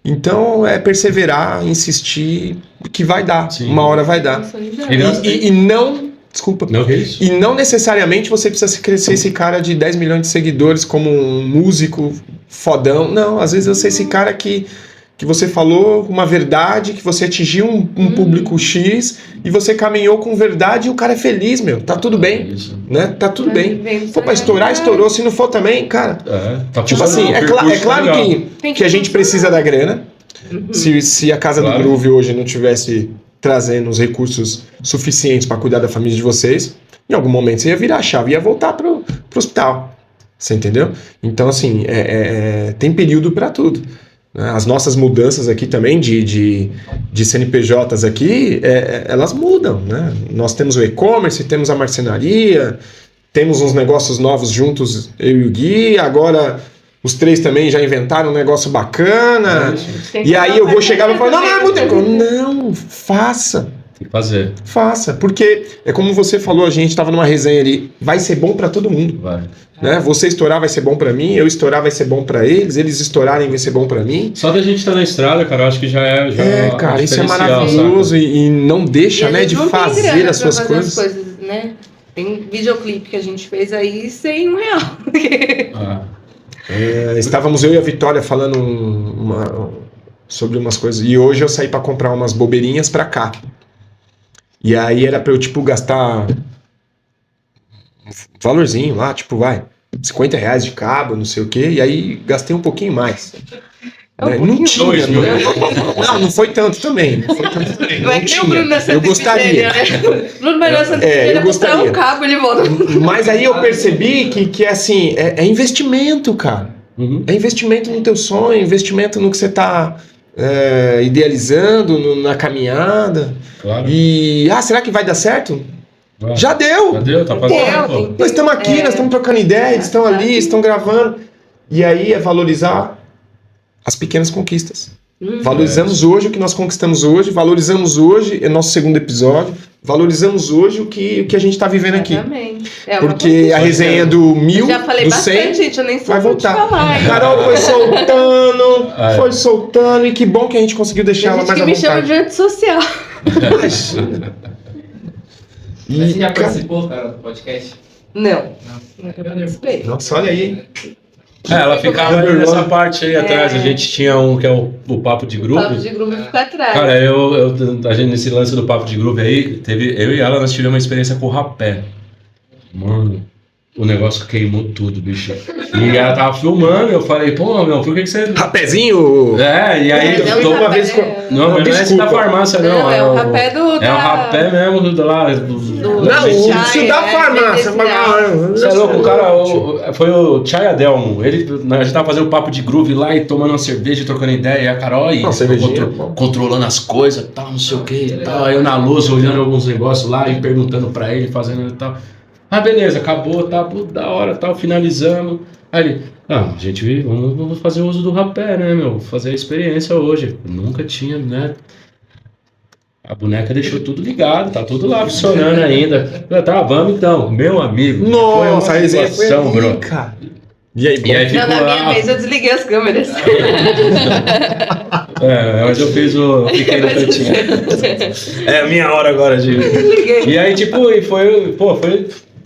Então é perseverar, insistir, que vai dar. Sim. Uma hora vai dar. E não. Desculpa. Não, que isso? E não necessariamente você precisa crescer esse cara de 10 milhões de seguidores como um músico fodão. Não, às vezes você é esse cara que você falou uma verdade, que você atingiu um público X e você caminhou com verdade e o cara é feliz, meu. Tá tudo bem, né? Tá tudo bem. Se for pra estourar, estourou. Se não for também, cara... Tá tipo assim, é claro que a gente precisa da grana. Se a Casa do Groove hoje não tivesse... trazendo os recursos suficientes para cuidar da família de vocês, em algum momento você ia virar a chave e ia voltar pro hospital. Você entendeu? Então, assim, tem período para tudo. As nossas mudanças aqui também de CNPJs aqui, elas mudam, né? Nós temos o e-commerce, temos a marcenaria, temos uns negócios novos juntos, eu e o Gui, agora... Os 3 também já inventaram um negócio bacana. E aí eu vou chegar e vou falar, não é muito... Não, faça. Tem que fazer. Faça, porque é como você falou, a gente estava numa resenha ali, vai ser bom para todo mundo. Vai. Né? Você estourar vai ser bom para mim, eu estourar vai ser bom para eles estourarem vai ser bom para mim. Só da gente estar na estrada, cara, eu acho que já é cara, isso é maravilhoso e não deixa, né, de fazer as suas coisas. Né? Tem videoclipe que a gente fez aí sem R$1. Estávamos eu e a Vitória falando sobre umas coisas. E hoje eu saí para comprar umas bobeirinhas para cá. E aí era para eu, tipo, gastar um valorzinho lá, tipo, R$50 de cabo, não sei o quê. E aí gastei um pouquinho mais. Não tinha. Não foi tanto também. Não tinha. Eu gostaria. Bruno Mendonça eu gostaria. Um cabo, ele volta. Mas aí eu percebi que assim, é investimento, cara. É investimento no teu sonho, investimento no que você tá idealizando, na caminhada. Claro. E, será que vai dar certo? Já deu. Tá fazendo. Nós estamos aqui, nós estamos trocando ideia, eles estão ali, estão gravando. E aí é valorizar as pequenas conquistas. Valorizamos hoje o que nós conquistamos hoje, valorizamos hoje, é nosso segundo episódio, valorizamos hoje o que a gente está vivendo aqui. Porque a resenha do 1000, já falei do 100, bastante, gente, eu nem sei vai voltar. Falar, Carol foi soltando, e que bom que a gente conseguiu deixar ela mais à vontade. Me chama de antissocial. Imagina. Você já participou, cara, do podcast? Não. Nossa, olha aí. Ela ficava nessa parte aí atrás. A gente tinha um que é o Papo de Groove. O Papo de Groove fica atrás. Cara, a gente nesse lance do Papo de Groove aí, eu e ela, nós tivemos uma experiência com o rapé. Mano, o negócio queimou tudo, bicho. E ela tava filmando, eu falei, pô, meu, por que você... Rapézinho! E aí eu tô uma vez... Não, mas não é esse da farmácia, não. É o rapé do... É o rapé mesmo do lá... Não, isso da farmácia. Você é louco, o cara... Foi o Chaya Delmo. A gente tava fazendo um papo de groove lá e tomando uma cerveja, trocando ideia. E a Carol aí, controlando as coisas, tal, não sei o que e tal. Aí eu na lousa, olhando alguns negócios lá e perguntando pra ele, fazendo e tal. Beleza, acabou, tá da hora, tal, finalizando. Aí ele, gente, vamos fazer uso do rapé, né, meu? Fazer a experiência hoje. Nunca tinha, né? A boneca deixou tudo ligado, tá tudo lá funcionando ainda. Vamos então, meu amigo. Nossa, a resenha foi ali, cara. E aí, não, na minha vez eu desliguei as câmeras. Mas eu fiquei no cantinho. É a minha hora agora de... E aí, tipo,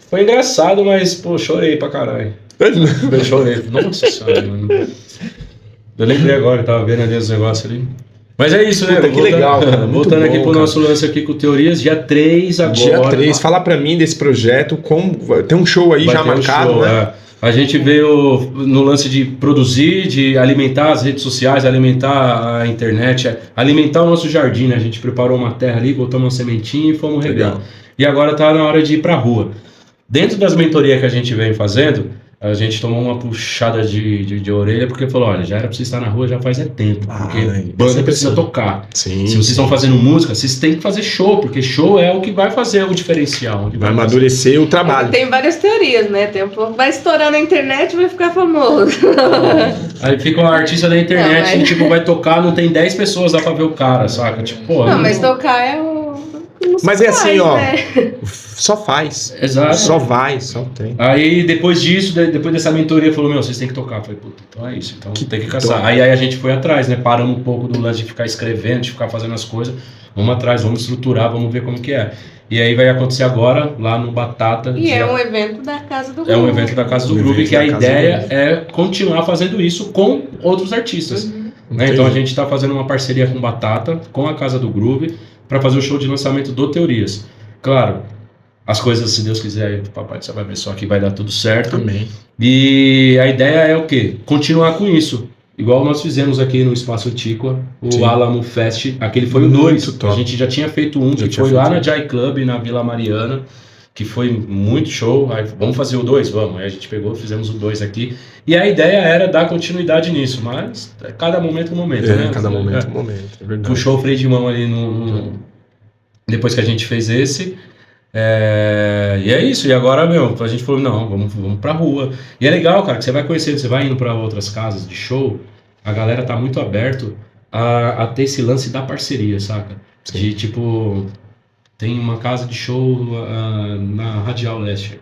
foi engraçado, mas, pô, chorei pra caralho. Eu chorei. Nossa senhora, mano. Eu lembrei agora, eu tava vendo ali os negócios ali. Mas é isso, né? Puta, que legal, cara. Voltando aqui pro nosso lance aqui com Teorias, dia 3 agora. Dia 3, fala pra mim desse projeto, tem um show aí já marcado, né? A gente veio no lance de produzir, de alimentar as redes sociais, alimentar a internet, alimentar o nosso jardim, né? A gente preparou uma terra ali, botamos uma sementinha e fomos regando. E agora tá na hora de ir pra rua. Dentro das mentorias que a gente vem fazendo, a gente tomou uma puxada de orelha, porque falou, olha, já era pra você estar na rua já faz tempo, porque banda precisa tocar. Sim, se vocês estão fazendo música, vocês têm que fazer show, porque show é o que vai fazer o diferencial. Vai amadurecer o trabalho. Tem várias teorias, né? Vai estourar na internet e vai ficar famoso. Aí fica um artista da internet e tipo, vai tocar, não tem 10 pessoas lá pra ver o cara, saca? Tipo, pô, não, mas tocar é o... Mas é assim, ó, só faz. Exato. Só vai, só tem. Aí depois disso, depois dessa mentoria, falou, vocês têm que tocar. Eu falei, puta, então é isso, então tem que caçar. Aí a gente foi atrás, né? Paramos um pouco do lance de ficar escrevendo, de ficar fazendo as coisas. Vamos atrás, vamos estruturar, vamos ver como que é. E aí vai acontecer agora, lá no Batata. E é um evento da Casa do Groove. É um evento da Casa do Groove, que a ideia é continuar fazendo isso com outros artistas. Né? Então a gente está fazendo uma parceria com Batata, com a Casa do Groove, para fazer o show de lançamento do Teorias. Claro, as coisas, se Deus quiser, o Papai do Céu vai ver só que vai dar tudo certo. Amém. E a ideia é o quê? Continuar com isso. Igual nós fizemos aqui no Espaço Tiqua, o Alamo Fest, aquele foi o 2. A gente já tinha feito um, que foi lá na Jai Club, na Vila Mariana, que foi muito show. Aí, vamos fazer o 2? Vamos. Aí a gente pegou, fizemos o 2 aqui. E a ideia era dar continuidade nisso, mas cada momento é um momento, né? Cada momento é um momento, é verdade. Puxou o freio de mão ali depois que a gente fez esse. E é isso, e agora, a gente falou, não, vamos pra rua. E é legal, cara, que você vai conhecendo, você vai indo pra outras casas de show, a galera tá muito aberto a ter esse lance da parceria, saca? Sim. De tipo, tem uma casa de show na Radial Leste,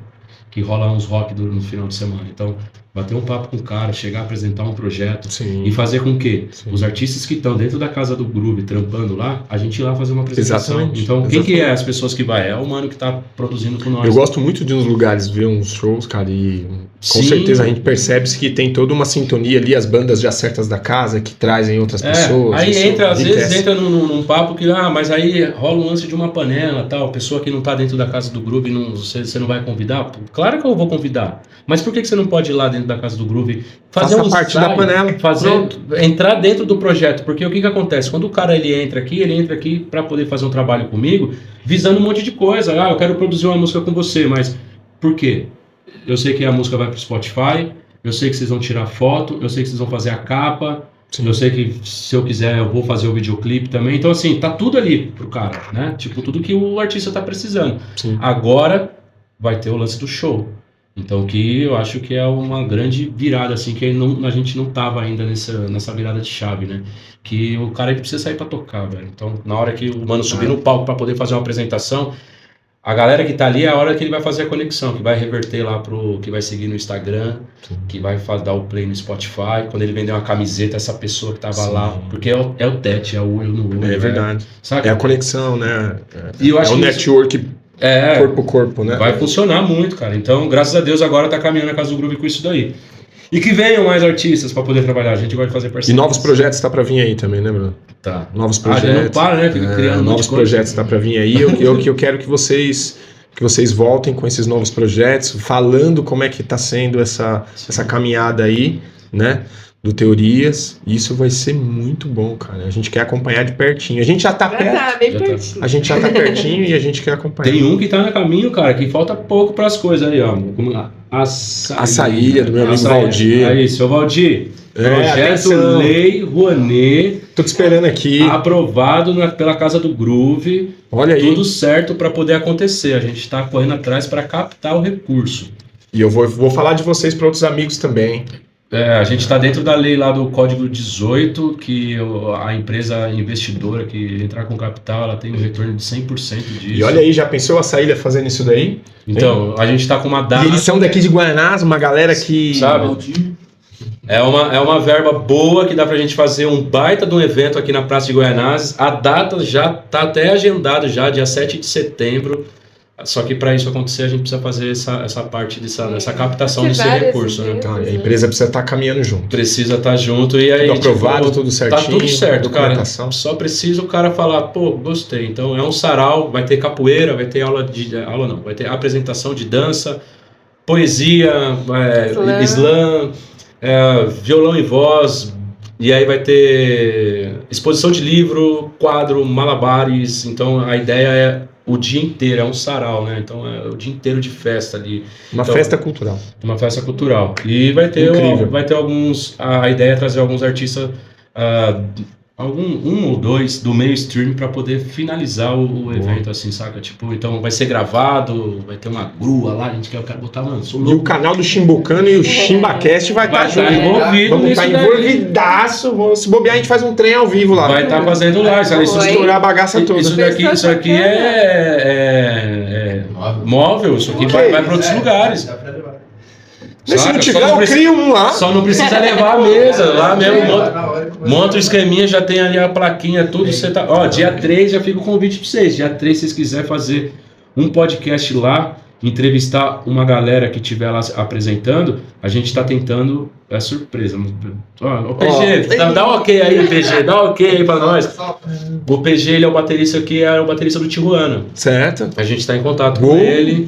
que rola uns rock no final de semana, então bater um papo com o cara, chegar a apresentar um projeto. Sim. E fazer com que os artistas que estão dentro da Casa do Groove trampando lá, a gente ir lá fazer uma apresentação. Exatamente. Então, quem que é as pessoas que vai? É o mano que tá produzindo com nós. Eu gosto muito de uns lugares ver uns shows, cara, e com certeza a gente percebe que tem toda uma sintonia ali, as bandas já certas da casa que trazem outras pessoas. Aí às vezes entra num papo que, mas aí rola um lance de uma panela, tal, pessoa que não tá dentro da Casa do Groove, você não vai convidar? Claro que eu vou convidar. Mas por que você não pode ir lá dentro da Casa do Groove, fazer Faça parte da panela, entrar dentro do projeto? Porque o que acontece? Quando o cara ele entra aqui para poder fazer um trabalho comigo, visando um monte de coisa. Eu quero produzir uma música com você, mas por quê? Eu sei que a música vai pro Spotify, eu sei que vocês vão tirar foto, eu sei que vocês vão fazer a capa, eu sei que se eu quiser eu vou fazer o videoclipe também. Então assim, tá tudo ali pro cara, né? Tipo, tudo que o artista tá precisando. Sim. Agora vai ter o lance do show. Então, que eu acho que é uma grande virada, assim, que a gente não tava ainda nessa virada de chave, né? Que o cara ele precisa sair pra tocar, velho. Então, na hora que o mano subir no palco pra poder fazer uma apresentação, a galera que tá ali é a hora que ele vai fazer a conexão, que vai reverter lá que vai seguir no Instagram, que vai dar o play no Spotify. Quando ele vender uma camiseta, essa pessoa que tava lá, porque é o tete, é o olho no olho. É verdade. Sabe? É a conexão, né? E eu acho o network. Corpo a corpo, né? Vai funcionar muito, cara. Então, graças a Deus, agora tá caminhando a Casa do Groove com isso daí. E que venham mais artistas pra poder trabalhar. A gente vai fazer parceria. E novos projetos tá pra vir aí também, né, Bruno? Tá. Novos projetos. A gente não para, né? Fica criando novos projetos tá pra vir aí. Eu quero que vocês voltem com esses novos projetos, falando como é que tá sendo essa caminhada aí, né? Do Teorias, isso vai ser muito bom, cara. A gente quer acompanhar de pertinho. A gente já tá perto. Tá bem pertinho. A gente já tá pertinho e a gente quer acompanhar. Tem um que tá no caminho, cara, que falta pouco pras coisas aí, ó. Açaília, do meu amigo Valdir. Aí, seu Valdir. Projeto Lei Rouanet. Tô te esperando aqui. Aprovado pela Casa do Groove. Olha aí. Tudo certo pra poder acontecer. A gente tá correndo atrás pra captar o recurso. E eu vou falar de vocês para outros amigos também. A gente está dentro da lei lá do Código 18, que a empresa investidora que entrar com capital, ela tem um retorno de 100% disso. E olha aí, já pensou a Saília fazendo isso daí? Então, a gente está com uma data... E eles são daqui de Guaianás, uma galera que... Sabe? É uma verba boa que dá pra gente fazer um baita de um evento aqui na Praça de Guaianazes. A data já tá até agendada já, dia 7 de setembro. Só que para isso acontecer, a gente precisa fazer essa parte dessa captação desse recurso, né? Então, a empresa precisa estar caminhando junto. Precisa estar junto e aí... Tudo aprovado, tudo certinho. Tá tudo certo, cara. Só precisa o cara falar, pô, gostei. Então é um sarau, vai ter capoeira, vai ter vai ter apresentação de dança, poesia, slam, violão e voz, e aí vai ter exposição de livro, quadro, malabares. Então a ideia é o dia inteiro, é um sarau, né? Então é o dia inteiro de festa ali. Uma festa cultural. Uma festa cultural. E vai ter, alguns... A ideia é trazer alguns artistas, um ou dois do mainstream para poder finalizar o evento, assim, saca? Tipo, então vai ser gravado, vai ter uma grua lá, a gente quer botar, mano, e o canal do Chimbucano e o Chimbacast vai estar junto. Vamos estar envolvidaço. Se bobear, a gente faz um trem ao vivo lá. Vai estar fazendo lá. Isso estourar a bagaça toda. Isso aqui é móvel, isso aqui vai para outros lugares. Mas se não tiver, eu crio um lá. Só não precisa levar a mesa. Lá mesmo, monta o esqueminha, já tem ali a plaquinha, tudo. Você tá, dia 3 já fica o convite pra vocês. Dia 3, se vocês quiserem fazer um podcast lá, entrevistar uma galera que estiver lá apresentando, a gente tá tentando. É surpresa. O PG, dá um ok aí, PG. Dá um ok aí pra nós. O PG, ele é o baterista que é o baterista do Tijuana. Certo. A gente tá em contato com ele.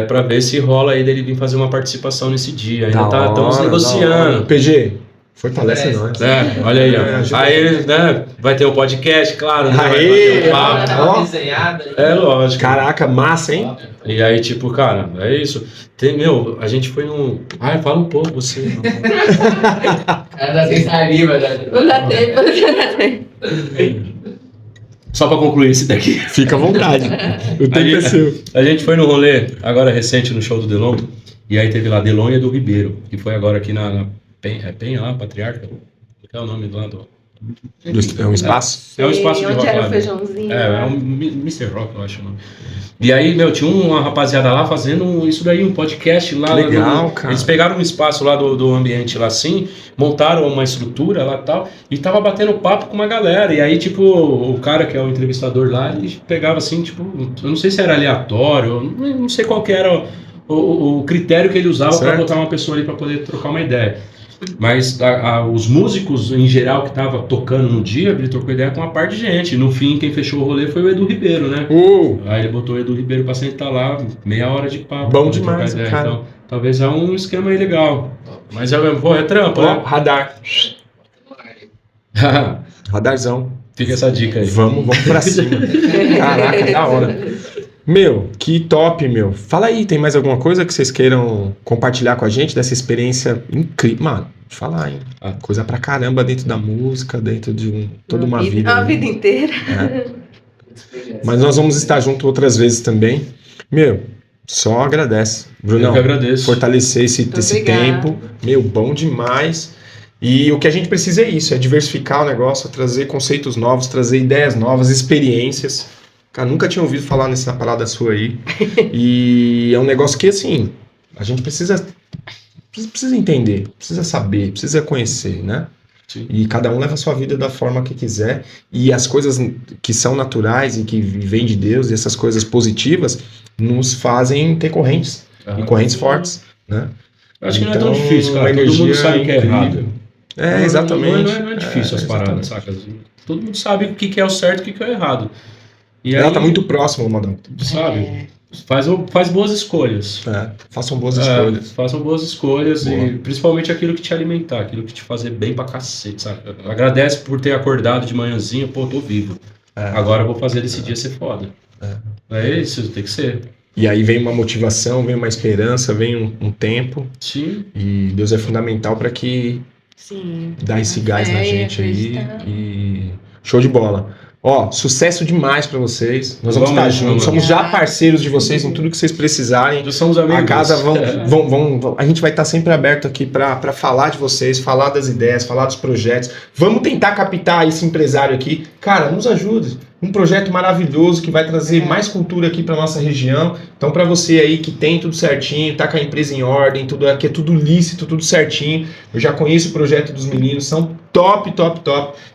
Pra ver se rola aí dele vir fazer uma participação nesse dia. Ainda estamos negociando. PG, fortalece nós. Olha aí, ó. Aí, né, vai ter um podcast, claro, né? Vai ter um papo. Lógico. Caraca, massa, hein? E aí, tipo, cara, é isso. A gente foi num... fala um pouco, você. Ela tem saliva, já. Não dá tempo. Só pra concluir esse daqui. Fica à vontade. O tempo é seu. A gente foi no rolê, agora recente, no show do Delon. E aí teve lá Delon e Edu Ribeiro, que foi agora aqui na Penha lá, Patriarca. Qual é o nome lá do... É um espaço? É um espaço de rock. Onde era o feijãozinho. É um Mr. Rock, eu acho o nome. E aí, tinha uma rapaziada lá fazendo isso daí, um podcast lá. Legal, cara. Eles pegaram um espaço lá do ambiente lá assim, montaram uma estrutura lá e tal, e tava batendo papo com uma galera. E aí, tipo, o cara que é o entrevistador lá, ele pegava assim, tipo, eu não sei se era aleatório, não sei qual que era o critério que ele usava para botar uma pessoa ali para poder trocar uma ideia. Mas os músicos, em geral, que tava tocando no dia, ele trocou ideia com uma parte de gente. No fim, quem fechou o rolê foi o Edu Ribeiro, né? Aí ele botou o Edu Ribeiro pra sentar lá, meia hora de papo. Bom demais, cara. Então, talvez é um esquema aí legal. Mas é trampo, né? Radar. Radarzão. Fica essa dica aí. Vamos pra cima. Caraca, da hora. Que top, Fala aí, tem mais alguma coisa que vocês queiram compartilhar com a gente dessa experiência incrível? Mano, falar, hein? Coisa pra caramba dentro da música, dentro de toda uma vida. A vida inteira. Mas nós vamos estar juntos outras vezes também. Só agradece. Brunão, eu que agradeço. Fortalecer esse tempo. Bom demais. E o que a gente precisa é isso, é diversificar o negócio, trazer conceitos novos, trazer ideias novas, experiências. Cara, nunca tinha ouvido falar nessa parada sua aí. E é um negócio que, assim, a gente precisa entender, precisa saber, precisa conhecer, né? Sim. E cada um leva a sua vida da forma que quiser. E as coisas que são naturais e que vêm de Deus, e essas coisas positivas, nos fazem ter correntes. E correntes fortes, né? Acho que não é tão difícil, cara. Todo mundo sabe que é errado. Exatamente. Não é difícil as paradas, saca? Todo mundo sabe o que é o certo e o que é o errado. E ela aí, tá muito próxima, Madão. Sabe? Faz boas escolhas. Façam boas escolhas. Façam boas escolhas. E principalmente aquilo que te alimentar, aquilo que te fazer bem pra cacete, sabe? Agradece por ter acordado de manhãzinha, tô vivo. Agora eu vou fazer desse dia ser foda. É isso, tem que ser. E aí vem uma motivação, vem uma esperança, vem um tempo. Sim. E Deus é fundamental para que dá esse gás na gente aí. E show de bola. Ó, sucesso demais pra vocês. Nós vamos estar juntos. Somos já parceiros de vocês em tudo que vocês precisarem. Já somos amigos. A casa a gente vai estar sempre aberto aqui pra falar de vocês, falar das ideias, falar dos projetos. Vamos tentar captar esse empresário aqui. Cara, nos ajude. Um projeto maravilhoso que vai trazer mais cultura aqui pra nossa região. Então, pra você aí que tem tudo certinho, tá com a empresa em ordem, tudo aqui é tudo lícito, tudo certinho. Eu já conheço o projeto dos meninos, são top.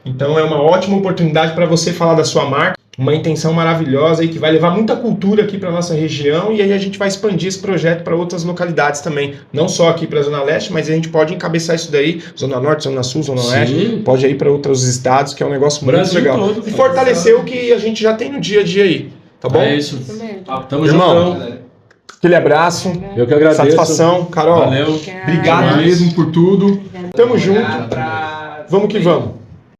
Então, é uma ótima oportunidade para você falar da sua marca. Uma intenção maravilhosa aí que vai levar muita cultura aqui para nossa região e aí a gente vai expandir esse projeto para outras localidades também, não só aqui para a Zona Leste, mas a gente pode encabeçar isso daí, Zona Norte, Zona Sul, Zona Oeste, pode ir para outros estados, que é um negócio muito legal. E fortalecer o que a gente já tem no dia a dia aí, tá bom? É isso. Tamo Irmão, aquele abraço. Eu que agradeço. Satisfação, Carol. Valeu. Obrigado mesmo por tudo. Tamo junto. Vamos que vamos.